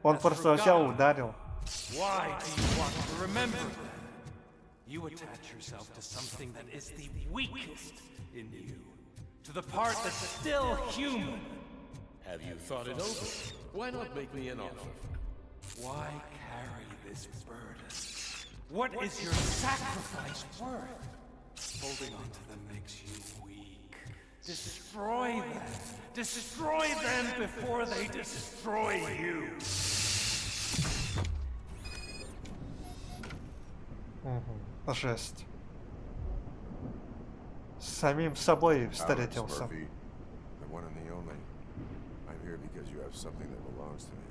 Он просто взял, ударил. Why do you want to remember that? You attach yourself to something that is the weakest in you. To the part that's still human. Have you thought it over? Why not make me an offer? Why carry this burden? What is your sacrifice worth? Holding on to them makes you weak. Destroy them. Destroy them before they destroy you. Жесть. С самим собой встретился. Murphy, the one and the only. I'm here because you have something that belongs to me.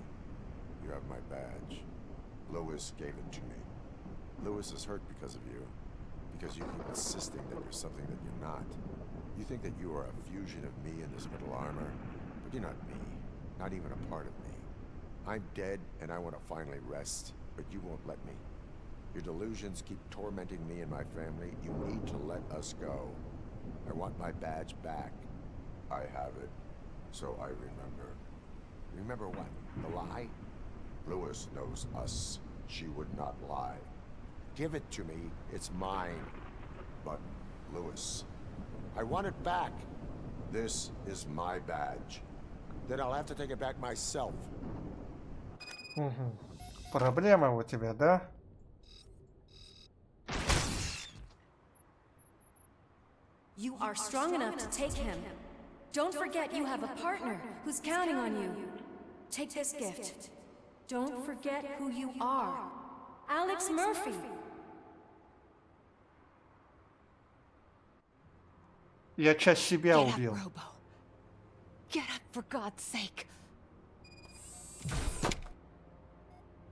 You have my badge. Lewis gave it to me. Lewis is hurt because of you. Because you keep insisting that you're something that you're not. You think that you are a fusion of me in this metal armor, but you're not me. Not even a part of me. I'm dead and I want to finally rest, but you won't let me. Your delusions keep tormenting me and my family. You need to let us go. I want my badge back. I have it, so I remember. Remember what? The lie? Lewis knows us. She would not lie. Give it to me. It's mine. But, Lewis, I want it back. This is my badge. Then I'll have to take it back myself. Проблема у тебя, да? You are strong enough to take him. Don't forget you have a partner who's counting on you. Take this gift. Don't forget who you are. Alex Murphy. Я часть себя убил. Get up, for God's sake.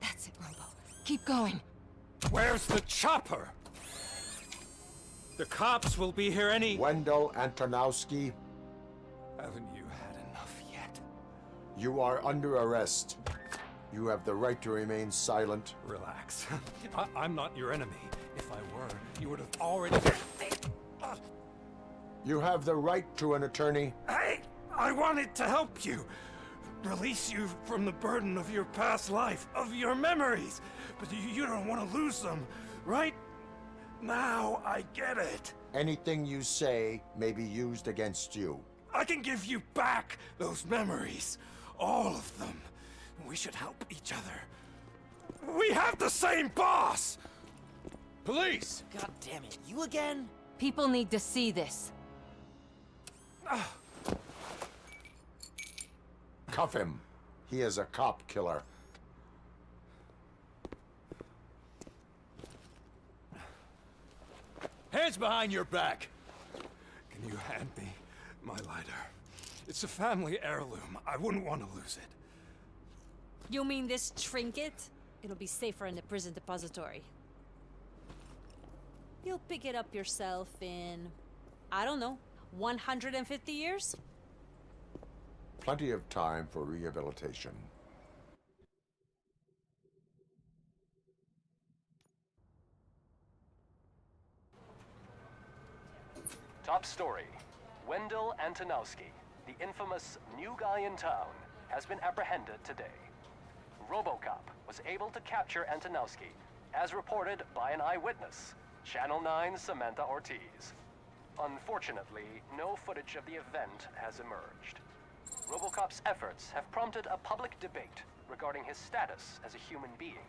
That's it, Robo. Keep going. Where's the chopper? The cops will be here any... Wendell Antonowski. Haven't you had enough yet? You are under arrest. You have the right to remain silent. Relax. I'm not your enemy. If I were, you would have already... You have the right to an attorney. I wanted to help you. Release you from the burden of your past life, of your memories. But you don't want to lose them, right? Now I get it. Anything you say may be used against you. I can give you back those memories. All of them. We should help each other. We have the same boss! Police! God damn it, you again? People need to see this. Cuff him. He is a cop killer. Hands behind your back! Can you hand me my lighter? It's a family heirloom. I wouldn't want to lose it. You mean this trinket? It'll be safer in the prison depository. You'll pick it up yourself in, I don't know, 150 years? Plenty of time for rehabilitation. Top story. Wendell Antonowski, the infamous new guy in town, has been apprehended today. RoboCop was able to capture Antonowski, as reported by an eyewitness, Channel 9's Samantha Ortiz. Unfortunately, no footage of the event has emerged. RoboCop's efforts have prompted a public debate regarding his status as a human being.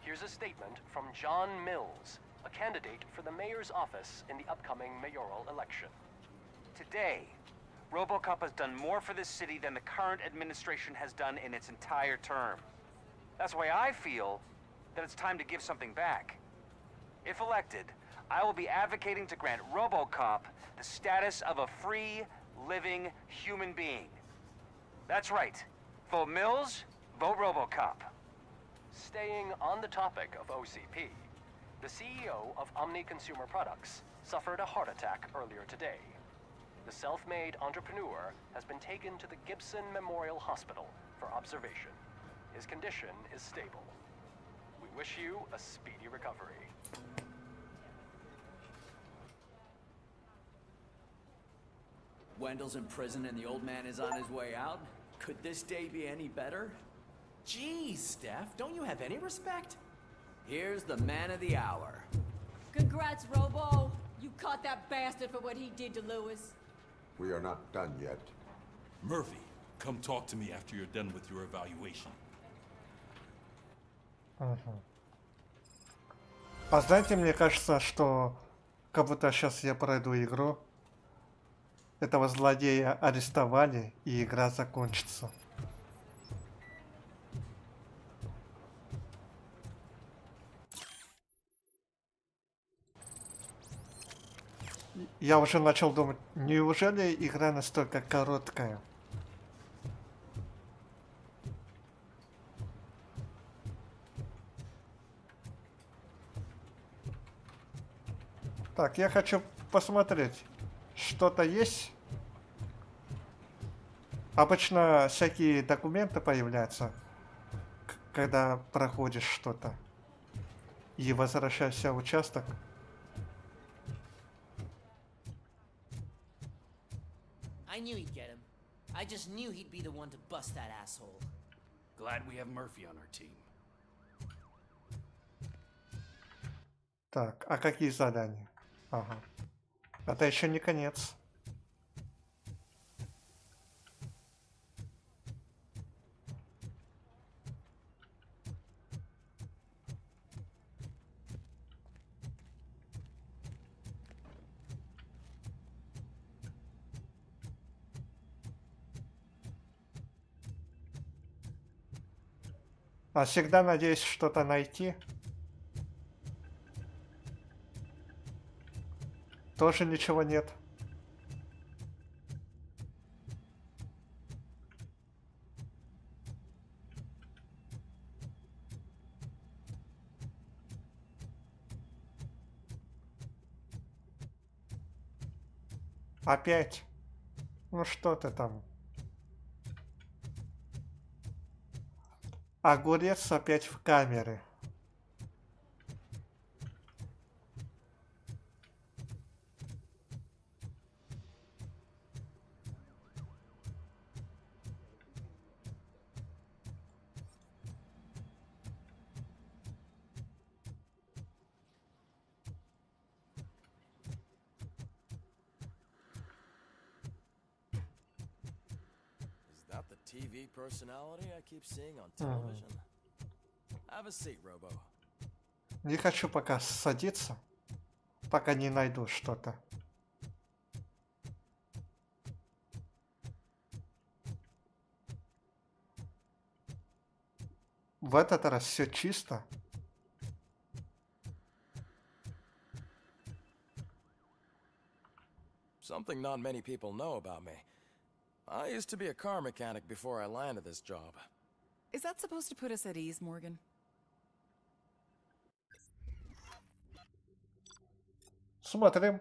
Here's a statement from John Mills, a candidate for the mayor's office in the upcoming mayoral election. Today, RoboCop has done more for this city than the current administration has done in its entire term. That's why I feel that it's time to give something back. If elected, I will be advocating to grant RoboCop the status of a free, living human being. That's right. Vote Mills, vote RoboCop. Staying on the topic of OCP, the CEO of Omni Consumer Products suffered a heart attack earlier today. The self-made entrepreneur has been taken to the Gibson Memorial Hospital for observation. His condition is stable. We wish you a speedy recovery. Wendell's in prison and the old man is on his way out? Could this day be any better? Jeez, Steph, don't you have any respect? Here's the man of the hour. Congrats, Robo. You caught that bastard for what he did to Lewis. We are not done yet. Murphy, come talk to me after you're done with your evaluation. А знаете, мне кажется, что как будто сейчас я пройду игру, этого злодея арестовали, и игра закончится. Я уже начал думать, неужели игра настолько короткая? Так, я хочу посмотреть, что-то есть. Обычно всякие документы появляются, когда проходишь что-то и возвращаешься в участок. I knew he'd get him. I just knew he'd be the one to bust that asshole. Glad we have Murphy on our team. Так, а какие задания? Ага. Это еще не конец. А всегда надеюсь что-то найти. Тоже ничего нет. Опять. Ну что ты там? Огурец опять в камере. Is that the TV personality I keep seeing on television? Have a seat, Robo. Не хочу пока садиться, пока не найду что-то. В этот раз все чисто. Something not many people know about me. I used to be a car mechanic before I landed this job. Is that supposed to put us at ease, Morgan? Смотрим.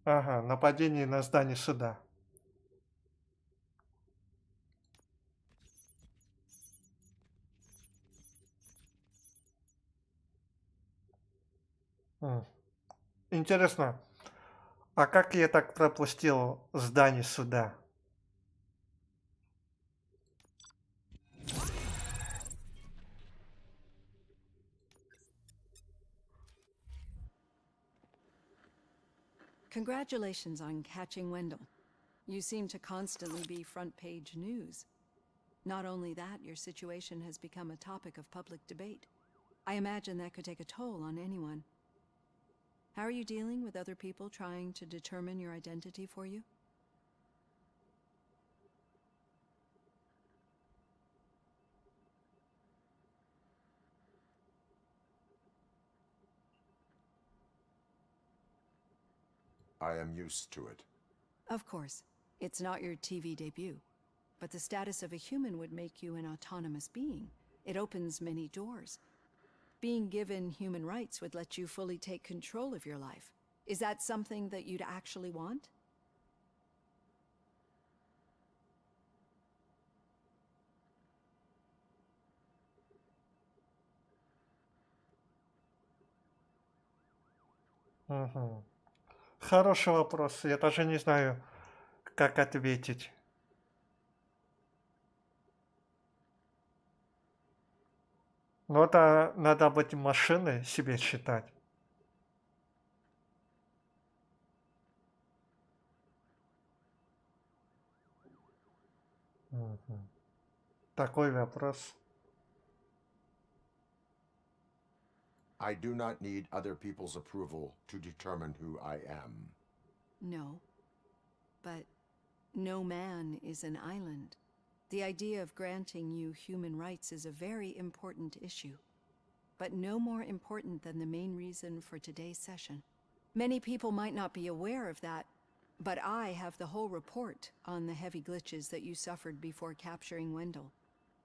Ага, нападение на здание суда. Интересно, а как я так пропустил здание суда? Congratulations on catching Wendell. You seem to constantly be front-page news. Not only that, your situation has become a topic of public debate. I imagine that could take a toll on anyone. How are you dealing with other people trying to determine your identity for you? I am used to it. Of course. It's not your TV debut. But the status of a human would make you an autonomous being. It opens many doors. Being given human rights would let you fully take control of your life. Is that something that you'd actually want? Мгм. Хороший вопрос. Я даже не знаю, как ответить. Но это надо быть машиной, себе считать. Мгм. Такой вопрос. I do not need other people's approval to determine who I am. No. But no man is an island. The idea of granting you human rights is a very important issue. But no more important than the main reason for today's session. Many people might not be aware of that, but I have the whole report on the heavy glitches that you suffered before capturing Wendell.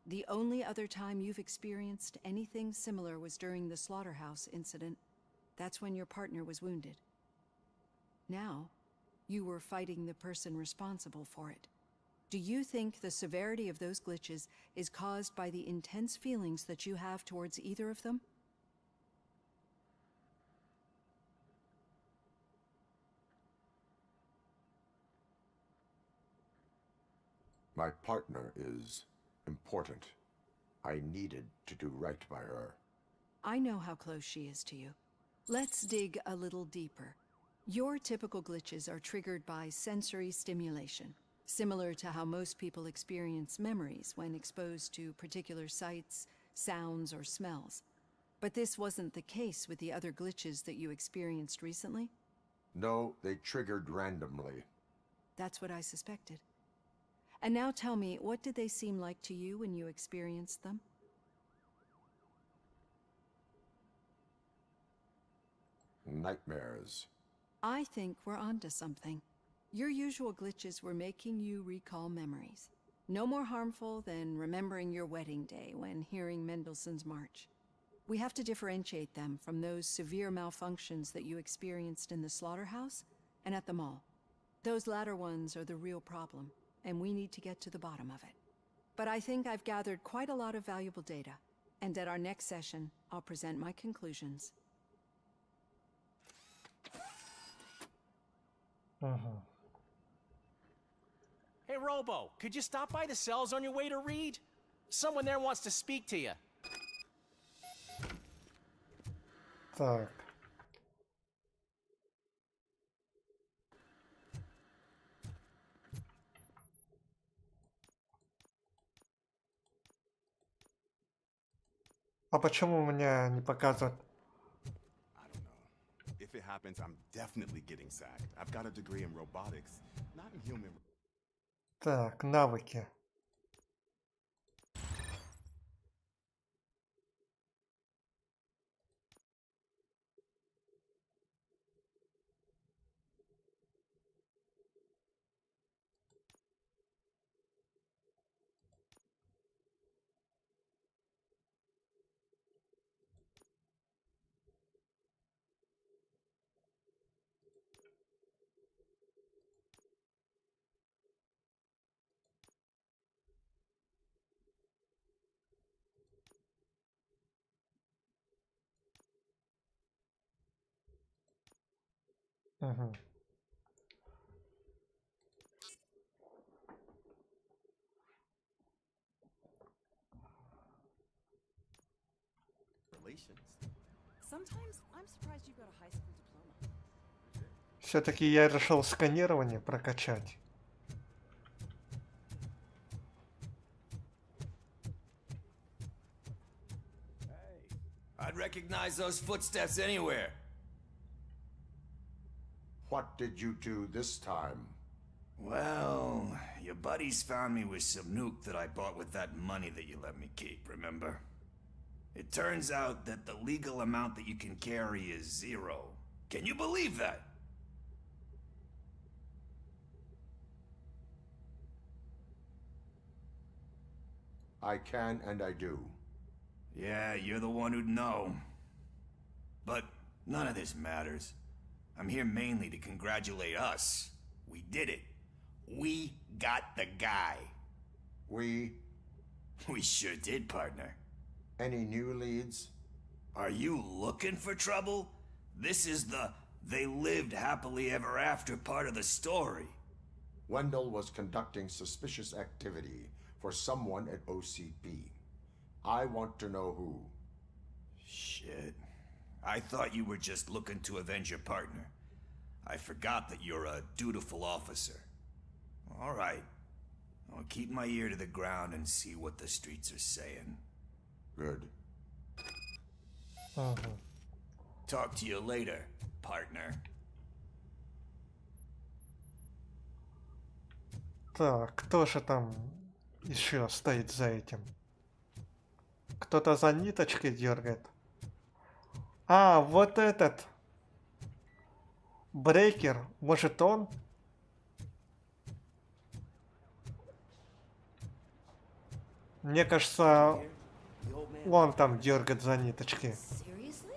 The only other time you've experienced anything similar was during the slaughterhouse incident. That's when your partner was wounded. Now, you were fighting the person responsible for it. Do you think the severity of those glitches is caused by the intense feelings that you have towards either of them? My partner is important. I needed to do right by her. I know how close she is to you. Let's dig a little deeper. Your typical glitches are triggered by sensory stimulation, similar to how most people experience memories when exposed to particular sights, sounds, or smells. But this wasn't the case with the other glitches that you experienced recently? No, they triggered randomly. That's what I suspected. And now tell me, what did they seem like to you when you experienced them? Nightmares. I think we're onto something. Your usual glitches were making you recall memories. No more harmful than remembering your wedding day when hearing Mendelssohn's March. We have to differentiate them from those severe malfunctions that you experienced in the slaughterhouse and at the mall. Those latter ones are the real problem, and we need to get to the bottom of it. But I think I've gathered quite a lot of valuable data, and at our next session, I'll present my conclusions. Hey, Robo, could you stop by the cells on your way to Reed? Someone there wants to speak to you. Так. А почему у меня не показывает? If it happens, I'm definitely getting sacked. I've got a degree in robotics, not in human. Так, навыки. Угу. Sometimes I'm surprised you got a high school diploma. Все-таки я решил сканирование прокачать. I'd recognize those footsteps anywhere. What did you do this time? Well, your buddies found me with some nuke that I bought with that money that you let me keep, remember? It turns out that the legal amount that you can carry is 0. Can you believe that? I can and I do. Yeah, you're the one who'd know. But none of this matters. I'm here mainly to congratulate us. We did it. We got the guy. We sure did, partner. Any new leads? Are you looking for trouble? This is the they lived happily ever after part of the story. Wendell was conducting suspicious activity for someone at OCP. I want to know who. Shit. I thought you were just looking to avenge your partner. I forgot that you're a dutiful officer. All right. I'll keep my ear to the ground and see what the streets are saying. Good. Talk to you later, partner. Так, кто же там еще стоит за этим? Кто-то за ниточки дергает. А, вот этот. Брейкер. Может он? Мне кажется, он там дергает за ниточки. Seriously?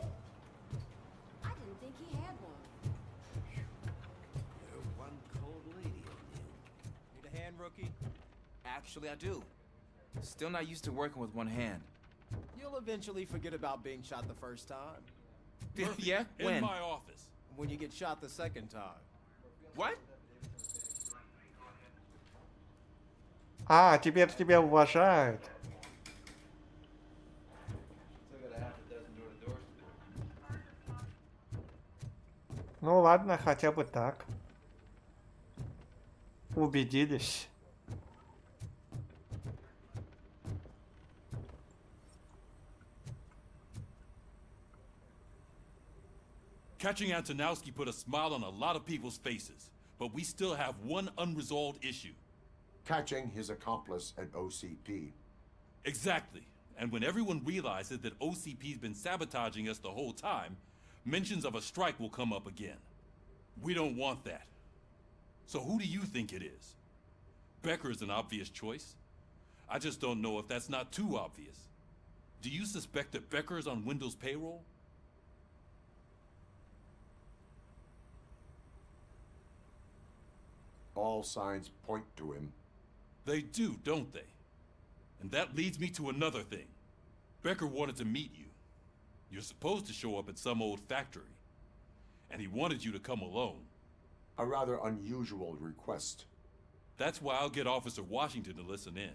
I didn't think he had one. You're one cold lady. Need a hand, rookie? Actually, I do. Still not used to working with one hand. You'll eventually forget about being shot the first time. Yeah? When? In my office. When you get shot the second time. What? А, теперь тебя уважают. Ну ладно, хотя бы так. Убедились. Catching Antonowski put a smile on a lot of people's faces, but we still have one unresolved issue. Catching his accomplice at OCP. Exactly. And when everyone realizes that OCP's been sabotaging us the whole time, mentions of a strike will come up again. We don't want that. So who do you think it is? Becker is an obvious choice. I just don't know if that's not too obvious. Do you suspect that Becker is on Wendell's payroll? All signs point to him. They do, don't they? And that leads me to another thing. Becker wanted to meet you. You're supposed to show up at some old factory. And he wanted you to come alone. A rather unusual request. That's why I'll get Officer Washington to listen in.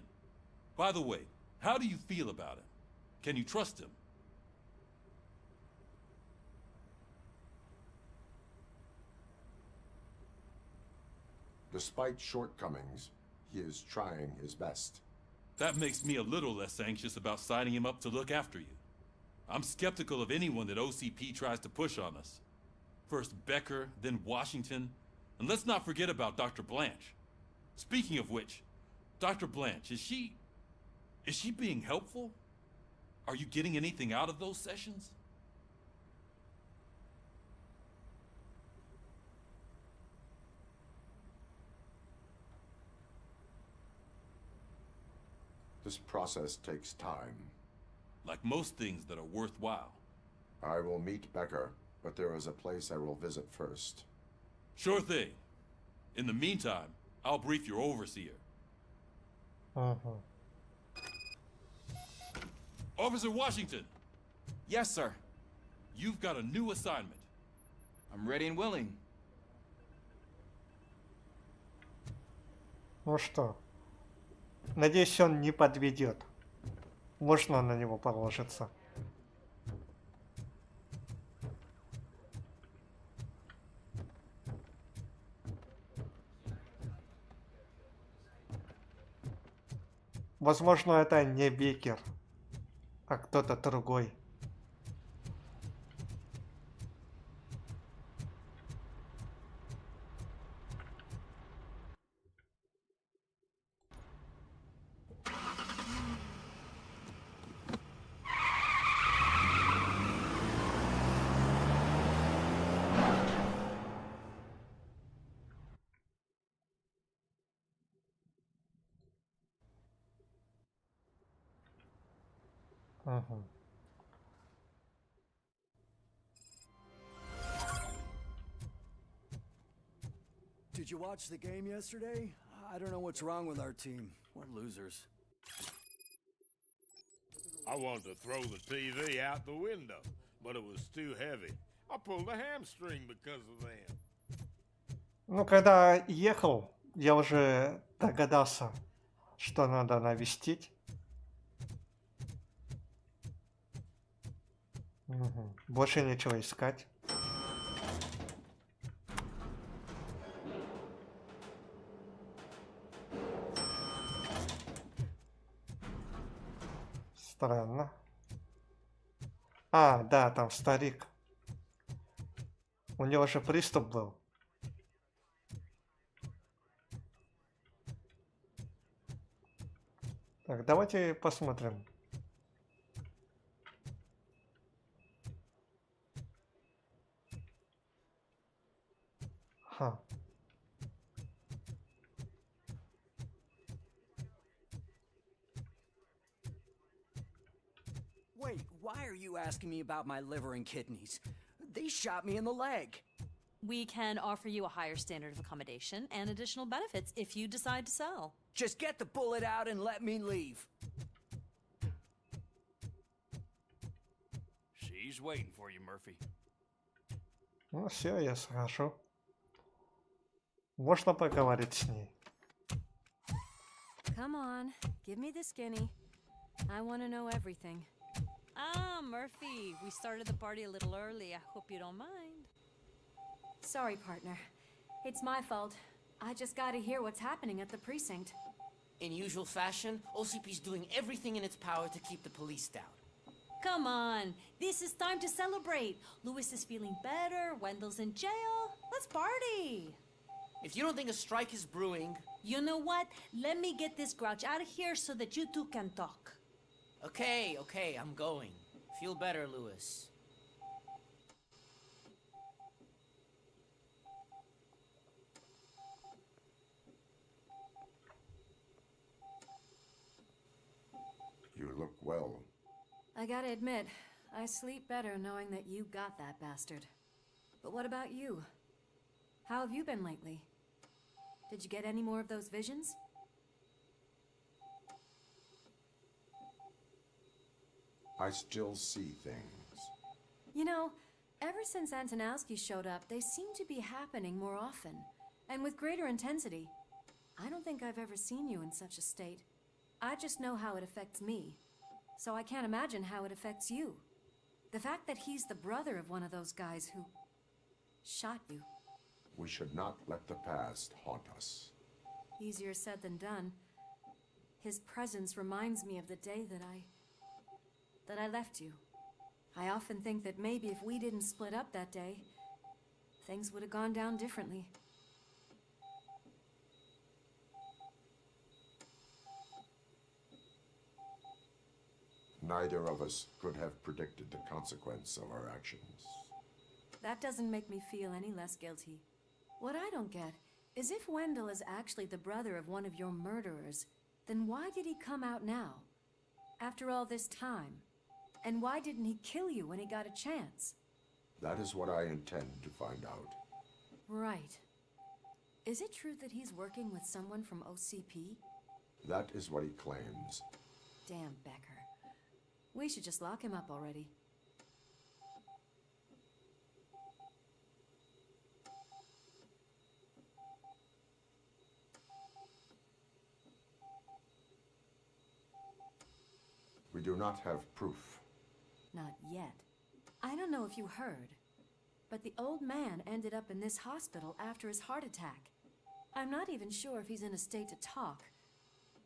By the way, how do you feel about him? Can you trust him? Despite shortcomings, he is trying his best. That makes me a little less anxious about signing him up to look after you. I'm skeptical of anyone that OCP tries to push on us. First Becker, then Washington, and let's not forget about Dr. Blanche. Speaking of which, Dr. Blanche, is she being helpful? Are you getting anything out of those sessions? This process takes time. Like most things that are worthwhile. I will meet Becker, but there is a place I will visit first. Sure thing. In the meantime, I'll brief your overseer. Officer Washington! Yes, sir. You've got a new assignment. I'm ready and willing. Ну что, надеюсь, он не подведет. Можно на него положиться. Возможно, это не Бекер, а кто-то другой. Мгм. Did you watch the game yesterday? I don't know what's wrong with our team. We're losers. I wanted to throw the TV out the window, but it was too heavy. I pulled a hamstring because of them. Ну, когда ехал, я уже догадался, что надо навестить. Мгм. Больше нечего искать. Странно. А, да, там старик. У него же приступ был. Так, давайте посмотрим. Ха. Wait, why are you asking me about my liver and kidneys? They shot me in the leg. We can offer you a higher standard of accommodation and additional benefits if you decide to sell. Just get the bullet out and let me leave. She's waiting for you, Murphy. Ну все, я схожу. Можно поговорить с ней. Come on, give me the skinny. I want to know everything. Ah, Murphy, we started the party a little early. I hope you don't mind. Sorry, partner. It's my fault. I just gotta hear what's happening at the precinct. In usual fashion, OCP's doing everything in its power to keep the police down. Come on, this is time to celebrate. Louis is feeling better, Wendell's in jail. Let's party. If you don't think a strike is brewing... You know what? Let me get this grouch out of here so that you two can talk. Okay, I'm going. Feel better, Louis. You look well. I gotta admit, I sleep better knowing that you got that bastard. But what about you? How have you been lately? Did you get any more of those visions? I still see things. You know, ever since Antonowski showed up, they seem to be happening more often, and with greater intensity. I don't think I've ever seen you in such a state. I just know how it affects me, so I can't imagine how it affects you. The fact that he's the brother of one of those guys who shot you. We should not let the past haunt us. Easier said than done. His presence reminds me of the day that I left you. I often think that maybe if we didn't split up that day, things would have gone down differently. Neither of us could have predicted the consequence of our actions. That doesn't make me feel any less guilty. What I don't get is if Wendell is actually the brother of one of your murderers, then why did he come out now? After all this time? And why didn't he kill you when he got a chance? That is what I intend to find out. Right. Is it true that he's working with someone from OCP? That is what he claims. Damn Becker. We should just lock him up already. We do not have proof. Not yet. I don't know if you heard, but the old man ended up in this hospital after his heart attack. I'm not even sure if he's in a state to talk.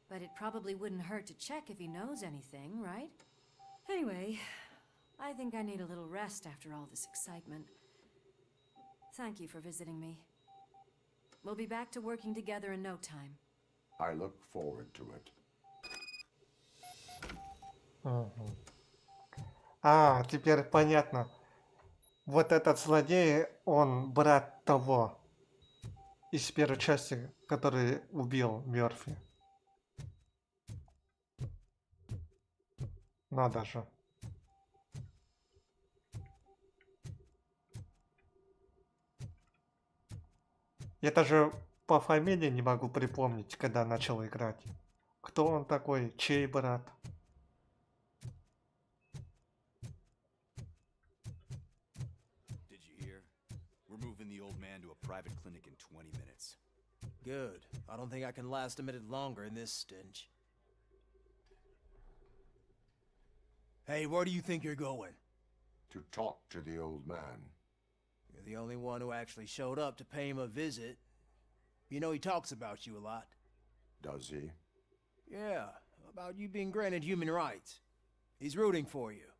But it probably wouldn't hurt to check if he knows anything, right? Anyway, I think I need a little rest after all this excitement. Thank you for visiting me. We'll be back to working together in no time. I look forward to it. А, теперь понятно. Вот этот злодей, он брат того из первой части, который убил Мерфи. Надо же. Я даже по фамилии не могу припомнить, когда начал играть. Кто он такой? Чей брат? Did you hear? We're moving the old man to a private clinic in 20 minutes. Good. I don't think I can last a minute longer in this stench. Hey, where do you think you're going? To talk to the old man. You're the only one who actually showed up to pay him a visit. You know he talks about you a lot. Does he? Yeah, about you being granted human rights. He's rooting for you.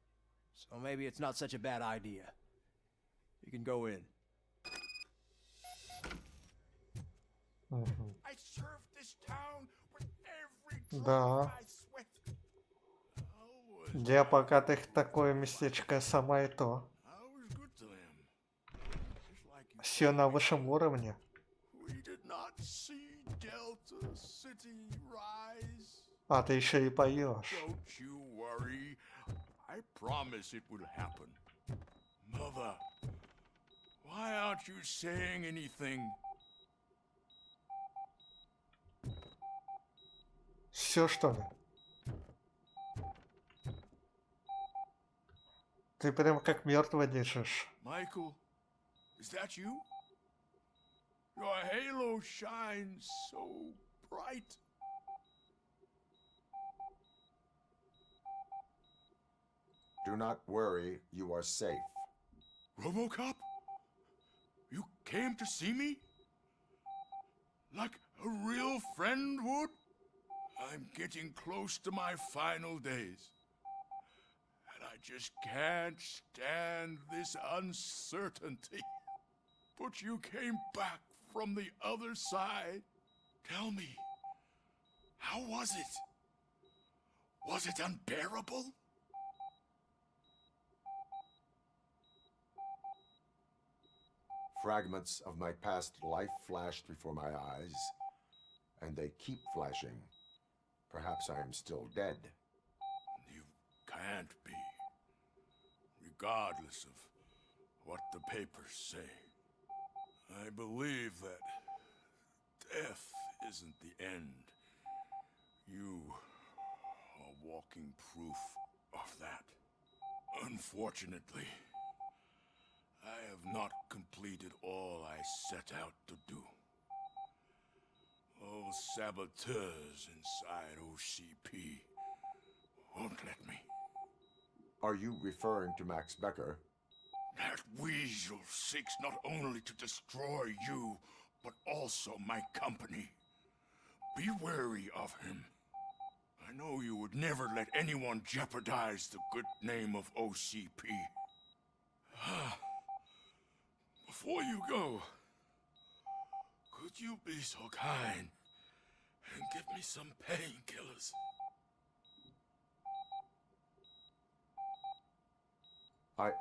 So maybe it's not such a bad idea. You can go in. I served this town with every Да. Для богатых такое местечко самое то. Все на высшем уровне. А ты еще и поешь. Don't you worry. I promise it will happen. Mother, why aren't you saying anything? Все, что ли? Ты прям как мертвый дышишь. Michael, is that you? Your halo shines so bright. Do not worry, you are safe. RoboCop? You came to see me? Like a real friend would? I'm getting close to my final days. And I just can't stand this uncertainty. But you came back from the other side. Tell me, how was it? Was it unbearable? Fragments of my past life flashed before my eyes, and they keep flashing. Perhaps I am still dead. You can't be, regardless of what the papers say. I believe that death isn't the end. You are walking proof of that. Unfortunately, I have not completed all I set out to do. Those saboteurs inside OCP won't let me. Are you referring to Max Becker? That weasel seeks not only to destroy you, but also my company. Be wary of him. I know you would never let anyone jeopardize the good name of OCP. Before you go, could you be so kind and give me some painkillers? I am